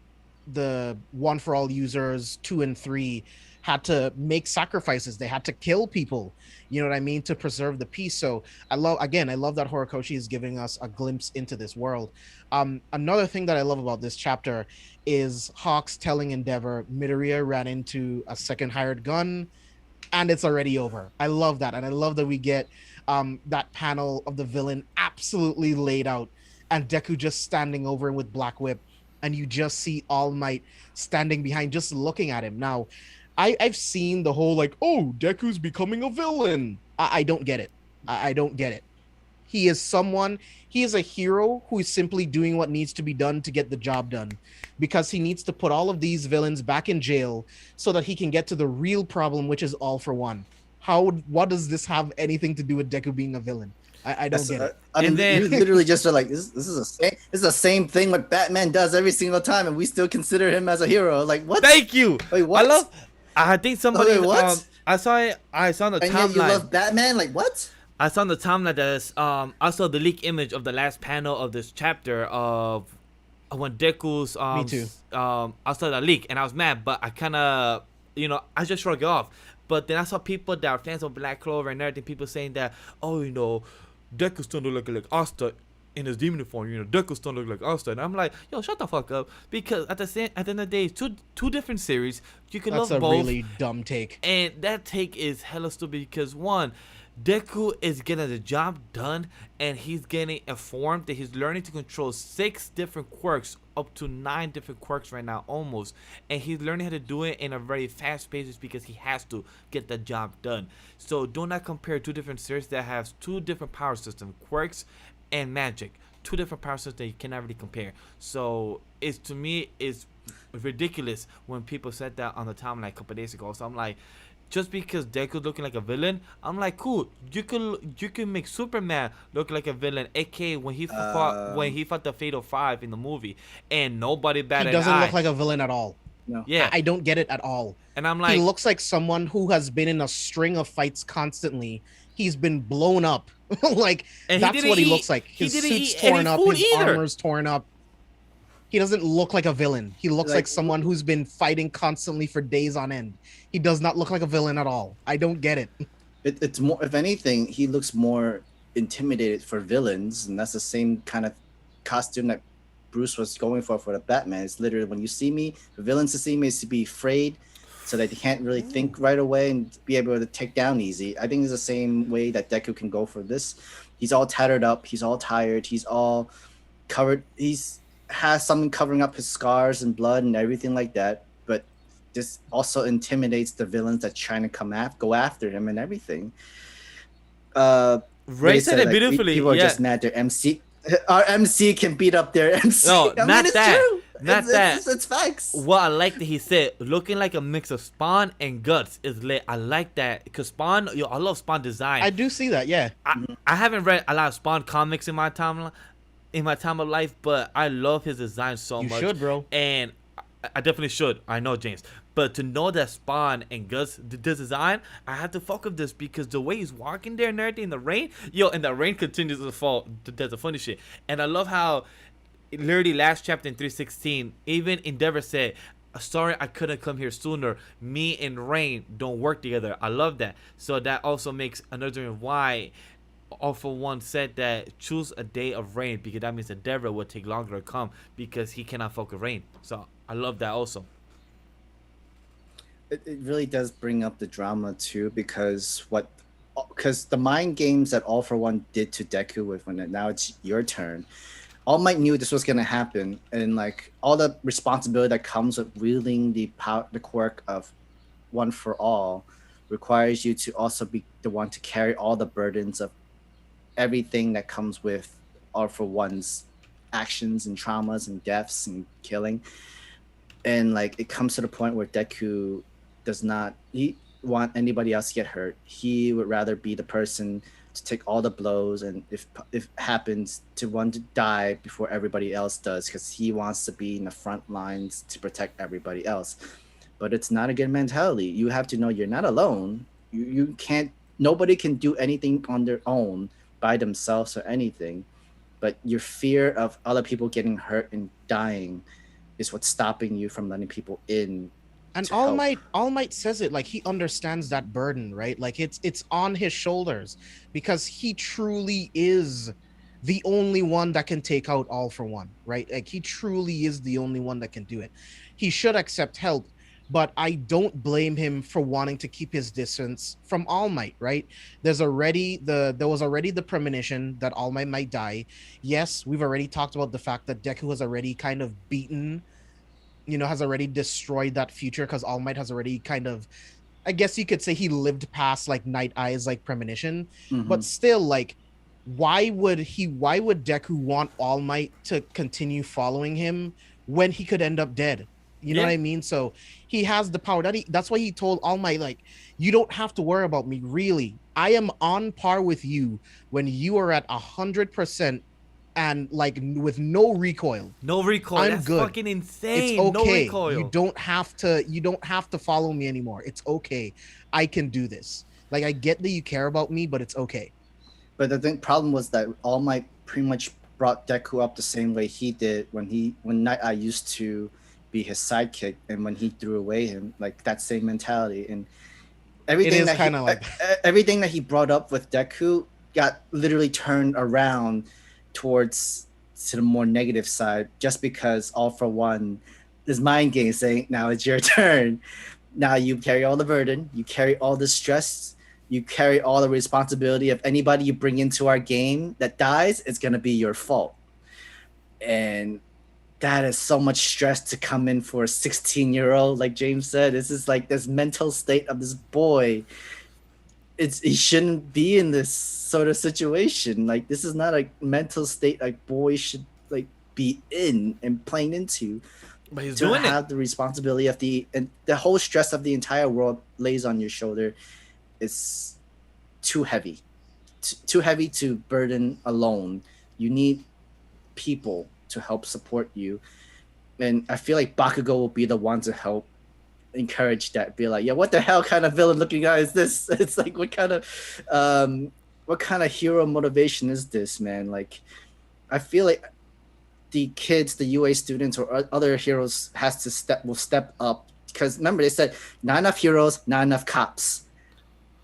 the One for All users 2 and 3 had to make sacrifices, they had to kill people, you know what I mean, to preserve the peace. So I love that Horikoshi is giving us a glimpse into this world. Another thing that I love about this chapter is Hawks telling Endeavor Midoriya ran into a second hired gun and it's already over. I love that, and I love that we get that panel of the villain absolutely laid out and Deku just standing over him with Black Whip, and you just see All Might standing behind, just looking at him. Now, I've seen the whole like, oh, Deku's becoming a villain. I don't get it. I don't get it. He is a hero who is simply doing what needs to be done to get the job done, because he needs to put all of these villains back in jail so that he can get to the real problem, which is All for One. What does this have anything to do with Deku being a villain? I don't get it. I mean, And then- you literally just are like, this is the same thing what Batman does every single time, and we still consider him as a hero. Like, what? Thank you. Wait, what? I think somebody. Wait, what? I saw it. I saw the And yet you timeline. love Batman? Like, what? I saw the timeline that I saw the leak image of the last panel of this chapter of when Deku's Me too. I saw the leak and I was mad, but I kind of I just shrugged it off. But then I saw people that are fans of Black Clover and everything, people saying that Deku's starting to look like Asta in his demon form. Deku's starting to look like Asta, and I'm like, yo, shut the fuck up, because at the end of the day, it's two different series. You can That's love a both. really dumb take. And that take is hella stupid because one, Deku is getting the job done and he's getting informed that he's learning to control 6 different quirks, up to 9 different quirks right now almost. And he's learning how to do it in a very fast pace because he has to get the job done. So do not compare 2 different series that have 2 different power systems, quirks and magic. 2 different power systems that you cannot really compare. So to me it's ridiculous when people said that on the timeline a couple days ago. So I'm like, just because Deku's looking like a villain, I'm like, cool. You can make Superman look like a villain, aka when he fought the Fatal 5 in the movie, and nobody batted He an doesn't eye. look like a villain at all. No. Yeah, I don't get it at all. and I'm like, He looks like someone who has been in a string of fights constantly. He's been blown up. Like, And that's what he looks like. he His didn't suit's eat any torn up, food his either. armor's torn up. He doesn't look like a villain. He looks like someone who's been fighting constantly for days on end. He does not look like a villain at all. I don't get it. It's more, if anything, he looks more intimidated for villains, and that's the same kind of costume that Bruce was going for the Batman. It's literally, when you see me, the villains to see me is to be afraid, so that they can't really think right away and be able to take down easy. I think it's the same way that Deku can go for this. He's all tattered up. He's all tired. He's all covered. Has something covering up his scars and blood and everything like that. But this also intimidates the villains that trying to go after him and everything. Ray said it like, beautifully. People are just mad their MC. Our MC can beat up their MC. No, I mean, not it's that. True. Not that. It's facts. What I like that he said, looking like a mix of Spawn and Guts is lit. I like that because Spawn, I love Spawn design. I do see that, yeah. I haven't read a lot of Spawn comics in my time of life, but I love his design so much. You should, bro. And I definitely should. I know, James. But to know that Spawn and Guts did this design, I had to fuck with this because the way he's walking there and everything in the rain, and the rain continues to fall. That's the funny shit. And I love how literally last chapter in 316, even Endeavor said, sorry I couldn't come here sooner. Me and Rain don't work together. I love that. So that also makes another reason why All For One said that choose a day of rain, because that means Endeavor will take longer to come because he cannot fuck with Rain. So I love that also. It really does bring up the drama too, because the mind games that All For One did to Deku with when now it's your turn. All Might knew this was gonna happen, and like all the responsibility that comes with wielding the quirk of One for All requires you to also be the one to carry all the burdens of everything that comes with All For One's actions and traumas and deaths and killing. And like it comes to the point where Deku does not want anybody else to get hurt. He would rather be the person to take all the blows, and if happens to want to die before everybody else does, because he wants to be in the front lines to protect everybody else. But it's not a good mentality. You have to know you're not alone. You can't. Nobody can do anything on their own by themselves or anything. But your fear of other people getting hurt and dying is what's stopping you from letting people in. And All Might says it like he understands that burden, right? Like it's on his shoulders because he truly is the only one that can take out All For One, right? Like he truly is the only one that can do it. He should accept help, but I don't blame him for wanting to keep his distance from All Might, right? There was already the premonition that All Might die. Yes, we've already talked about the fact that Deku has already kind of beaten, has already destroyed that future because All Might has already kind of, I guess you could say he lived past like Night Eye's like premonition. Mm-hmm. But still, like, why would Deku want All Might to continue following him when he could end up dead? You know what I mean? So he has the power. That's why he told All Might, like, you don't have to worry about me, really. I am on par with you when you are at 100% and like with no recoil. No recoil. I'm That's good. Fucking insane. It's okay. No recoil. You don't have to follow me anymore. It's okay. I can do this. Like, I get that you care about me, but it's okay. But the problem was that All Might pretty much brought Deku up the same way he did when Night Eye used to be his sidekick, and when he threw away him, like that same mentality. And everything everything that he brought up with Deku got literally turned around towards to the more negative side, just because All For One, this mind game saying, now it's your turn. Now you carry all the burden, you carry all the stress, you carry all the responsibility of anybody you bring into our game that dies, it's gonna be your fault. And that is so much stress to come in for a 16-year-old, like James said. This is like this mental state of this boy. He shouldn't be in this sort of situation. Like, this is not a mental state like boys should like be in and playing into. But he's to doing have it. The responsibility of the whole stress of the entire world lays on your shoulder is too heavy. Too heavy to burden alone. You need people to help support you. And I feel like Bakugo will be the one to help encourage that, be like, yeah, what the hell kind of villain looking guy is this? It's like, what kind of hero motivation is this, man? Like, I feel like the kids, the UA students or other heroes will step up, because remember they said not enough heroes, not enough cops,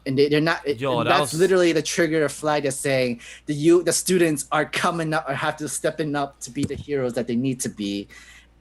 and they're not. That's literally the trigger flag that's saying the students are coming up or have to stepping up to be the heroes that they need to be.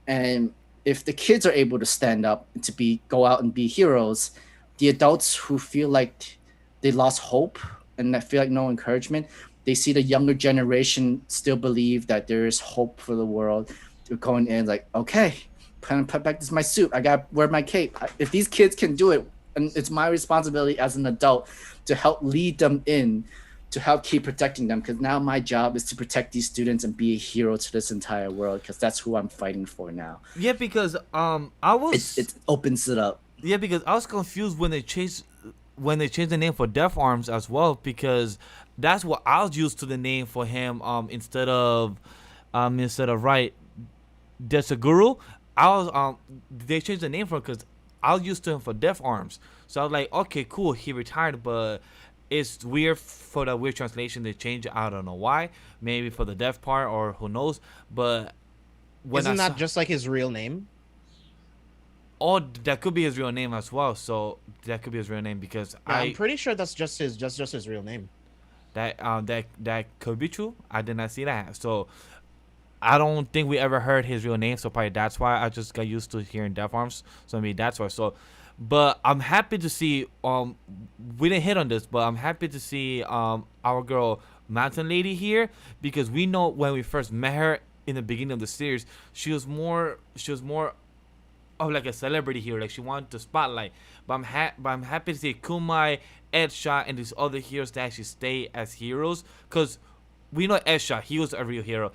And if the kids are able to stand up and to go out and be heroes, the adults who feel like they lost hope and that feel like no encouragement, they see the younger generation still believe that there is hope for the world. They're going in like, okay, put back this my suit. I got to wear my cape. If these kids can do it, and it's my responsibility as an adult to help lead them in, to help keep protecting them, because now my job is to protect these students and be a hero to this entire world, because that's who I'm fighting for now. Yeah, because it opens it up. Yeah, because I was confused when they changed the name for Death Arms as well, because that's what I was used to the name for him. Instead of right Desaguru, I was they changed the name for him because I was used to him for Death Arms. So I was like, okay, cool, he retired, but it's weird for the weird translation they change it. I don't know why. Maybe for the death part, or who knows. But isn't that just like his real name? Oh, that could be his real name as well. So that could be his real name, because I'm pretty sure that's just his real name. That could be true. I did not see that. So I don't think we ever heard his real name. So probably that's why I just got used to hearing Death Arms. So maybe that's why. So, but I'm happy to see. We didn't hit on this, but I'm happy to see our girl Mountain Lady here, because we know when we first met her in the beginning of the series, she was more of like a celebrity hero, like she wanted the spotlight. But I'm happy to see Kumai, Edshot, and these other heroes that actually stay as heroes, because we know Edshot, he was a real hero,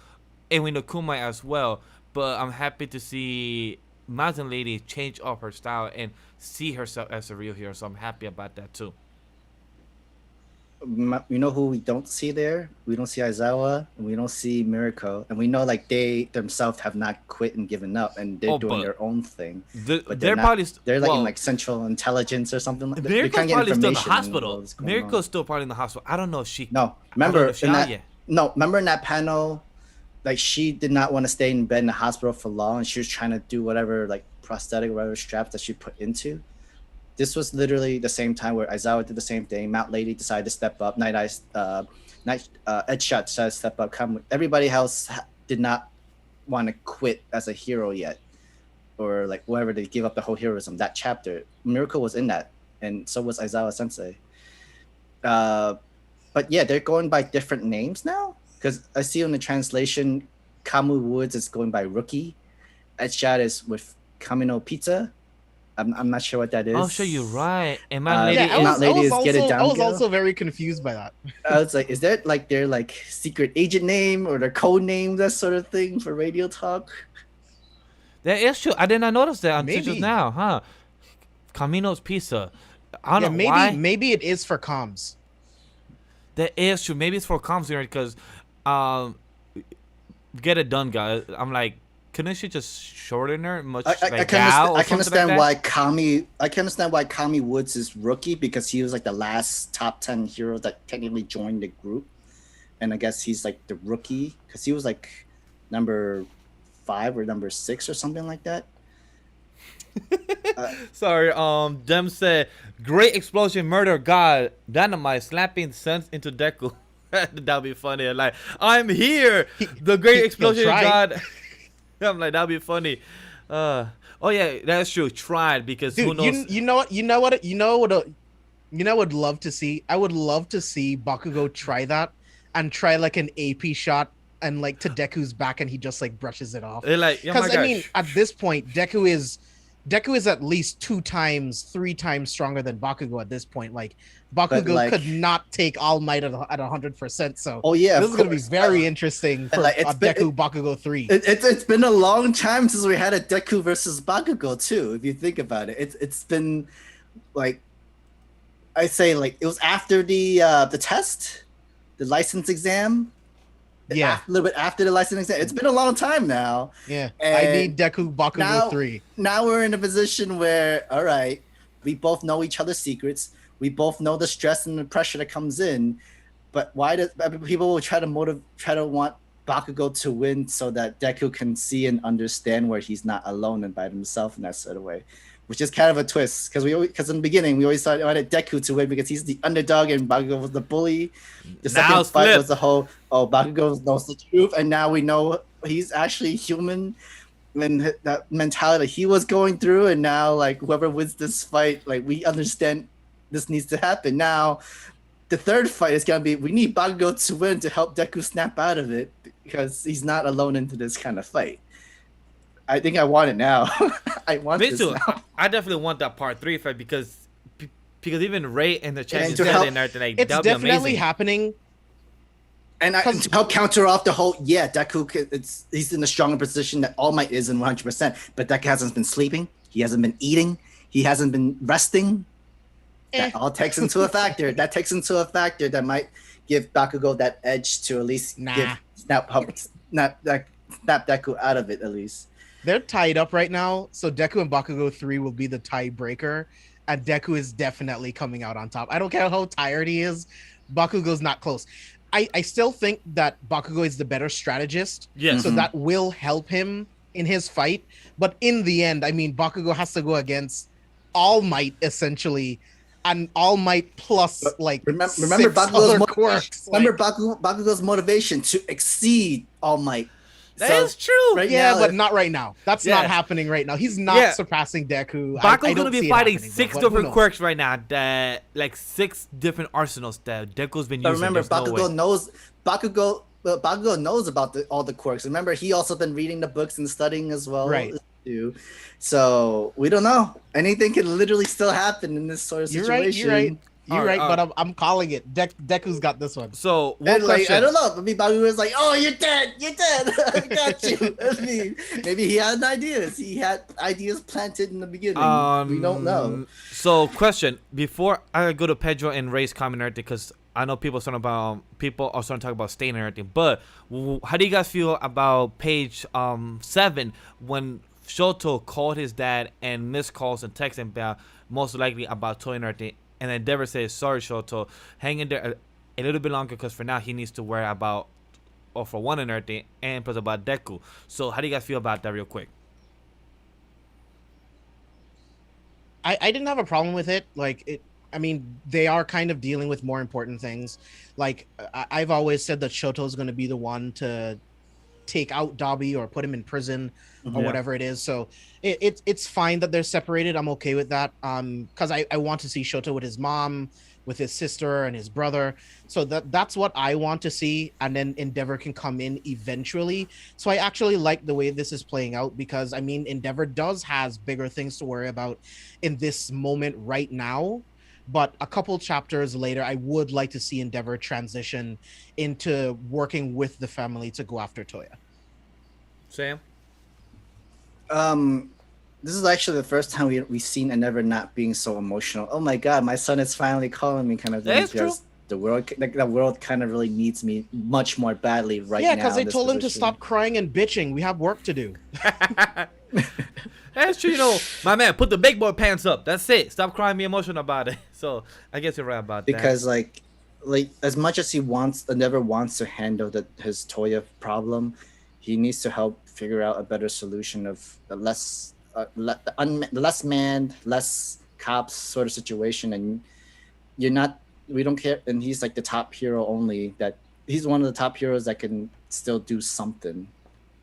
and we know Kumai as well. But I'm happy to see Mountain Lady change up her style and see herself as a real hero, so I'm happy about that too. You know who we don't see there? We don't see Aizawa, and we don't see Miracle, and we know like they themselves have not quit and given up, and they're doing their own thing. But they're like in like Central Intelligence or something like that. Miracle's probably still in the hospital. Miracle's still probably in the hospital. I don't know if she. No, remember in that panel, like she did not want to stay in bed in the hospital for long, and she was trying to do whatever like prosthetic, whatever straps that she put into. This was literally the same time where Aizawa did the same thing. Mount Lady decided to step up. Edshot decided to step up. Everybody else did not want to quit as a hero yet, or like whatever, they give up the whole heroism. That chapter, Miracle was in that, and so was Aizawa Sensei. But yeah, they're going by different names now, because I see in the translation, Kamu Woods is going by Rookie. Edshot is with Kamino Pizza. I'm not sure what that is. Oh, sure, you're right. And Mount Lady, I was also very confused by that. I was like, is that like their like secret agent name or their code name, that sort of thing for radio talk? That is true. I did not notice that until just now, huh? Camino's Pizza. I don't know why. Maybe it is for comms. That is true. Maybe it's for comms here, because get it done, guys. I'm like, couldn't she just shorten her much I can understand why Kami Woods is Rookie, because he was like the last top 10 hero that technically joined the group, and I guess he's like the rookie because he was like number 5 or number 6 or something like that. Sorry, Dem said, great explosion, murder, god, dynamite, slapping sense into Deku. That'd be funny. Like, I'm here, the great explosion god. I'm like, that'd be funny. Oh yeah, that's true. Tried, because dude, who knows? You know what? Would love to see. I would love to see Bakugo try that and try like an AP shot and like to Deku's back, and he just like brushes it off. Because I mean, at this point, Deku is at least 2 times, 3 times stronger than Bakugo at this point. Like Bakugo could not take All Might at 100%. So this is gonna be very interesting for Deku Bakugo 3. It's been a long time since we had a Deku versus Bakugo too. If you think about it, it's been like, I say, like it was after the test, the license exam. Yeah, a little bit after the license exam. It's been a long time now. Yeah, and I need Deku Bakugo 3. Now we're in a position where, all right, we both know each other's secrets. We both know the stress and the pressure that comes in. But why does people will try to want Bakugo to win so that Deku can see and understand where he's not alone and by himself in that sort of way, which is kind of a twist, because in the beginning we always thought I wanted Deku to win because he's the underdog and Bakugo was the bully. The second fight was the whole Bakugo knows the truth, and now we know he's actually human. when that mentality he was going through, and now like whoever wins this fight, like we understand this needs to happen. Now the third fight is gonna be we need Bakugo to win to help Deku snap out of it because he's not alone into this kind of fight. I think I want it now. I want Me this too. now. I definitely want that part 3 fight because even Ray and the champion to said help- it and everything, like, It's that'd be definitely amazing. happening. And to help counter off the whole, Deku, he's in a stronger position that All Might is in 100%, but Deku hasn't been sleeping, he hasn't been eating, he hasn't been resting. That all takes into a factor. That takes into a factor that might give Bakugo that edge to at least snap Deku out of it at least. They're tied up right now, so Deku and Bakugo 3 will be the tiebreaker, and Deku is definitely coming out on top. I don't care how tired he is, Bakugo's not close. I still think that Bakugo is the better strategist, Yes. so that will help him in his fight. But in the end, I mean, Bakugo has to go against All Might essentially, and All Might plus like remember six Bakugo's other quirks. Remember Bakugo's motivation to exceed All Might. That is true. Right Yeah, now, but not right now. That's not Yes. happening right now. He's not surpassing Deku. I Bakugo's don't gonna see be it fighting happening, 6 but who different knows? quirks right now. That like 6 different arsenals that Deku's been But using. remember, There's no way. Bakugo knows about all the quirks. Remember, he also been reading the books and studying as well. Right. Too. So we don't know. Anything can literally still happen in this sort of situation. You're right. You're Alright, right, but I'm calling it. Deku's got this one. So one And like, question. I don't know. Maybe Bakugo was like, "Oh, you're dead. You're dead. I got you." I mean, maybe he had ideas. He had ideas planted in the beginning. We don't know. So question before I go to Pedro and Ray's comment and everything, because I know people are starting to talk about Stain and everything. But how do you guys feel about page 7 when Shoto called his dad and missed calls and texted him about most likely about Toy and everything, and Endeavor says, "Sorry, Shoto, hang in there a little bit longer because for now he needs to worry about All for One and everything, and plus about Deku." So how do you guys feel about that real quick? I didn't have a problem with it. Like it, I mean, they are kind of dealing with more important things. Like I've always said that Shoto's going to be the one to take out Dabi or put him in prison or whatever it is. So it's fine that they're separated. I'm okay with that. Because I want to see Shoto with his mom, with his sister and his brother. So that's what I want to see. And then Endeavor can come in eventually. So I actually like the way this is playing out because I mean, Endeavor has bigger things to worry about in this moment right now. But a couple chapters later, I would like to see Endeavor transition into working with the family to go after Toya. Sam? This is actually the first time we've seen Endeavor not being so emotional. Oh my god, my son is finally calling me, kind of thing. That's true. The world kind of really needs me much more badly right now. Yeah, because they told him to stop crying and bitching. We have work to do. That's true, you know. My man, put the big boy pants up. That's it. Stop crying me emotional about it. So I guess you're right about that. Because like as much as Endeavor wants to handle his Toya problem, he needs to help figure out a better solution of the less manned, less cops sort of situation. And we don't care. And he's like the top hero only. That he's one of the top heroes that can still do something,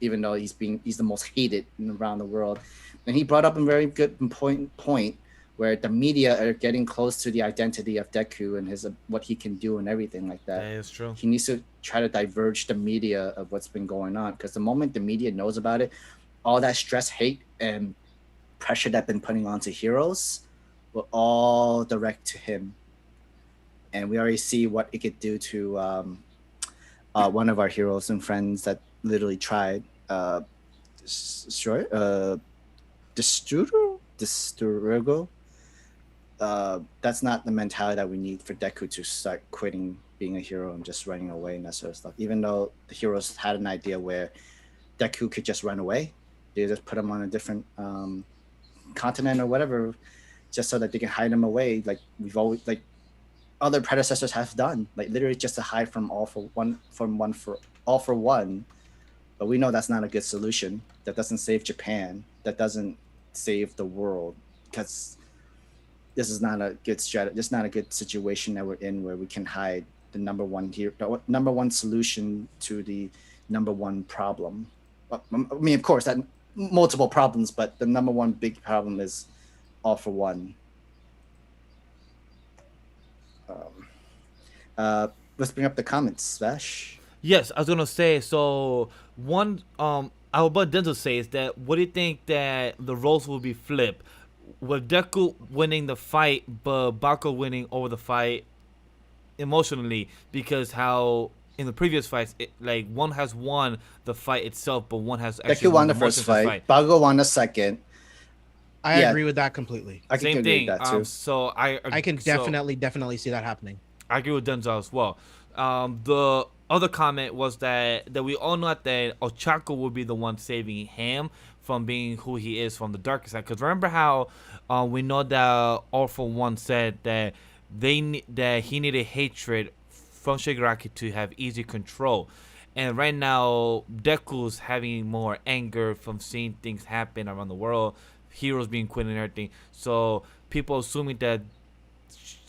even though he's the most hated around the world. And he brought up a very good point where the media are getting close to the identity of Deku and his what he can do and everything like that. That is true. He needs to try to diverge the media of what's been going on, because the moment the media knows about it, all that stress, hate, and pressure that's been putting onto heroes will all direct to him. And we already see what it could do to one of our heroes and friends that literally tried Disturgo. That's not the mentality that we need for Deku to start quitting being a hero and just running away and that sort of stuff. Even though the heroes had an idea where Deku could just run away, they just put him on a different continent or whatever, just so that they can hide him away, like we've always other predecessors have done, like literally just to hide from All for One. But we know that's not a good solution. That doesn't save Japan. That doesn't save the world, because this is not a good strategy. This is not a good situation that we're in, where we can hide the number one solution to the number one problem. I mean, of course, that multiple problems, but the number one big problem is All for One. Let's bring up the comments, Vash. Yes, I was gonna say. So one, what Denzel says that. What do you think that the roles will be flipped, with Deku winning the fight, but Bako winning over the fight emotionally, because how in the previous fights, like one has won the fight itself, but one has actually Deku won the emotions first of fight. Bago won the second. I Yeah. agree with that completely. I can Same agree thing. with that too. So I can definitely see that happening. I agree with Denzel as well. The other comment was that we all know that Ochako will be the one saving him from being who he is from the darker side. Because remember how we know that All for One said that that he needed hatred from Shigaraki to have easy control. And right now, Deku's having more anger from seeing things happen around the world, heroes being quit and everything. So people assuming that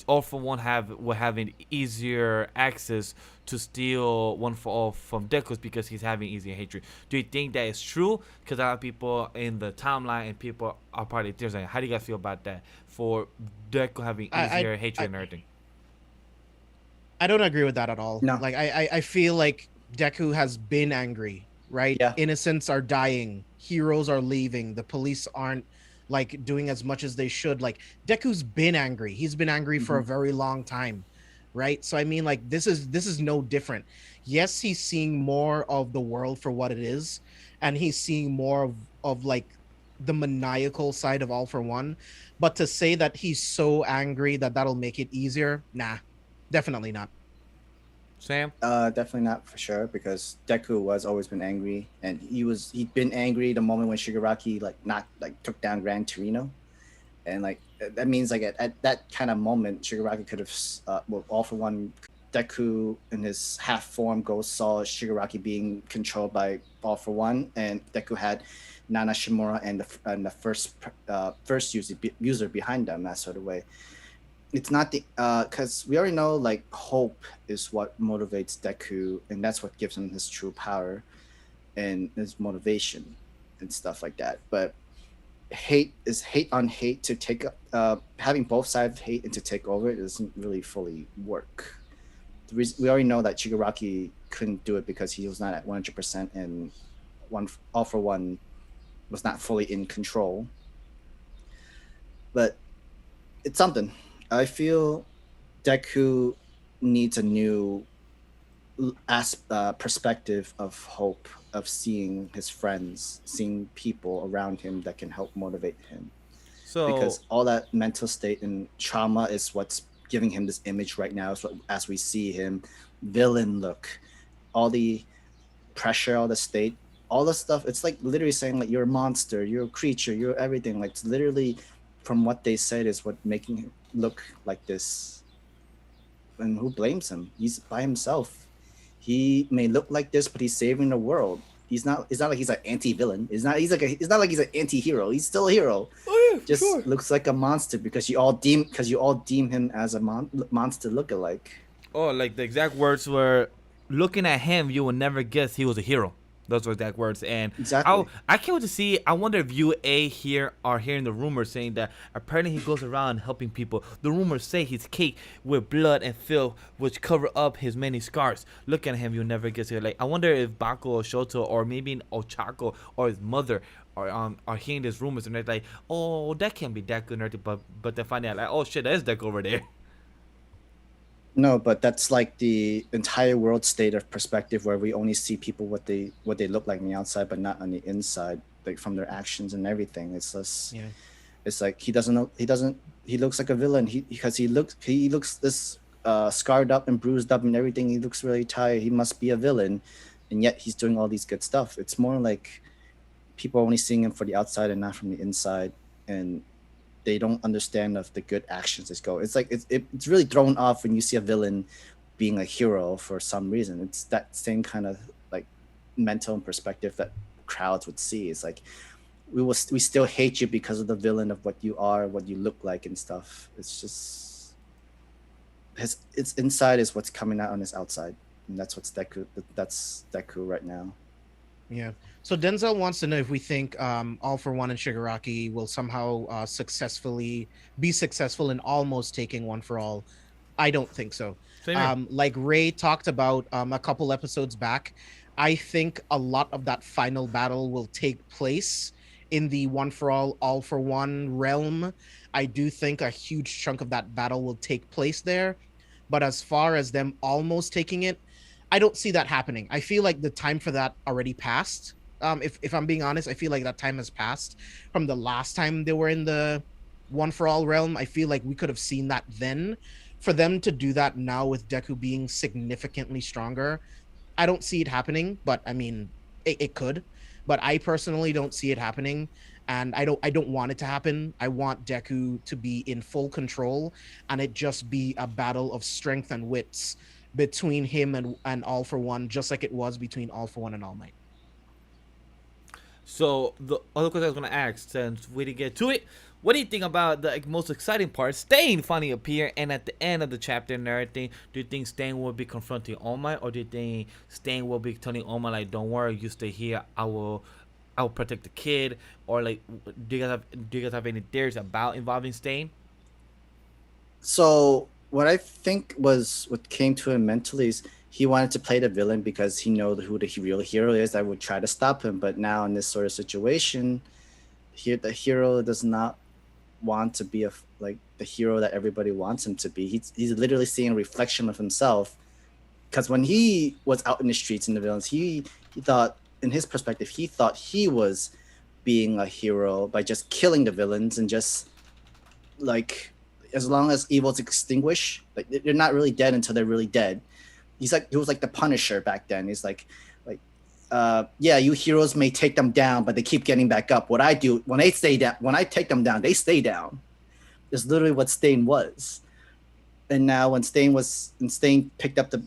All for One will have an easier access to steal One for All from Deku's because he's having easier hatred. Do you think that is true? Because a lot of people in the timeline and people are probably there's like, how do you guys feel about that for Deku having easier hatred and everything? I don't agree with that at all. No. Like I feel like Deku has been angry, right? Yeah. Innocents are dying, heroes are leaving, the police aren't like doing as much as they should. Like Deku's been angry. He's been angry for a very long time, right? So I mean, like this is no different. Yes, he's seeing more of the world for what it is, and he's seeing more of like the maniacal side of All for One. But to say that he's so angry that that'll make it easier, nah, definitely not. Sam? Definitely not for sure, because Deku was always been angry, and he'd been angry the moment when Shigaraki took down Gran Torino, and like that means like at that kind of moment Shigaraki could have All for One, Deku in his half form ghost saw Shigaraki being controlled by All for One, and Deku had Nana Shimura and the first user behind them, that sort of way. It's not the because we already know like hope is what motivates Deku, and that's what gives him his true power and his motivation and stuff like that. But hate on hate to take having both sides of hate and to take over it doesn't really fully work. We already know that Shigaraki couldn't do it because he was not at 100%, and All for One was not fully in control. But it's something. I feel Deku needs a new perspective of hope, of seeing his friends, seeing people around him that can help motivate him. So Because all that mental state and trauma is what's giving him this image right now. So as we see him, villain look, all the pressure, all the state, all the stuff. It's like literally saying like you're a monster, you're a creature, you're everything. Like it's literally from what they said is what making him look like this. And who blames him? He's by himself. He may look like this, but he's saving the world. It's not like he's an anti-villain. It's not like he's an anti-hero. He's still a hero. oh yeah, Just sure. looks like a monster because you all deem him as a monster lookalike. Oh, like the exact words were, looking at him, you would never guess he was a hero. Those were exact words. And Exactly. I can't wait to see. I wonder if you are hearing the rumors saying that apparently he goes around helping people. The rumors say he's caked with blood and filth, which cover up his many scars. Looking at him, you'll never guess it. Like I wonder if Bako or Shoto or maybe Ochako or his mother are hearing these rumors and they're like, oh, that can't be Deku and everything. But they find out like, oh shit, that is Deku over there. No, but that's like the entire world state of perspective where we only see people what they look like on the outside, but not on the inside, like from their actions and everything. It's just, Yeah. it's like he looks like a villain. Because he looks this scarred up and bruised up and everything. He looks really tired. He must be a villain, and yet he's doing all these good stuff. It's more like people are only seeing him for the outside and not from the inside, and they don't understand of the good actions that go. It's like it's really thrown off when you see a villain being a hero for some reason. It's that same kind of like mental and perspective that crowds would see. It's like we still hate you because of the villain of what you are, what you look like and stuff. It's just its inside is what's coming out on his outside, and that's Deku right now. Yeah. So Denzel wants to know if we think All for One and Shigaraki will somehow be successful in almost taking One for All. I don't think so. Same here. Like Ray talked about a couple episodes back, I think a lot of that final battle will take place in the One for All for One realm. I do think a huge chunk of that battle will take place there. But as far as them almost taking it, I don't see that happening. I feel like the time for that already passed. If I'm being honest, I feel like that time has passed from the last time they were in the One for All realm. I feel like we could have seen that then. For them to do that now with Deku being significantly stronger, I don't see it happening. But I mean, it could. But I personally don't see it happening, and I don't want it to happen. I want Deku to be in full control, and it just be a battle of strength and wits between him and All for One, just like it was between All for One and All Might. So the other question I was gonna ask, since we didn't get to it, what do you think about the most exciting part? Stain finally appear, and at the end of the chapter and everything, do you think Stain will be confronting All Might, or do you think Stain will be telling All Might like, "Don't worry, you stay here. I will protect the kid," or like, do you guys have any theories about involving Stain? So what I think was what came to him mentally is he wanted to play the villain because he know who the real hero is that would try to stop him. But now in this sort of situation, here the hero does not want to be like the hero that everybody wants him to be. He's literally seeing a reflection of himself. Because when he was out in the streets in the villains, he thought, in his perspective, he thought he was being a hero by just killing the villains and just like, as long as evil's extinguished, like they're not really dead until they're really dead. He was like the Punisher back then. He's like, yeah, you heroes may take them down, but they keep getting back up. What I do when they stay down, when I take them down, they stay down. Is literally what Stain was. And now when Stain picked up the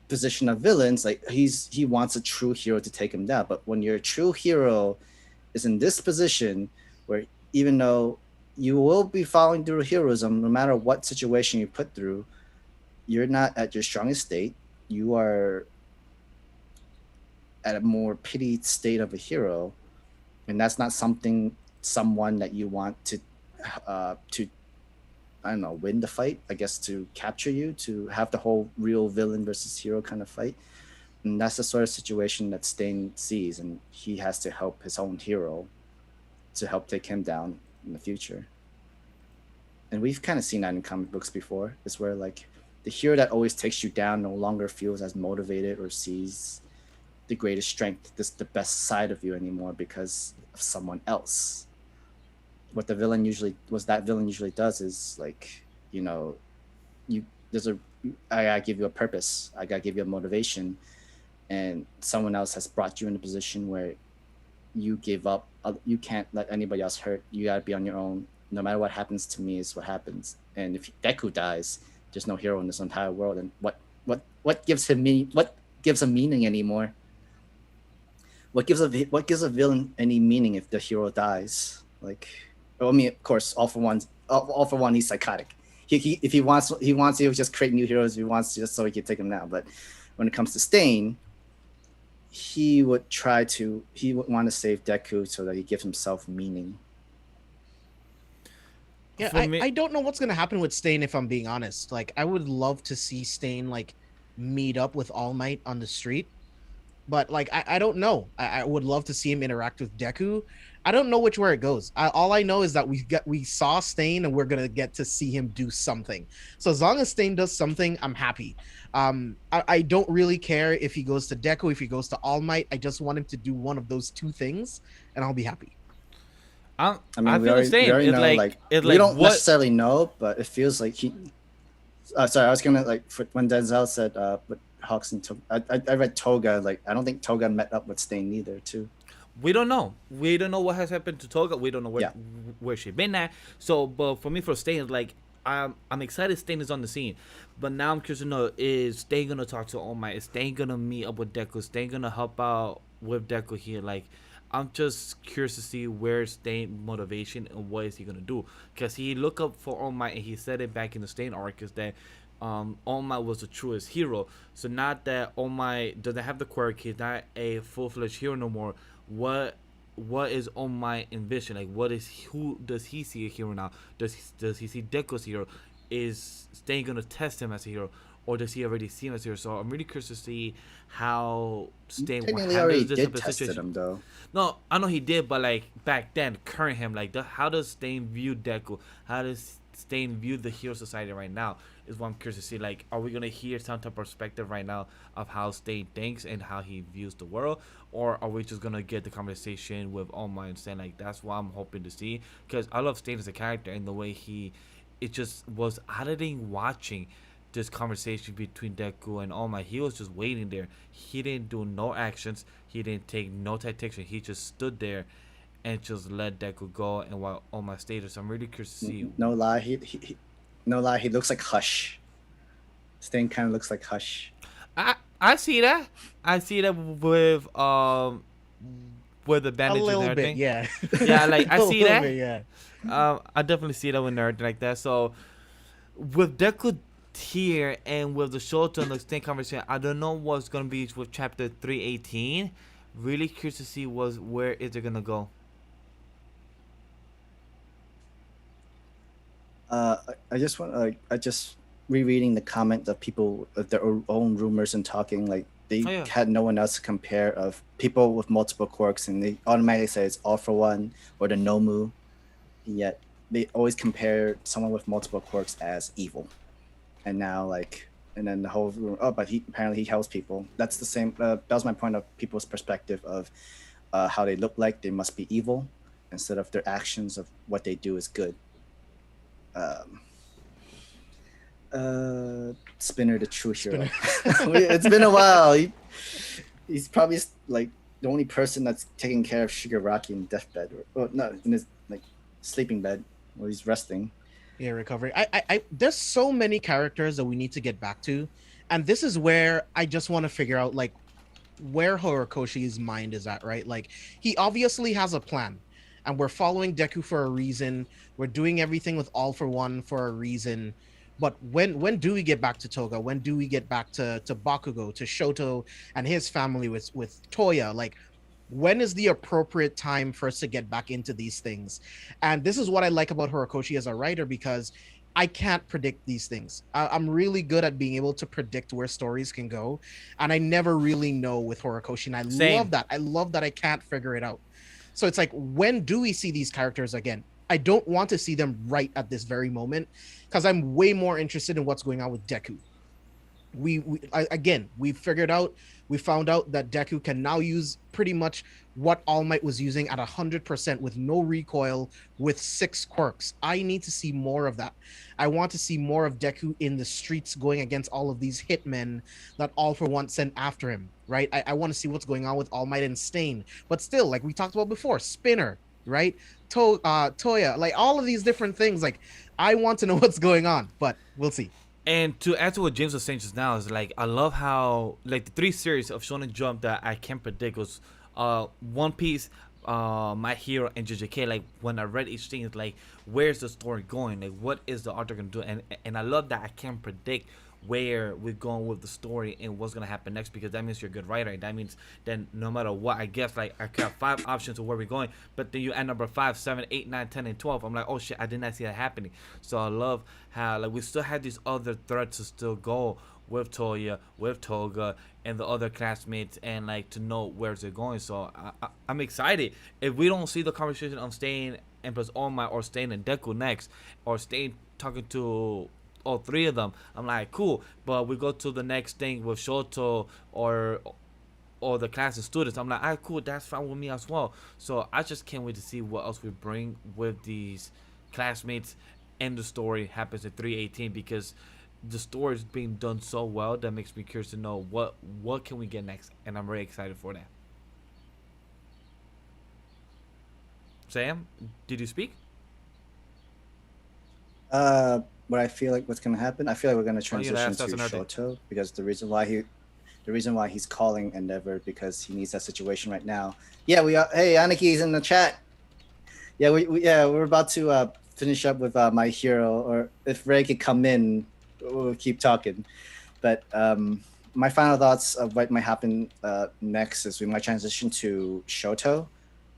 position of villains, like he wants a true hero to take him down. But when your true hero is in this position, where even though you will be following through heroism, no matter what situation you put through, you're not at your strongest state. You are at a more pitied state of a hero, and that's not someone that you want to I don't know, win the fight, I guess, to capture you, to have the whole real villain versus hero kind of fight. And that's the sort of situation that Stain sees, and he has to help his own hero to help take him down in the future. And we've kind of seen that in comic books before. It's where like the hero that always takes you down no longer feels as motivated or sees the greatest strength, the best side of you anymore because of someone else. What that villain usually does is like, you know, I gotta give you a purpose, I gotta give you a motivation, and someone else has brought you in a position where you give up. You can't let anybody else hurt. You gotta be on your own. No matter what happens to me is what happens. And if Deku dies, there's no hero in this entire world. And what gives him meaning? What gives him meaning anymore? What gives a villain any meaning if the hero dies? Like, I mean, of course, all for one, he's psychotic. If he wants, to just create new heroes. If he wants to, just so he can take them down. But when it comes to Stain, he would want to save Deku so that he gives himself meaning. Yeah, I don't know what's gonna happen with Stain, if I'm being honest. Like, I would love to see Stain like meet up with All Might on the street, but like I don't know. I would love to see him interact with Deku. I don't know which way it goes. All I know is that we saw Stain, and we're gonna get to see him do something. So as long as Stain does something, I'm happy. I don't really care if he goes to Deku, if he goes to All Might. I just want him to do one of those two things, and I'll be happy. I feel the same. We don't necessarily know, but it feels like he. Sorry, I was gonna when Denzel said with Hawks and Toga. I read Toga. Like, I don't think Toga met up with Stain either, too. We don't know. We don't know what has happened to Toga. We don't know where she been at. So, but for me, for Stain, like I'm excited Stain is on the scene, but now I'm curious to know, is Stain gonna talk to All Might? Is Stain gonna meet up with Deku? Is Stain gonna help out with Deku here? Like, I'm just curious to see where's Stain motivation and what is he gonna do, because he looked up for All Might and he said it back in the Stain arc is that All Might was the truest hero. So not that All Might doesn't have the quirk, he's not a full-fledged hero no more. What is All Might envision? Like, who does he see a hero now? Does he see Deku as a hero? Is Stain gonna test him as a hero, or does he already see him as a hero? So I'm really curious to see how Stain will Technically, handle already this did type of tested situation. him though. No, I know he did, but like back then, current him, like how does Stain view Deku? How does Stain view the hero society right now? Is what I'm curious to see. Like, are we gonna hear some type of perspective right now of how Stain thinks and how he views the world, or are we just gonna get the conversation with All Might and Stain? Like, that's what I'm hoping to see, because I love Stain as a character and the way it just was editing watching this conversation between Deku and All Might. He was just waiting there. He didn't do no actions. He didn't take no tactics. He just stood there and just let Deku go. And while All Might stayed there, so I'm really curious to see. No lie, no lie, he looks like Hush. Stain kind of looks like Hush. I see that. I see that with the A bandages and little everything. bit, yeah. Yeah, like I A see little that. bit, yeah. I definitely see that with everything like that. So with Deku here and with the Shoto and the Stain conversation, I don't know what's gonna be with chapter 318. Really curious to see where is it gonna go. I just want I just rereading the comment of people of their own rumors and talking, like they Oh, yeah. had no one else to compare of people with multiple quirks, and they automatically say it's All for One or the Nomu, yet they always compare someone with multiple quirks as evil. And now and then the whole room, oh, but he apparently he helps people. That's the same. That was my point of people's perspective of how they look like they must be evil instead of their actions of what they do is good. Spinner, the true hero. It's been a while. He's probably like the only person that's taking care of Shigaraki in deathbed, or no, in his like sleeping bed while he's resting. Yeah, recovery. I there's so many characters that we need to get back to, and this is where I just want to figure out like where Horikoshi's mind is at, right? Like, he obviously has a plan, and we're following Deku for a reason. We're doing everything with All for One for a reason. But when do we get back to Toga? When do we get back to Bakugo, to Shoto and his family with Toya? Like, when is the appropriate time for us to get back into these things? And this is what I like about Horikoshi as a writer, because I can't predict these things. I'm really good at being able to predict where stories can go, and I never really know with Horikoshi, and I Same. love that. I love that I can't figure it out. So it's like, when do we see these characters again? I don't want to see them right at this very moment, because I'm way more interested in what's going on with Deku. We found out that Deku can now use pretty much what All Might was using at 100% with no recoil, with 6 quirks. I need to see more of that. I want to see more of Deku in the streets going against all of these hitmen that All for One sent after him, right? I want to see what's going on with All Might and Stain. But still, like we talked about before, Spinner, right? Toya, like all of these different things. Like, I want to know what's going on, but we'll see. And to answer what James was saying just now is like, I love how like the 3 series of Shonen Jump that I can't predict was One Piece, My Hero, and JJK. Like, when I read each thing, it's like, where's the story going? Like, what is the author gonna do? And I love that I can't predict where we're going with the story and what's gonna happen next, because that means you're a good writer. That means then no matter what, I guess like I could have 5 options of where we're going, but then you add number 5, 7, 8, 9, 10, and 12. I'm like, oh shit, I did not see that happening. So I love how like we still had these other threads to still go with Toya, with Toga, and the other classmates, and like to know where's it going. So I'm excited. If we don't see the conversation on Stain and plus All Might, or Stain and Deku next, or Stain talking to all 3 of them, I'm like, cool. But we go to the next thing with Shoto or the class of students, I'm like, alright, cool, that's fine with me as well. So I just can't wait to see what else we bring with these classmates, and the story happens at 318, because the story is being done so well that makes me curious to know what can we get next, and I'm very excited for that. Sam, did you speak? What I feel like what's gonna happen, I feel like we're gonna Oh, yeah, transition that's to another Shoto, because the reason why he's calling Endeavor, because he needs that situation right now. Yeah, we are. Hey, Aniki's in the chat. Yeah, we're about to finish up with My Hero, or if Ray could come in we'll keep talking. But my final thoughts of what might happen next is we might transition to Shoto,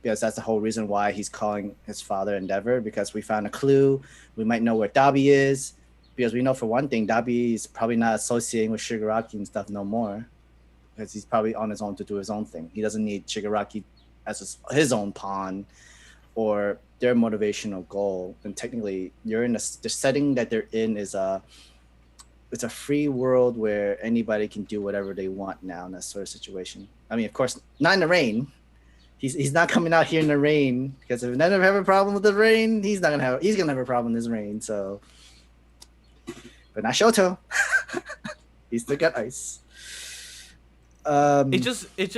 because that's the whole reason why he's calling his father Endeavor, because we found a clue. We might know where Dabi is, because we know for one thing, Dabi is probably not associating with Shigaraki and stuff no more, because he's probably on his own to do his own thing. He doesn't need Shigaraki as his own pawn or their motivational goal. And technically, you're in the setting that they're in is it's a free world where anybody can do whatever they want now in that sort of situation. I mean, of course, not in the rain. He's not coming out here in the rain, because if none of have a problem with the rain, he's gonna have a problem in this rain. So, but not Shoto. He's still got ice. It's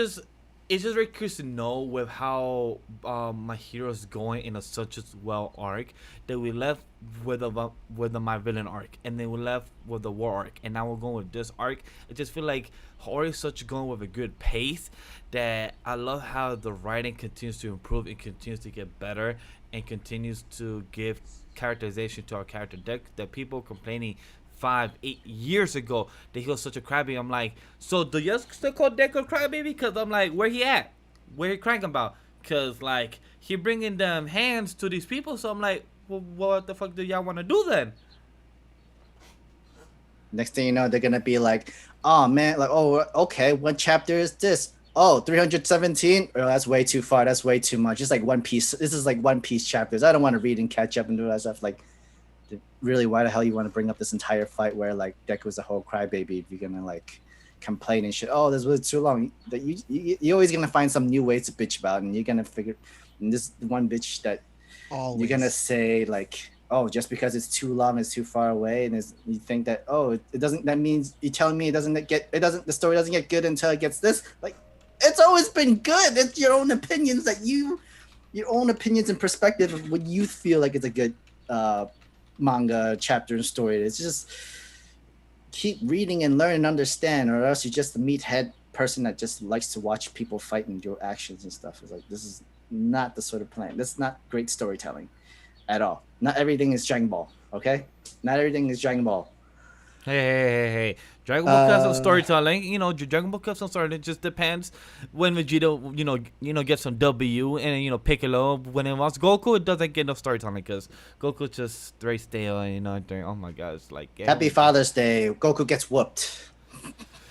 just very curious to know with how my hero's going in such a well arc that we left with the my villain arc, and then we left with the war arc, and now we're going with this arc. I just feel like Hori is such going with a good pace that I love how the writing continues to improve, it continues to get better, and continues to give characterization to our character deck that people complaining 5-8 years ago that he was such a crybaby. I'm like, so do you still call Deku crybaby? Because I'm like, where he at? Where he crying about? Because like he bringing them hands to these people. So I'm like, well, what the fuck do y'all want to do then? Next thing you know, they're gonna be like, oh man, like, oh okay, what chapter is this? Oh, 317. Oh, that's way too far. That's way too much. It's like One Piece. This is like One Piece chapters. I don't want to read and catch up and do that stuff. Like, really, why the hell you want to bring up this entire fight where like Deku's a whole crybaby if you're gonna like complain and shit? Oh, this was too long. That you're always gonna find some new ways to bitch about, and you're gonna figure. And this one bitch that you're gonna say like, oh, just because it's too long, it's too far away, and you think that it doesn't. That means you're telling me the story doesn't get good until it gets this. Like, it's always been good. It's your own opinions your own opinions and perspective of what you feel like it's a good manga chapter and story. It's just keep reading and learn and understand, or else you're just a meathead person that just likes to watch people fight and do actions and stuff. It's like, this is not the sort of plan. That's not great storytelling at all. Not everything is Dragon Ball, okay? Not everything is Dragon Ball. Hey. Dragon Ball has some storytelling. You know, Dragon Ball has some storytelling. It just depends when Vegeta, gets some W, and, Piccolo, when it wants Goku, it doesn't get no storytelling because Goku just very stale, oh my God, it's like... Happy Father's Day. Goku gets whooped.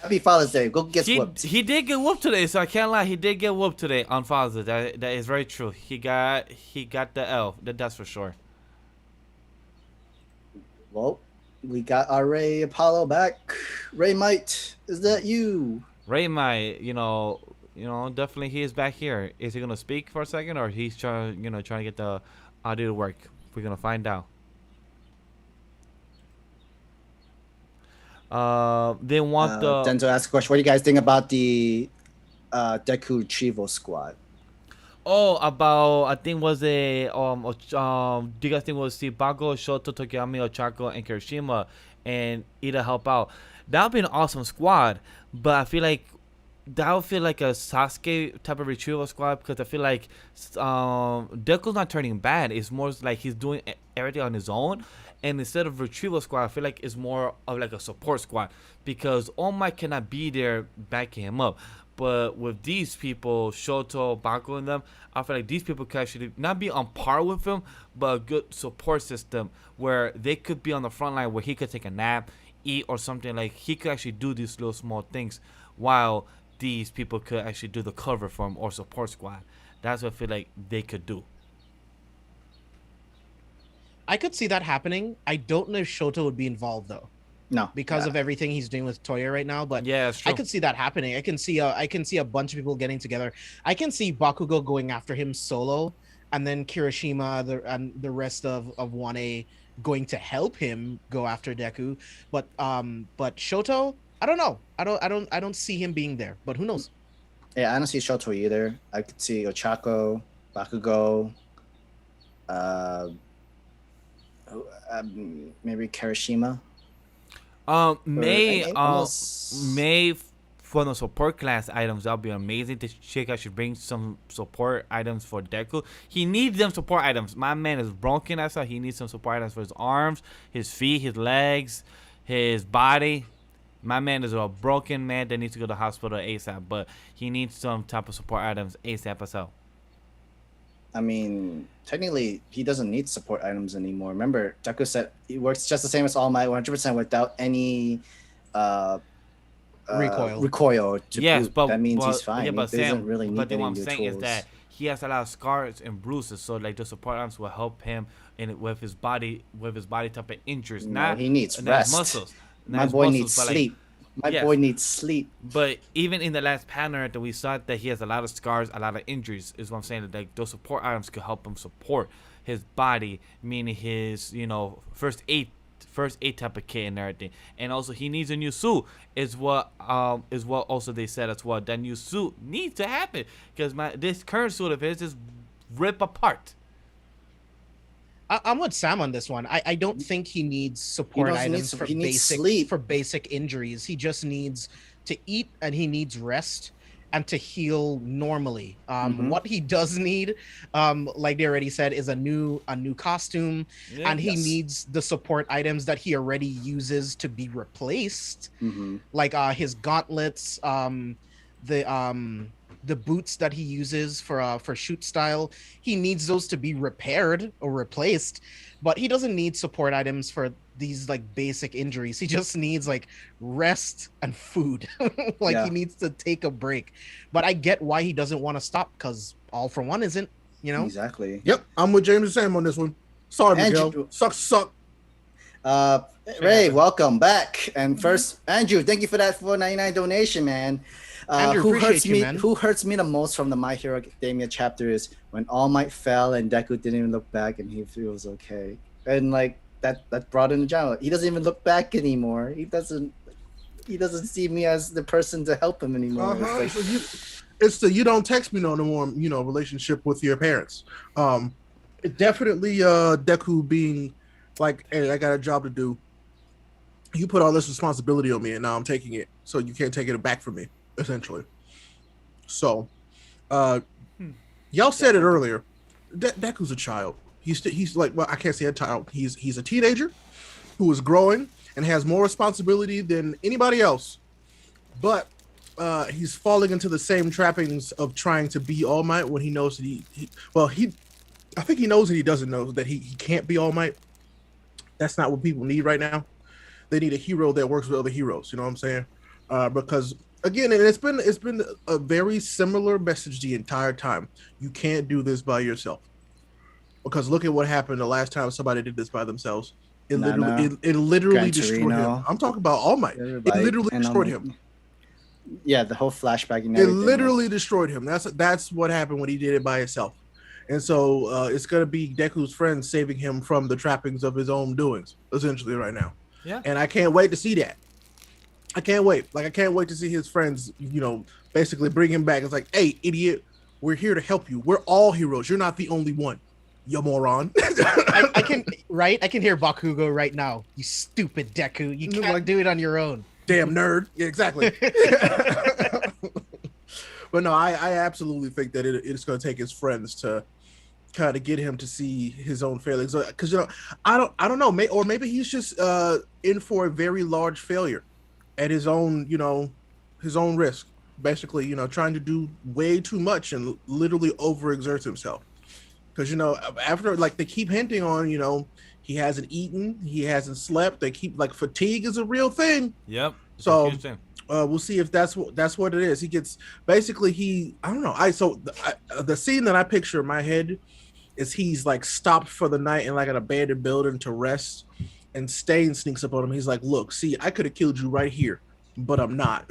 Happy Father's Day. Goku gets whooped. He did get whooped today, so I can't lie. He did get whooped today on Father's Day. That is very true. He got the L. That's for sure. Well, we got our RayApollo back. Ray Might, is that you? Ray Might, definitely he is back here. Is he gonna speak for a second, or he's trying to get the audio to work? We're gonna find out. They want Then to ask a question, what do you guys think about the Deku Retrieval Squad? Oh, about I think was a do you guys think was Sibago, Shoto, Tokiyami, Ochako, and Kirishima, and Ida help out? That would be an awesome squad, but I feel like that would feel like a Sasuke type of retrieval squad, because I feel like Deku's not turning bad. It's more like he's doing everything on his own, and instead of retrieval squad, I feel like it's more of like a support squad, because All Might cannot be there backing him up. But with these people, Shoto, Baku, and them, I feel like these people could actually not be on par with him, but a good support system where they could be on the front line where he could take a nap, eat, or something. Like, he could actually do these little small things while these people could actually do the cover for him or support squad. That's what I feel like they could do. I could see that happening. I don't know if Shoto would be involved, though. No, because of everything he's doing with Toya right now, but yeah, that's true. I could see that happening. I can see a bunch of people getting together. I can see Bakugo going after him solo, and then Kirishima and the rest of 1A going to help him go after Deku. But Shoto, I don't know. I don't see him being there. But who knows? Yeah, I don't see Shoto either. I could see Ochako, Bakugo, maybe Kirishima. May for the support class items, that'll be amazing. This chick should bring some support items for Deku. He needs them support items. My man is broken. That's why he needs some support items for his arms, his feet, his legs, His body, my man is a broken man that needs to go to the hospital ASAP, but he needs some type of support items ASAP as well. I mean, technically, he doesn't need support items anymore. Remember, Deku said he works just the same as All Might, 100% without any recoil. Yes, boot. but that means he's Yeah, fine. He but doesn't Sam, really need but then any what I'm new saying tools. is that he has a lot of scars and bruises, so like the support items will help him with his body type of injuries. No, he needs not rest. muscles. My boy needs sleep. Boy needs sleep. But even in the last panel that we saw that he has a lot of scars, a lot of injuries, is what I'm saying. That like those support items could help him support his body, meaning his first aid type of kit and everything. And also he needs a new suit. Is what also they said as well. That new suit needs to happen because this current suit of his is rip apart. I'm with Sam on this one. I don't think he needs support items for basic injuries. He just needs to eat and he needs rest and to heal normally. What he does need, like they already said, is a new costume, and he needs the support items that he already uses to be replaced, like his gauntlets, the boots that he uses for shoot style. He needs those to be repaired or replaced, but he doesn't need support items for these like basic injuries. He just needs like rest and food. He needs to take a break. But I get why he doesn't want to stop, because All for One isn't, Exactly. Yep, I'm with James and Sam on this one. Sorry, Miguel. Suck. Ray, welcome back. And first, Andrew, thank you for that $4.99 donation, man. Andrew, who hurts me the most from the My Hero Academia chapter is when All Might fell and Deku didn't even look back and he feels okay. And like that brought in the drama. He doesn't even look back anymore. He doesn't see me as the person to help him anymore. It's the you don't text me no more, relationship with your parents. It definitely Deku being like, hey, I got a job to do. You put all this responsibility on me and now I'm taking it. So you can't take it back from me, essentially. So y'all said it earlier. Deku's a child. He's like, well, I can't say a child. He's a teenager who is growing and has more responsibility than anybody else. But he's falling into the same trappings of trying to be All Might when he knows that I think he knows that he doesn't know that he can't be All Might. That's not what people need right now. They need a hero that works with other heroes. You know what I'm saying? Because again, and it's been a very similar message the entire time. You can't do this by yourself. Because look at what happened the last time somebody did this by themselves. It literally destroyed him. I'm talking about All Might. It literally destroyed him. Yeah, the whole flashback. And it literally destroyed him. That's what happened when he did it by himself. And so it's gonna be Deku's friends saving him from the trappings of his own doings, essentially, right now. Yeah. And I can't wait to see that. I can't wait. I can't wait to see his friends, basically bring him back. It's like, hey, idiot, we're here to help you. We're all heroes. You're not the only one, you moron. I can hear Bakugo right now. You stupid Deku. You can't do it on your own. Damn nerd. Yeah, exactly. But no, I absolutely think that it's going to take his friends to kind of get him to see his own failings. Because I don't know, or maybe he's just in for a very large failure at his own risk. Basically, trying to do way too much and literally overexerts himself. Because after they keep hinting on he hasn't eaten, he hasn't slept. They keep fatigue is a real thing. Yep. So we'll see if that's what it is. He gets basically I don't know. The scene that I picture in my head is he's stopped for the night in an abandoned building to rest, and Stain sneaks up on him. He's like, "Look, see, I could have killed you right here, but I'm not."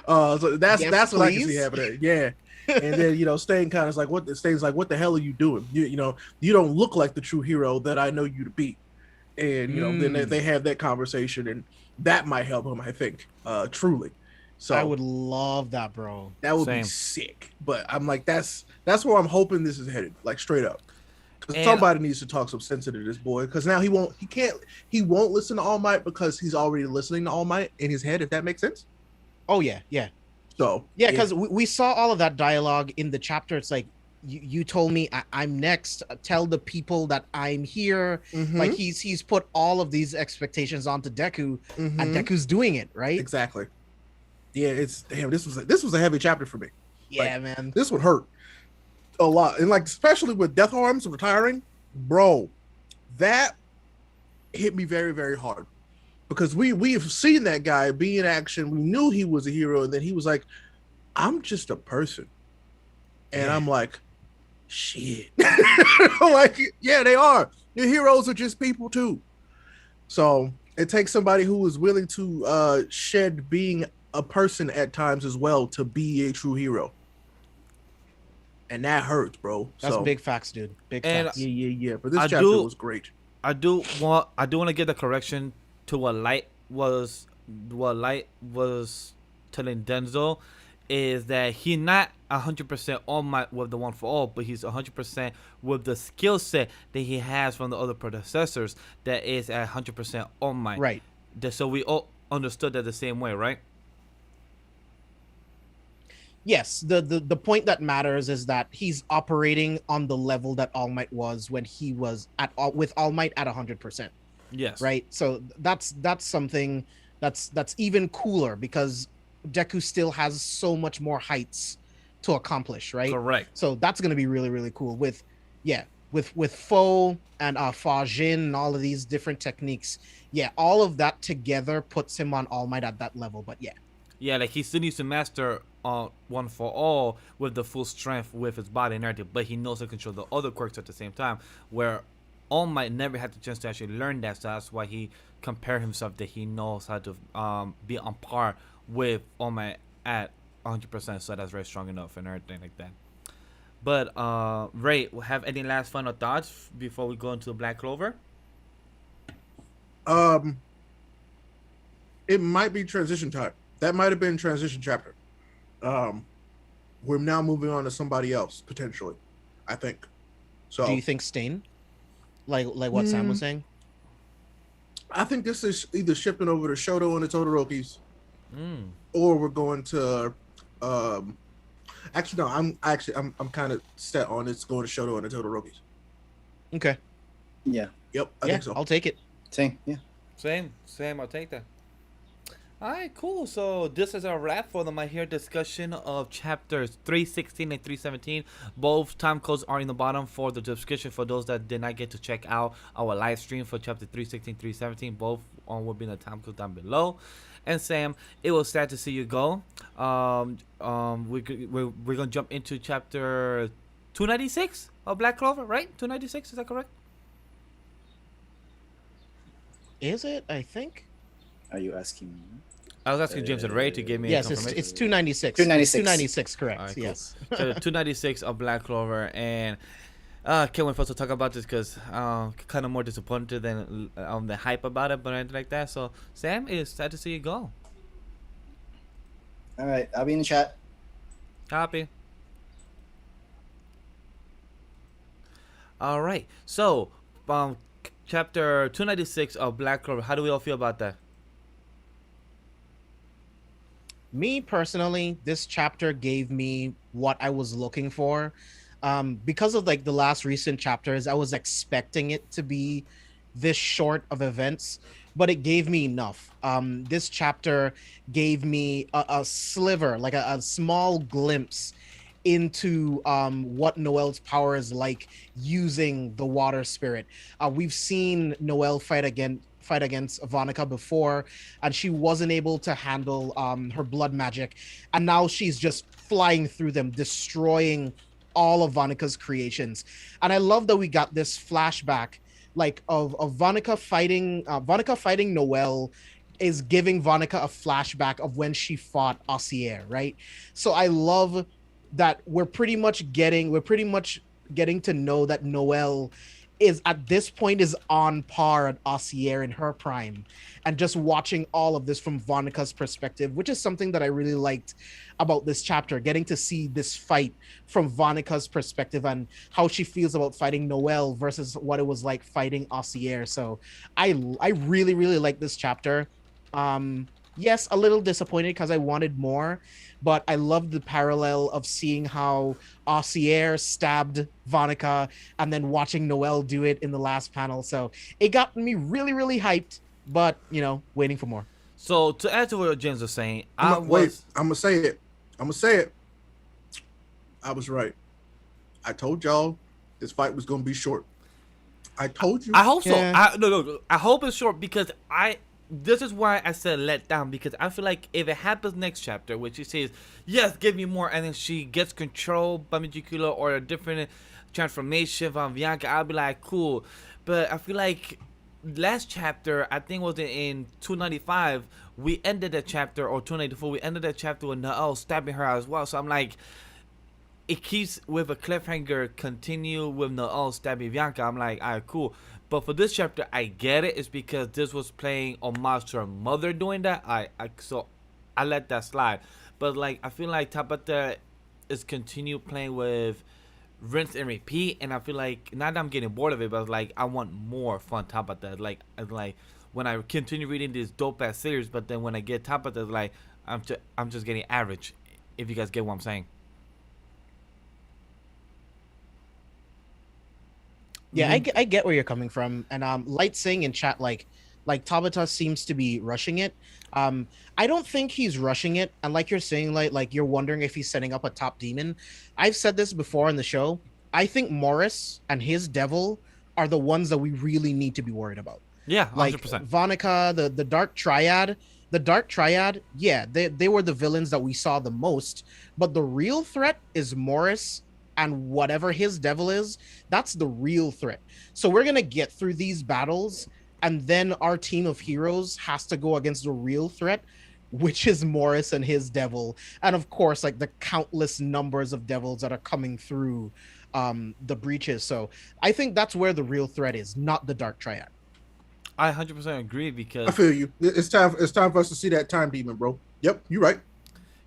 So that's what I can see happening. Yeah. And then Stain kind of is like, "What?" Stain's like, "What the hell are you doing? You don't look like the true hero that I know you to be." And then they have that conversation, and that might help him, I think, truly. So I would love that, bro. That would be sick. But I'm like, that's where I'm hoping this is headed, straight up. Because somebody needs to talk some sense into this boy. Because now he won't listen to All Might because he's already listening to All Might in his head. If that makes sense. Oh yeah. So yeah, because we saw all of that dialogue in the chapter. It's like you told me I'm next. Tell the people that I'm here. Mhm. Like he's put all of these expectations onto Deku, and Mhm. Deku's doing it, right? Exactly. Yeah, it's damn. This was a heavy chapter for me. Yeah, man. This would hurt a lot, and like especially with Death Arms retiring, bro, that hit me very very hard because we've seen that guy be in action. We knew he was a hero, and then he was like, "I'm just a person," and I'm like, "Shit." Like, yeah, they are. Your heroes are just people too. So it takes somebody who is willing to shed being a person at times as well to be a true hero. And that hurts, bro. That's so, big facts, dude. Big And facts. Yeah. But this I chapter do- was great. I do want to give the correction to what Light was telling Denzel, is that he's not 100% All Might with the One for All, but he's 100% with the skill set that he has from the other predecessors that is at 100% All Might. Right. So we all understood that the same way, right? Yes, the point that matters is that he's operating on the level that All Might was when he was with All Might at 100%. Yes. Right. So that's something that's even cooler because Deku still has so much more heights to accomplish, right? Correct. So that's gonna be really really cool with Foe and Fajin and all of these different techniques. Yeah, all of that together puts him on All Might at that level. But Yeah, like he still needs to master One for All with the full strength with his body and everything, but he knows how to control the other quirks at the same time, where All Might never had the chance to actually learn that, so that's why he compared himself that he knows how to be on par with All Might at 100%, so that's very strong enough and everything like that. But Ray, have any last final thoughts before we go into Black Clover? It might be transition time. That might have been transition chapter. We're now moving on to somebody else potentially, I think. So do you think Stain, like what Sam was saying? I think this is either shifting over to Shoto and the Todorokis, or we're going to. Actually, no. I'm kind of set on it's going to Shoto and the Todorokis. Okay. Yeah. Yep. I think so. I'll take it. Same. Yeah. Same. I'll take that. All right, cool. So this is our wrap for the My Hero discussion of chapters 316 and 317. Both time codes are in the bottom for the description for those that did not get to check out our live stream for chapter 316, 317. Both will be in the time code down below. And Sam, it was sad to see you go. We're gonna jump into chapter 296 of Black Clover, right? 296, is that correct? Is it? I think. Are you asking me? I was asking James and Ray to give me Yes, confirmation. it's 296. 296. 296, correct. All right, cool. Yes. So 296 of Black Clover, and can't wait for us to talk about this because kind of more disappointed than the hype about it, but anything like that. So Sam, it's sad to see you go. All right, I'll be in the chat. Copy. All right, so chapter 296 of Black Clover. How do we all feel about that? Me personally, this chapter gave me what I was looking for. Because of like the last recent chapters, I was expecting it to be this short of events, but it gave me enough. This chapter gave me a sliver, like a small glimpse into what Noel's power is like using the water spirit. We've seen Noel fight against Ivanica before, and she wasn't able to handle her blood magic, and now she's just flying through them, destroying all of Vanica's creations. And I love that we got this flashback like of Vanica fighting Noel is giving Vanica a flashback of when she fought Osier, right? So I love that we're pretty much getting to know that Noel is at this point is on par at Osier in her prime, and just watching all of this from Vanica's perspective, which is something that I really liked about this chapter, getting to see this fight from Vanica's perspective and how she feels about fighting Noel versus what it was like fighting Osier. So I really, really like this chapter. yes, a little disappointed because I wanted more, but I loved the parallel of seeing how Ossier stabbed Vonica and then watching Noelle do it in the last panel. So it got me really, really hyped, but waiting for more. So to add to what James was saying, Wait, I'm gonna say it. I'm gonna say it. I was right. I told y'all this fight was gonna be short. I told you. I hope so. Yeah. No. I hope it's short because this is why I said let down, because I feel like if it happens next chapter, which she says, yes, give me more, and then she gets controlled by Mijikula or a different transformation from Bianca, I'll be like, cool. But I feel like last chapter, I think was in 295, we ended that chapter, or 294, we ended that chapter with Noelle stabbing her as well. So I'm like, it keeps with a cliffhanger, continue with Noelle stabbing Bianca. I'm like, alright, cool. But for this chapter, I get it. It's because this was playing homage to her mother doing that. So I let that slide. But like, I feel like Tabata is continue playing with rinse and repeat, and I feel like not that I'm getting bored of it, but like I want more fun Tabata. Like when I continue reading this dope ass series, but then when I get Tabata, like I'm just getting average. If you guys get what I'm saying. Yeah, I get where you're coming from, and Light saying in chat like Tabata seems to be rushing it. I don't think he's rushing it, and like you're saying, like you're wondering if he's setting up a top demon. I've said this before in the show. I think Morris and his devil are the ones that we really need to be worried about. Yeah, 100%. Like Vonica, the Dark Triad. The Dark Triad, yeah, they were the villains that we saw the most, but the real threat is Morris. And whatever his devil is, that's the real threat. So we're going to get through these battles, and then our team of heroes has to go against the real threat, which is Morris and his devil. And of course, like the countless numbers of devils that are coming through the breaches. So I think that's where the real threat is, not the Dark Triad. I 100% agree because I feel you. It's time for us to see that time demon, bro. Yep, you're right.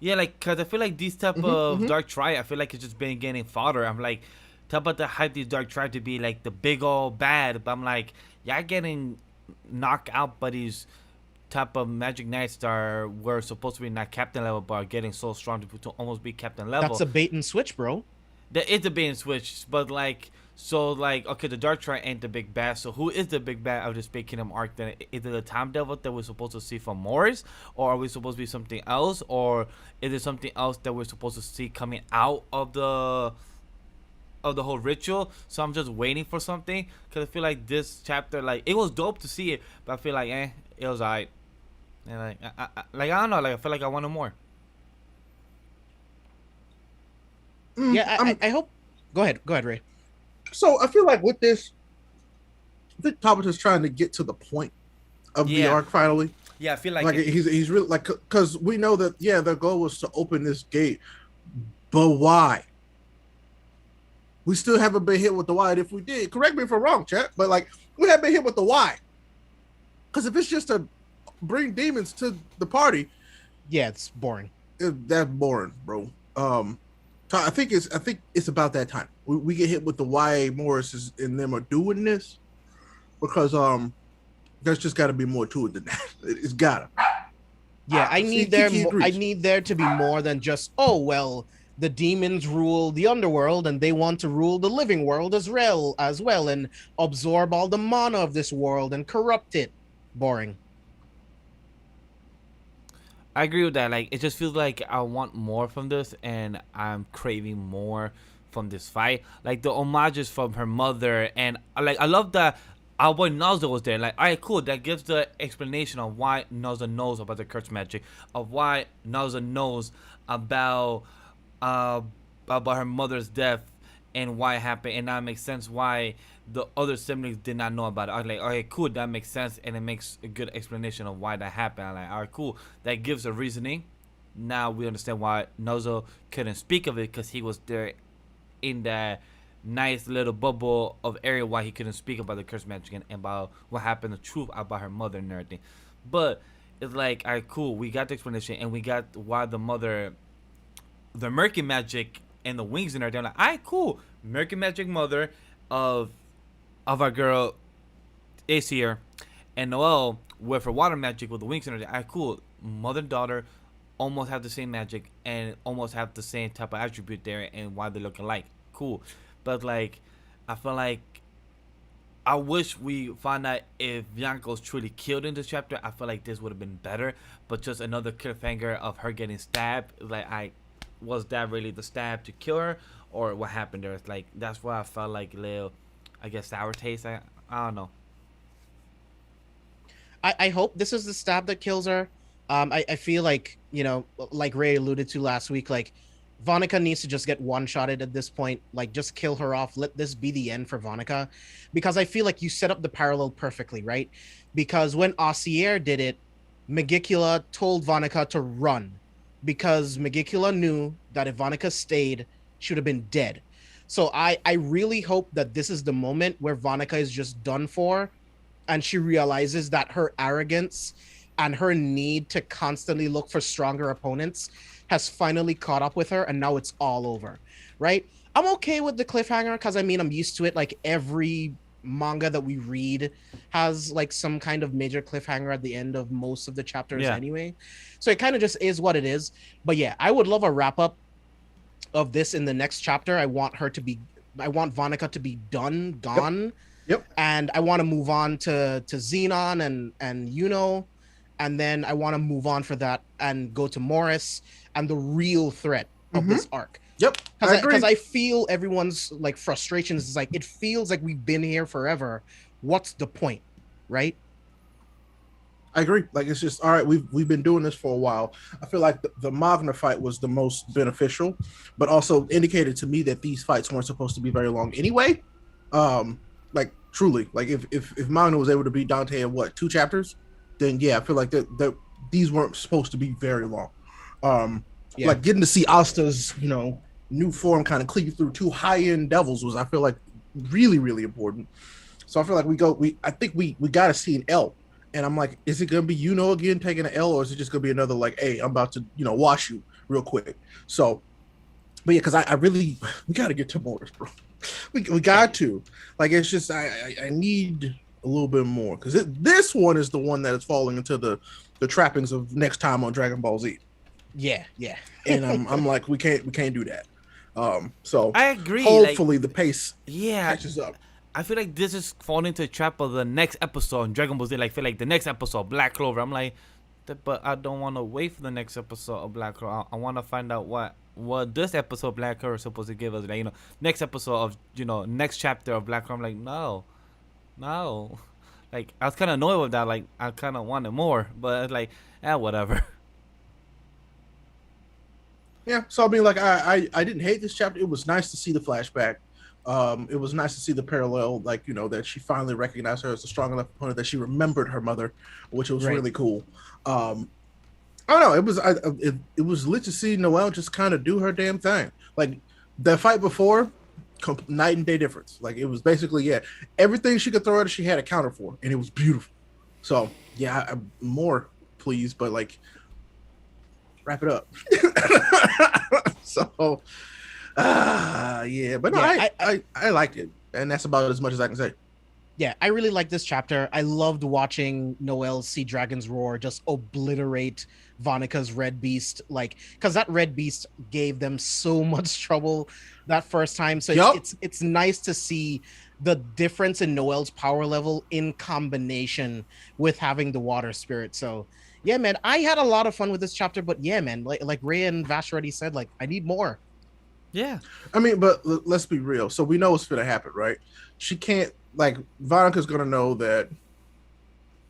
yeah, like, cause I feel like these type of Dark Triad, I feel like it's just been getting fodder. I'm like, talk about the hype these Dark Triad to be like the big old bad, but I'm like, y'all getting knocked out by these type of Magic Knights that were supposed to be not captain level, but are getting so strong to almost be captain level. That's a bait and switch, bro. There is a bait and switch, but like, so like, okay, the Dark Triad ain't the big bad. So who is the big bad of this Big Kingdom arc? Then is it the Time Devil that we're supposed to see from Morris, or are we supposed to be something else, or is it something else that we're supposed to see coming out of the whole ritual? So I'm just waiting for something, because I feel like this chapter, like, it was dope to see it, but I feel like it was alright. And like I don't know, like I feel like I wanted more. Yeah, I hope. Go ahead, Ray. So I feel like with this, I think Tabata's trying to get to the point of the arc finally. Yeah, I feel like he's really like, because we know that their goal was to open this gate, but why? We still haven't been hit with the why. And if we did, correct me if I'm wrong, chat, but like we haven't been hit with the why. Because if it's just to bring demons to the party, yeah, it's boring. That's boring, bro. I think it's about that time we get hit with the why Morris and them are doing this, because there's just got to be more to it than that. It's gotta. Yeah, I need there to be more than just, oh well, the demons rule the underworld and they want to rule the living world as well and absorb all the mana of this world and corrupt it. Boring. I agree with that. Like, it just feels like I want more from this, and I'm craving more from this fight. Like, the homages from her mother, and like, I love that our boy Nazo was there. Like, alright, cool. That gives the explanation of why Nazo knows about the curse magic, of why Nazo knows about her mother's death and why it happened, and that makes sense why the other siblings did not know about it. I was like, okay, cool, that makes sense, and it makes a good explanation of why that happened. I'm like, alright, cool, that gives a reasoning. Now we understand why Nozo couldn't speak of it, because he was there in that nice little bubble of area, why he couldn't speak about the curse magic and about what happened, the truth about her mother and everything. But it's like, alright, cool, we got the explanation, and we got why the mother, the murky magic and the wings in her. They're like, alright, cool, murky magic mother of our girl Aesir, and Noelle with her water magic with the wings in her. Alright, cool, mother and daughter almost have the same magic and almost have the same type of attribute there and why they look alike. Cool. But like I feel like I wish we find out if Bianca's truly killed in this chapter. I feel like this would have been better. But just another cliffhanger of her getting stabbed. Like, was that really the stab to kill her, or what happened there? It's like that's why I felt like a little, I guess, sour taste. I don't know. I hope this is the stab that kills her. I feel like, like Ray alluded to last week, like Vonica needs to just get one-shotted at this point. Like, just kill her off. Let this be the end for Vonica. Because I feel like you set up the parallel perfectly, right? Because when Ossier did it, Megicula told Vonica to run. Because Megicula knew that if Vonica stayed, she would have been dead. So I really hope that this is the moment where Vonica is just done for, and she realizes that her arrogance and her need to constantly look for stronger opponents has finally caught up with her, and now it's all over, right? I'm okay with the cliffhanger because, I mean, I'm used to it. Like, every manga that we read has, like, some kind of major cliffhanger at the end of most of the chapters anyway. So it kind of just is what it is. But yeah, I would love a wrap-up of this in the next chapter. I want Vonica to be gone. Yep. And I want to move on to Xenon and Yuno. And then I want to move on for that and go to Morris and the real threat of this arc. Yep. Because I feel everyone's like frustrations is like, it feels like we've been here forever. What's the point? Right? I agree. Like, it's just, all right, we've been doing this for a while. I feel like the Magna fight was the most beneficial, but also indicated to me that these fights weren't supposed to be very long anyway. Like, truly, like if Magna was able to beat Dante in 2 chapters, then yeah, I feel like that these weren't supposed to be very long. Like getting to see Asta's, new form kind of cleave through 2 high-end devils was, I feel like, really, really important. So I feel like I think we got to see an L. And I'm like, is it going to be Yuno again taking an L, or is it just going to be another, like, hey, I'm about to, wash you real quick. So, but yeah, because we got to get to Morris, bro. We got to. Like, it's just, I need a little bit more. Because this one is the one that is falling into the trappings of next time on Dragon Ball Z. Yeah. And I'm like, we can't do that. So I agree. Hopefully the pace catches up. I feel like this is falling into the trap of the next episode in Dragon Ball Z. Like, I feel like the next episode, Black Clover. I'm like, but I don't want to wait for the next episode of Black Clover. I want to find out what this episode Black Clover is supposed to give us. Like, next episode of, next chapter of Black Clover. I'm like, no. Like, I was kind of annoyed with that. Like, I kind of wanted more, but it's like, whatever. Yeah. So I mean, like, I didn't hate this chapter. It was nice to see the flashback. It was nice to see the parallel, like, that she finally recognized her as a strong enough opponent that she remembered her mother, which was really cool. I don't know. It was lit to see Noelle just kind of do her damn thing. Like, the fight before, night and day difference. Like, it was basically, everything she could throw at her, she had a counter for, and it was beautiful. So yeah, more please, but like, wrap it up. So. But no, I liked it, and that's about as much as I can say. Yeah, I really like this chapter. I loved watching Noelle's Sea Dragon's Roar just obliterate Vonica's Red Beast, like, because that Red Beast gave them so much trouble that first time. So it's nice to see the difference in Noelle's power level in combination with having the Water Spirit. So yeah, man, I had a lot of fun with this chapter, but yeah, man, like Ray and Vash already said, like, I need more. Yeah. I mean, but let's be real. So we know what's going to happen, right? She can't, like, Veronica's going to know that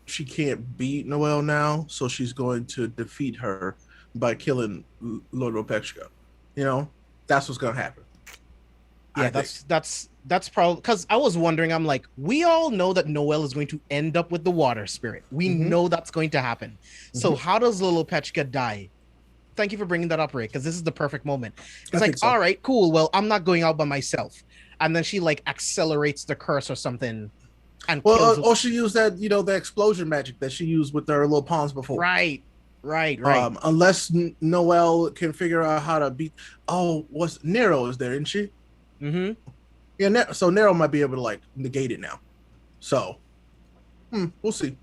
she can't beat Noelle now, so she's going to defeat her by killing Lord Opexia. That's what's going to happen. Yeah, that's probably because I was wondering, I'm like, we all know that Noelle is going to end up with the Water Spirit. We know that's going to happen. So how does Lord Opexia die? Thank you for bringing that up, Ray, because this is the perfect moment. It's like, all right, cool. Well, I'm not going out by myself. And then she, like, accelerates the curse or something. And kills or she used that, the explosion magic that she used with her little pawns before. Right. Unless Noelle can figure out how to beat. Oh, Nero is there, isn't she? Mm-hmm. Yeah, so Nero might be able to, like, negate it now. So, we'll see.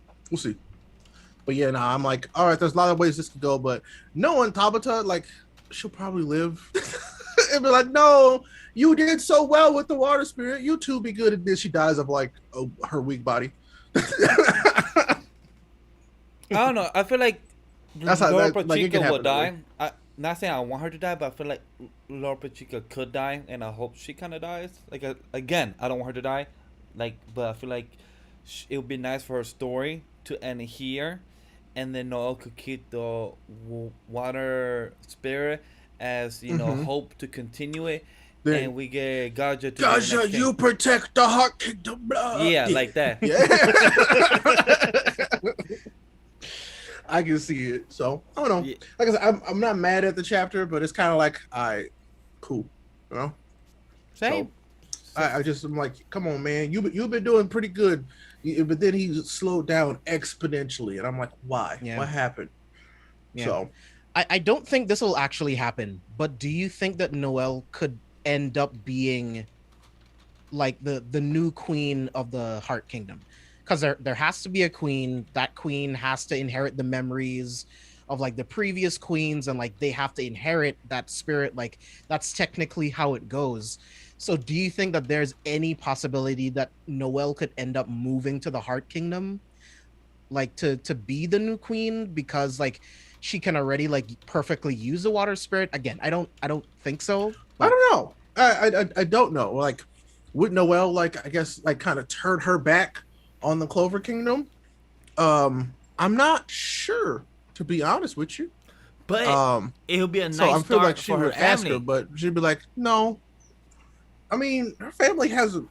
But yeah, nah, I'm like, all right, there's a lot of ways this could go, but knowing Tabata, like, she'll probably live. And be like, no, you did so well with the water spirit. You too be good at this. She dies of like her weak body. I don't know. I feel like That's how Laura that, like, it can Pachica will happen, die. Not saying I want her to die, but I feel like Laura Pachica could die, and I hope she kind of dies. Like again, I don't want her to die. Like, but I feel like it would be nice for her story to end here, and then Noel could keep the water spirit as hope to continue it. Then, and we get Gaja to Gaja, you protect the Heart Kingdom. Blah. Yeah, like that. Yeah. I can see it. So I don't know. Yeah. Like I said, I'm not mad at the chapter, but it's kind of like, cool, you know. Same. So, I'm like, come on, man, you've been doing pretty good, but then he slowed down exponentially, and I'm like, why? Yeah. What happened? Yeah. So I don't think this will actually happen, but do you think that Noelle could end up being like the new queen of the Heart Kingdom? Because there has to be a queen. That queen has to inherit the memories of like the previous queens, and like they have to inherit that spirit. Like that's technically how it goes. So do you think that there's any possibility that Noelle could end up moving to the Heart Kingdom, like to be the new queen, because like she can already like perfectly use the water spirit? Again, I don't think so. But... I don't know. I don't know. Like, would Noelle, like, I guess, like, kind of turn her back on the Clover Kingdom? I'm not sure, to be honest with you. But it'll be a nice so I feel like start she for her would ask family. her, but she'd be like, no. I mean, her family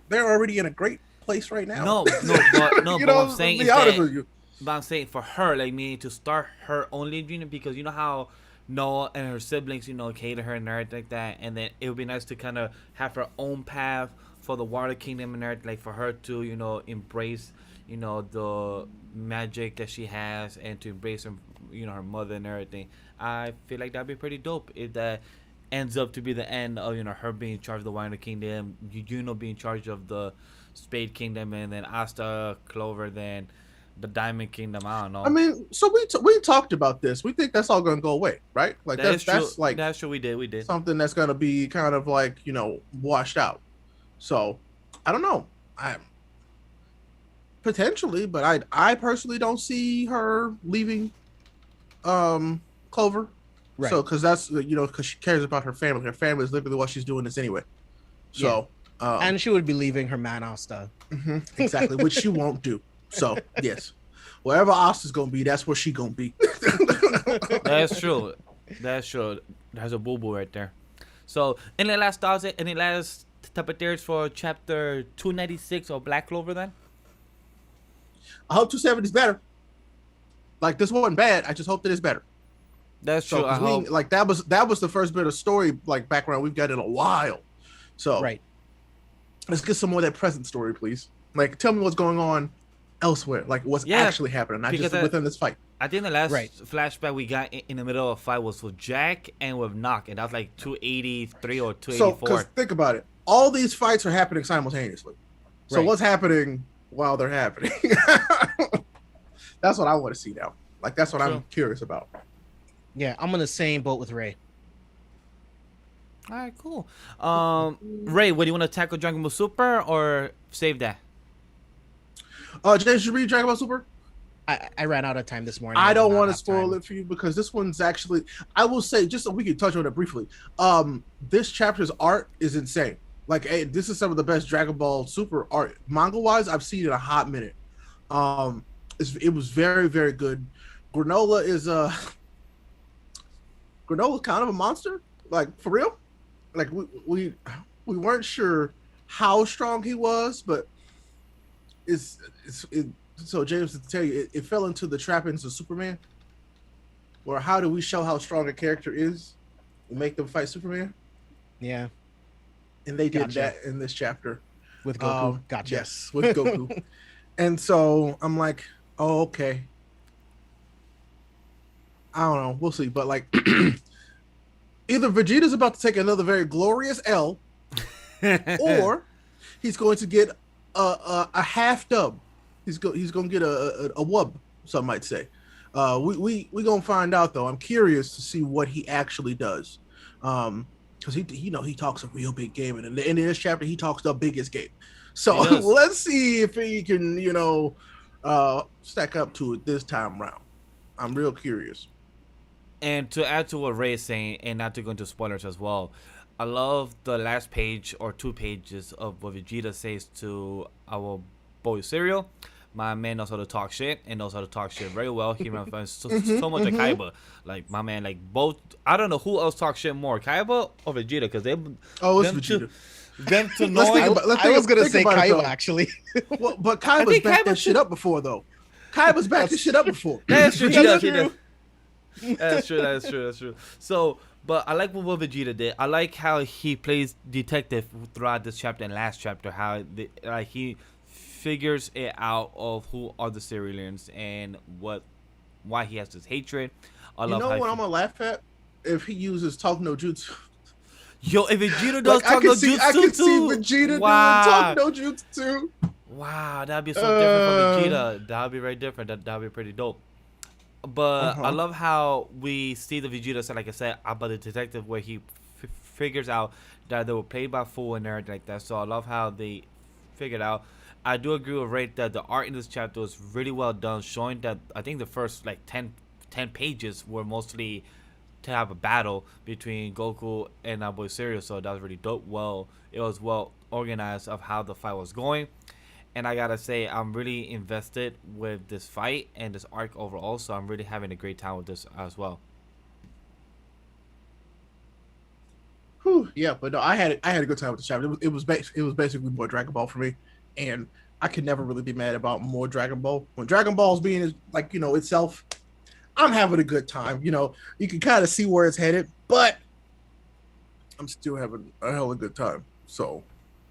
they're already in a great place right now. No, but You what know, I'm saying be is honest that, with you. but I'm saying for her, like, meaning to start her only dream, because you know how Noah and her siblings, cater her and everything like that, and then it would be nice to kind of have her own path for the Water Kingdom and everything, like for her to, embrace, the magic that she has, and to embrace her, her mother and everything. I feel like that'd be pretty dope if that ends up to be the end of her being in charge of the Water Kingdom, being in charge of the Spade Kingdom, and then Asta, Clover, then the Diamond Kingdom. I don't know. I mean, so we talked about this. We think that's all going to go away, right? Like that's like that's true. We did something that's going to be kind of like washed out. So I don't know. I potentially, but I personally don't see her leaving Clover. Right. So because that's because she cares about her family. Her family is literally what she's doing this anyway. So and she would be leaving her man Asta. Exactly, which she won't do. So yes, wherever Asta's gonna be, that's where she gonna be. That's true. That's true. There's a boo boo right there. So any last thoughts? Any last type of theories for chapter 296 of Black Clover then? I hope 270 is better. Like this wasn't bad. I just hope that it's better. That's true. I hope. Like that was the first bit of story like background we've got in a while. So right. Let's get some more of that present story, please. Like tell me what's going on elsewhere, like what's actually happening, not just within this fight. I think the last flashback we got in the middle of a fight was with Jack and with Knock, and that was like 283 or 284. So, because think about it, all these fights are happening simultaneously. So what's happening while they're happening? That's what I want to see now. Like that's what I'm curious about. Yeah, I'm in the same boat with Ray. All right, cool. Ray, what do you want to tackle, Dragon Ball Super, or save that? James, you read Dragon Ball Super? I ran out of time this morning. I don't want to spoil it for you because this one's actually, I will say, just so we can touch on it briefly, this chapter's art is insane. Like, this is some of the best Dragon Ball Super art, manga-wise, I've seen in a hot minute. It was very, very good. Granolah is Granola's kind of a monster, like, for real. Like, we weren't sure how strong he was, but so James, to tell you, it fell into the trappings of Superman. Or how do we show how strong a character is? We make them fight Superman. Yeah, and they did that in this chapter with Goku. Gotcha. Yes, with Goku. And so I'm like, oh, okay. I don't know. We'll see. But like, either Vegeta's about to take another very glorious L, or he's going to get a half dub. He's going to get a wub, some might say. We gonna find out though. I'm curious to see what he actually does, because he talks a real big game, and in this chapter he talks the biggest game. So let's see if he can stack up to it this time round. I'm real curious. And to add to what Ray is saying, and not to go into spoilers as well, I love the last page or 2 pages of what Vegeta says to our boy Cereal. My man knows how to talk shit and knows how to talk shit very well. He reminds so much like Kaiba. Like my man, like both. I don't know who else talks shit more, Kaiba or Vegeta, because they. Oh, it's Vegeta. Them to know. I was gonna say Kaiba actually. Well, but Kaiba's backed that shit up before though. Kaiba's backed this shit up before. That's true. That's true. That's true. So, but I like what Vegeta did. I like how he plays detective throughout this chapter and last chapter. How he figures it out of who are the Cerealians and why he has this hatred. You know what I'm gonna laugh at? If he uses talk no jutsu. Yo, if Vegeta does talk no jutsu, I can see Vegeta doing talk no jutsu too. Wow, that'd be so different from Vegeta. That'd be very different. That'd be pretty dope. But I love how we see the Vegeta, so like I said, about the detective, where he figures out that they were played by fool and everything like that. So I love how they figured out. I do agree with Ray that the art in this chapter was really well done, showing that I think the first like 10 pages were mostly to have a battle between Goku and our boy Cereal. So that was really dope. It was well organized of how the fight was going. And I gotta say, I'm really invested with this fight and this arc overall. So I'm really having a great time with this as well. Whew, yeah, but no, I had a good time with the chapter. It was basically more Dragon Ball for me, and I could never really be mad about more Dragon Ball. When Dragon Ball's being like itself, I'm having a good time. You can kind of see where it's headed, but I'm still having a hell of a good time. So,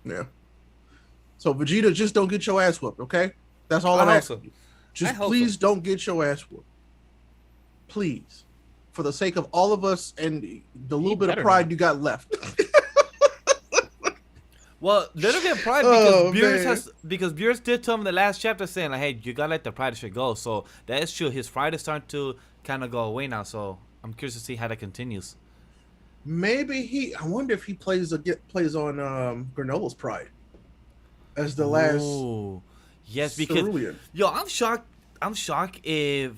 yeah. So Vegeta, just don't get your ass whooped, okay? That's all I'm asking you. Just please don't get your ass whooped. Please. For the sake of all of us and the little bit of pride you got left. Well, little bit of pride because Beerus did tell him in the last chapter saying like, hey, you gotta let the pride shit go. So that is true. His pride is starting to kind of go away now. So I'm curious to see how that continues. Maybe I wonder if he plays on Granola's pride as the last. Yes, because Cerulean. Yo, I'm shocked if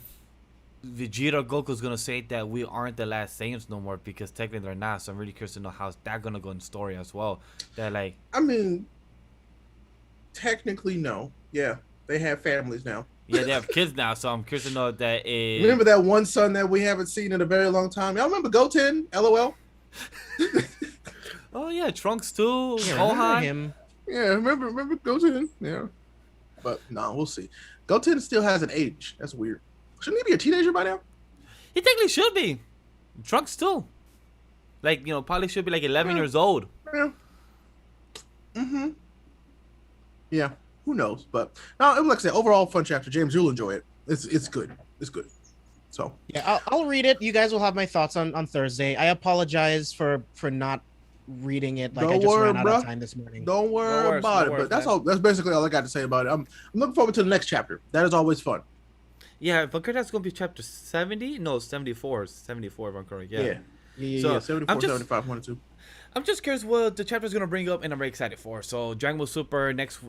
Vegeta or Goku's gonna say that we aren't the last Saiyans no more, because technically they're not. So I'm really curious to know how's that gonna go in story as well. That like, I mean, technically no. Yeah, they have families now. Yeah, they have kids now. So I'm curious to know that. Remember that one son that we haven't seen in a very long time? Y'all remember Goten? LOL. Oh yeah, Trunks too. Yeah, Gohan. him. Yeah, remember Goten? Yeah, but no, we'll see. Goten still hasn't aged. That's weird. Shouldn't he be a teenager by now? He technically should be. Trunks too. Like, probably should be like 11 years old. Yeah. Mm-hmm. Yeah. Who knows? But no, like I said, overall fun chapter. James, you'll enjoy it. It's good. It's good. So yeah, I'll read it. You guys will have my thoughts on Thursday. I apologize for not reading it. Like, I just ran out of time this morning. Don't worry about it. But that's all. That's basically all I got to say about it. I'm looking forward to the next chapter. That is always fun. Yeah, if I'm correct, that's going to be chapter 70? No, 74. 74, if I'm correct. Yeah. So 74, 75, 1 and 2. I'm just curious what the chapter is going to bring up, and I'm very excited for. So, Dragon Ball Super next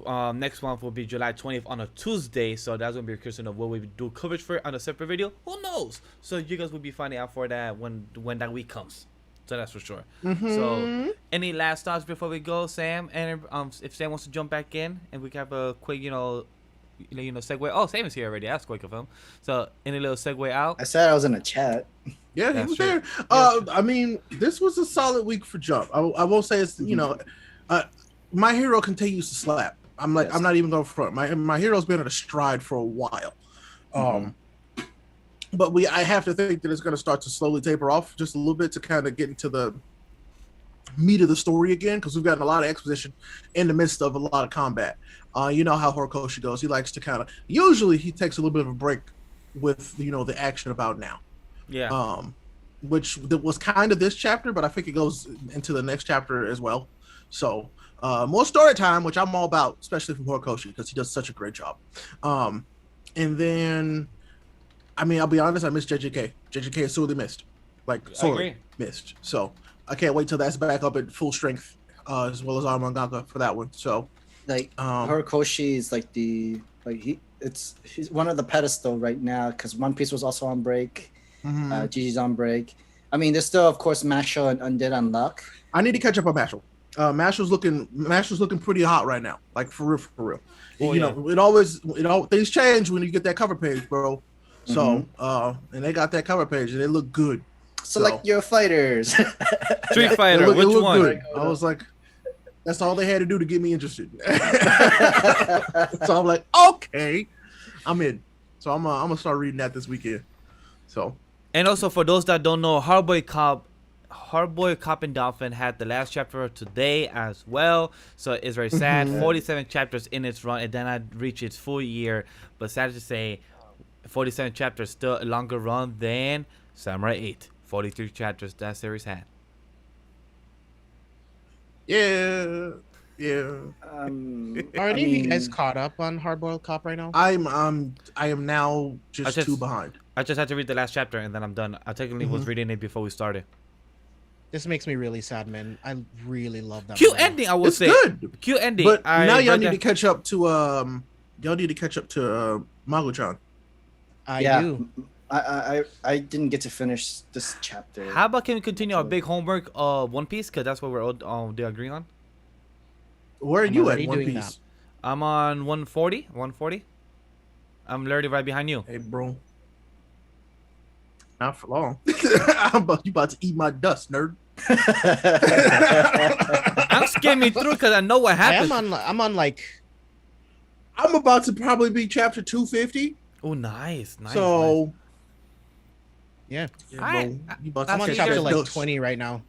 month will be July 20th on a Tuesday. So, that's going to be a question of will we do coverage for it on a separate video? Who knows? So, you guys will be finding out for that when that week comes. So, that's for sure. Mm-hmm. So, any last thoughts before we go, Sam? And if Sam wants to jump back in, and we can have a quick, segue. Oh, Sam is here already. That's quick of him. So, any little segue out? I said I was in a chat. Yeah, he was there. I mean, this was a solid week for Jump. I won't say it's My Hero continues to slap. I'm not even going front. My Hero's been at a stride for a while. But I have to think that it's going to start to slowly taper off just a little bit to kind of get into the meat of the story again, because we've gotten a lot of exposition in the midst of a lot of combat. You know how Horikoshi goes. He likes to usually he takes a little bit of a break with the action about now. Yeah. Which was kind of this chapter, but I think it goes into the next chapter as well. So more story time, which I'm all about, especially from Horikoshi, because he does such a great job. And then I mean, I'll be honest. I miss JJK. JJK is sorely missed, like sorely missed. So I can't wait till that's back up at full strength, as well as our mangaka for that one. So Like Horikoshi is like he's one of the pedestal right now because One Piece was also on break. Gigi's on break. I mean, there's still of course Mashle and Undead Unluck. I need to catch up on Mashle. Mashle's looking pretty hot right now. Like for real. Oh, you know, things change when you get that cover page, bro. So and they got that cover page and they look good. Select your fighters. Street Fighter, which one? Good. I was like, that's all they had to do to get me interested. So I'm like, okay, I'm in. So I'm gonna start reading that this weekend. So. And also for those that don't know, Hardboy Cop and Dolphin had the last chapter today as well. So it's very sad. 47 chapters in its run. It did not reach its full year. But sad to say, 47 chapters still a longer run than Samurai 8. 43 chapters that series had. Yeah. Are any of you guys caught up on Hardboiled Cop right now? I am now just too behind. I just had to read the last chapter and then I'm done. I technically was reading it before we started. This makes me really sad, man. I really love that. Cute ending, I would say. Good. Cute ending. But now y'all need to catch up to Mago-chan. I do. I didn't get to finish this chapter. How about can we continue our big homework One Piece? Because that's what we're all agreeing on. Where are you at One Piece? That. I'm on 140. I'm literally right behind you. Hey, bro. Not for long. You about to eat my dust, nerd. I'm skimming through because I know what happened. I'm on like. I'm about to probably be chapter 250. Oh, nice. So. Nice. Yeah. Bro, I'm on chapter like 20 right now.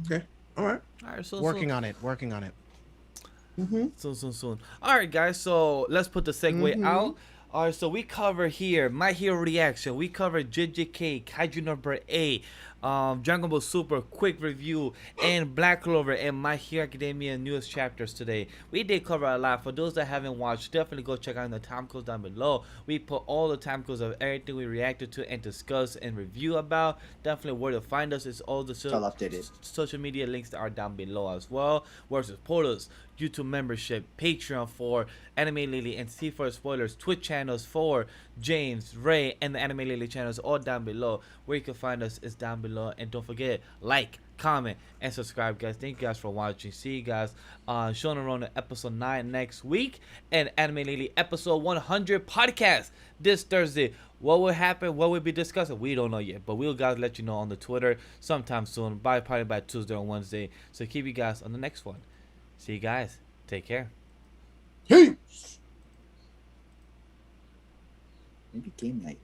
Okay. All right. Working on it. Soon. All right, guys. So let's put the segue out. All right, so we cover here My Hero Reaction. We cover JJK, Kaiju number 8, Dragon Ball Super, quick review, and Black Clover and My Hero Academia newest chapters today. We did cover a lot. For those that haven't watched, definitely go check out the time codes down below. We put all the time codes of everything we reacted to and discuss and review about. Definitely where to find us is all the updated. social media links that are down below as well. Where to support us, YouTube membership, Patreon for Anime Lily and C for spoilers, Twitch channels for James, Ray, and the Anime Lily channels all down below. Where you can find us is down below. And don't forget, like, comment, and subscribe, guys. Thank you guys for watching. See you guys on Shonen Ronin episode 9 next week and Anime Lily episode 100 podcast this Thursday. What will happen? What we'll be discussing? We don't know yet, but we'll guys let you know on the Twitter sometime soon. Probably by Tuesday or Wednesday. So keep you guys on the next one. See you guys. Take care. Peace. Maybe game night.